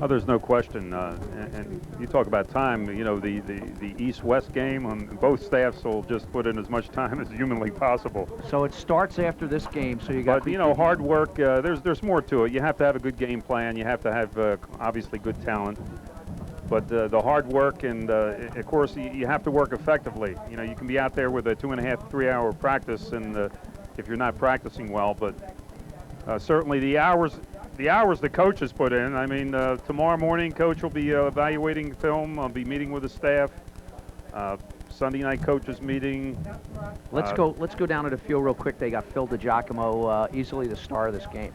Oh, there's no question, and you talk about time. You know, the East-West game, on both staffs will just put in as much time as humanly possible. So it starts after this game. So you got. But you know, hard work. There's more to it. You have to have a good game plan. You have to have obviously good talent. But the hard work, and of course you have to work effectively. You know, you can be out there with a 2.5 3-hour practice, and if you're not practicing well, but certainly the hours the coaches put in. I mean, tomorrow morning, Coach will be evaluating film. I'll be meeting with the staff. Sunday night coaches meeting. Let's go down to the field real quick. They got Phil DiGiacomo, easily the star of this game.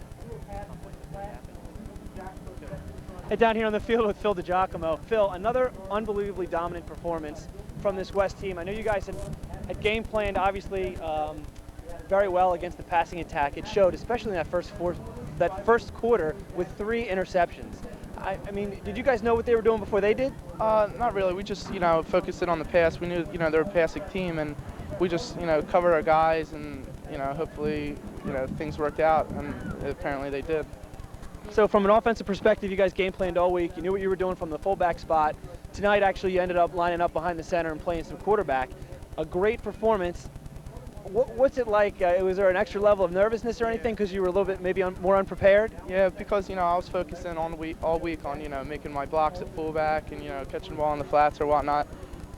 Hey, down here on the field with Phil DiGiacomo. Phil, another unbelievably dominant performance from this West team. I know you guys had game planned, obviously, very well against the passing attack. It showed, especially in that first quarter with 3 interceptions. I mean, did you guys know what they were doing before they did? Not really. We just, you know, focused in on the pass. We knew, you know, they're a passing team, and we just, you know, covered our guys, and, you know, hopefully, you know, things worked out, and apparently they did. So from an offensive perspective, you guys game planned all week. You knew what you were doing from the fullback spot. Tonight, actually, you ended up lining up behind the center and playing some quarterback. A great performance. What's it like? Was there an extra level of nervousness or anything because you were a little bit maybe more unprepared? Yeah, because, you know, I was focusing on all week on, you know, making my blocks at fullback and, you know, catching the ball on the flats or whatnot.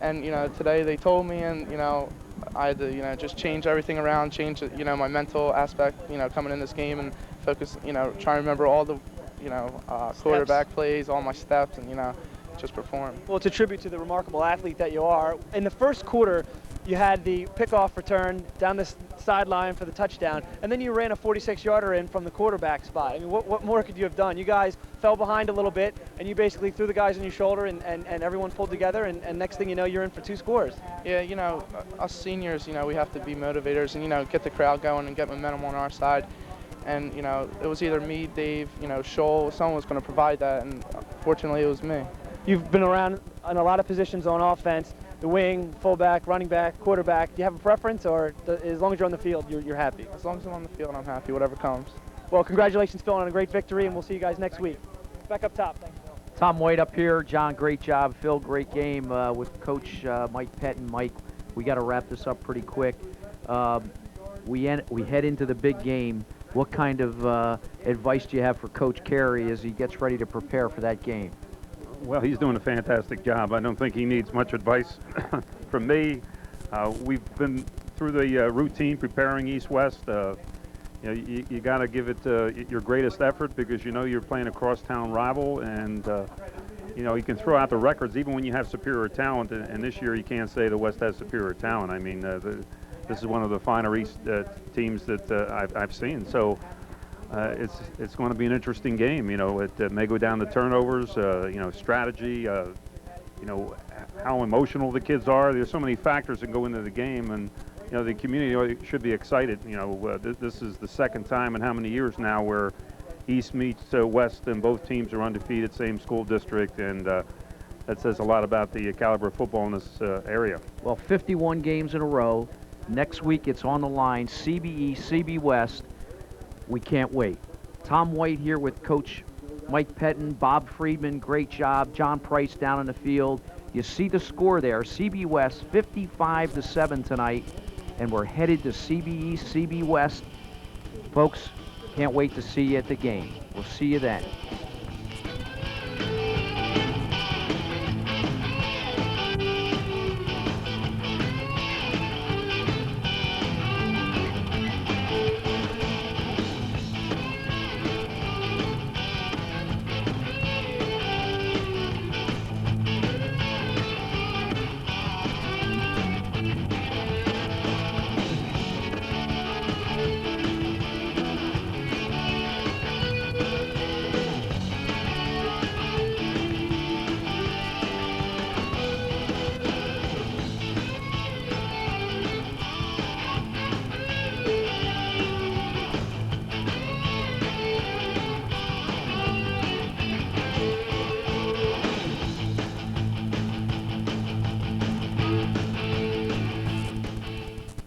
And, you know, today they told me, and, you know, I had to, you know, just change everything around, change, you know, my mental aspect, you know, coming in this game, and focus, you know, try to remember all the, you know, quarterback plays, all my steps, and, you know, just perform. Well, it's a tribute to the remarkable athlete that you are. In the first quarter, you had the pickoff return down the sideline for the touchdown, and then you ran a 46-yarder in from the quarterback spot. I mean, what more could you have done? You guys fell behind a little bit, and you basically threw the guys on your shoulder, and everyone pulled together, and next thing you know, you're in for 2 scores. Yeah, you know, us seniors, you know, we have to be motivators and, you know, get the crowd going and get momentum on our side. And, you know, it was either me, Dave, you know, Scholl, someone was going to provide that, and fortunately it was me. You've been around in a lot of positions on offense, the wing, fullback, running back, quarterback. Do you have a preference, or as long as you're on the field, you're happy? As long as I'm on the field, I'm happy, whatever comes. Well, congratulations, Phil, on a great victory, and we'll see you guys next week. Back up top. Thanks, Phil. Tom White up here. John, great job. Phil, great game with Coach Mike Pettin. Mike, we got to wrap this up pretty quick. We head into the big game. What kind of advice do you have for Coach Carey as he gets ready to prepare for that game? Well, he's doing a fantastic job. I don't think he needs much advice from me. We've been through the routine preparing East-West. You know, you got to give it your greatest effort because you know you're playing a crosstown rival, and you know, you can throw out the records even when you have superior talent, and this year you can't say the West has superior talent. I mean, this is one of the finer East teams that I've seen. So it's going to be an interesting game. You know, it may go down to turnovers, you know, strategy, you know, how emotional the kids are. There's so many factors that go into the game, and you know, the community should be excited. You know, this is the second time in how many years now where East meets West, and both teams are undefeated, same school district, and that says a lot about the caliber of football in this area. Well, 51 games in a row. Next week it's on the line, CBE, CB West. We can't wait. Tom White here with Coach Mike Pettin, Bob Friedman, great job. John Price down in the field. You see the score there, CB West 55-7 tonight, and we're headed to CBE, CB West. Folks, can't wait to see you at the game. We'll see you then.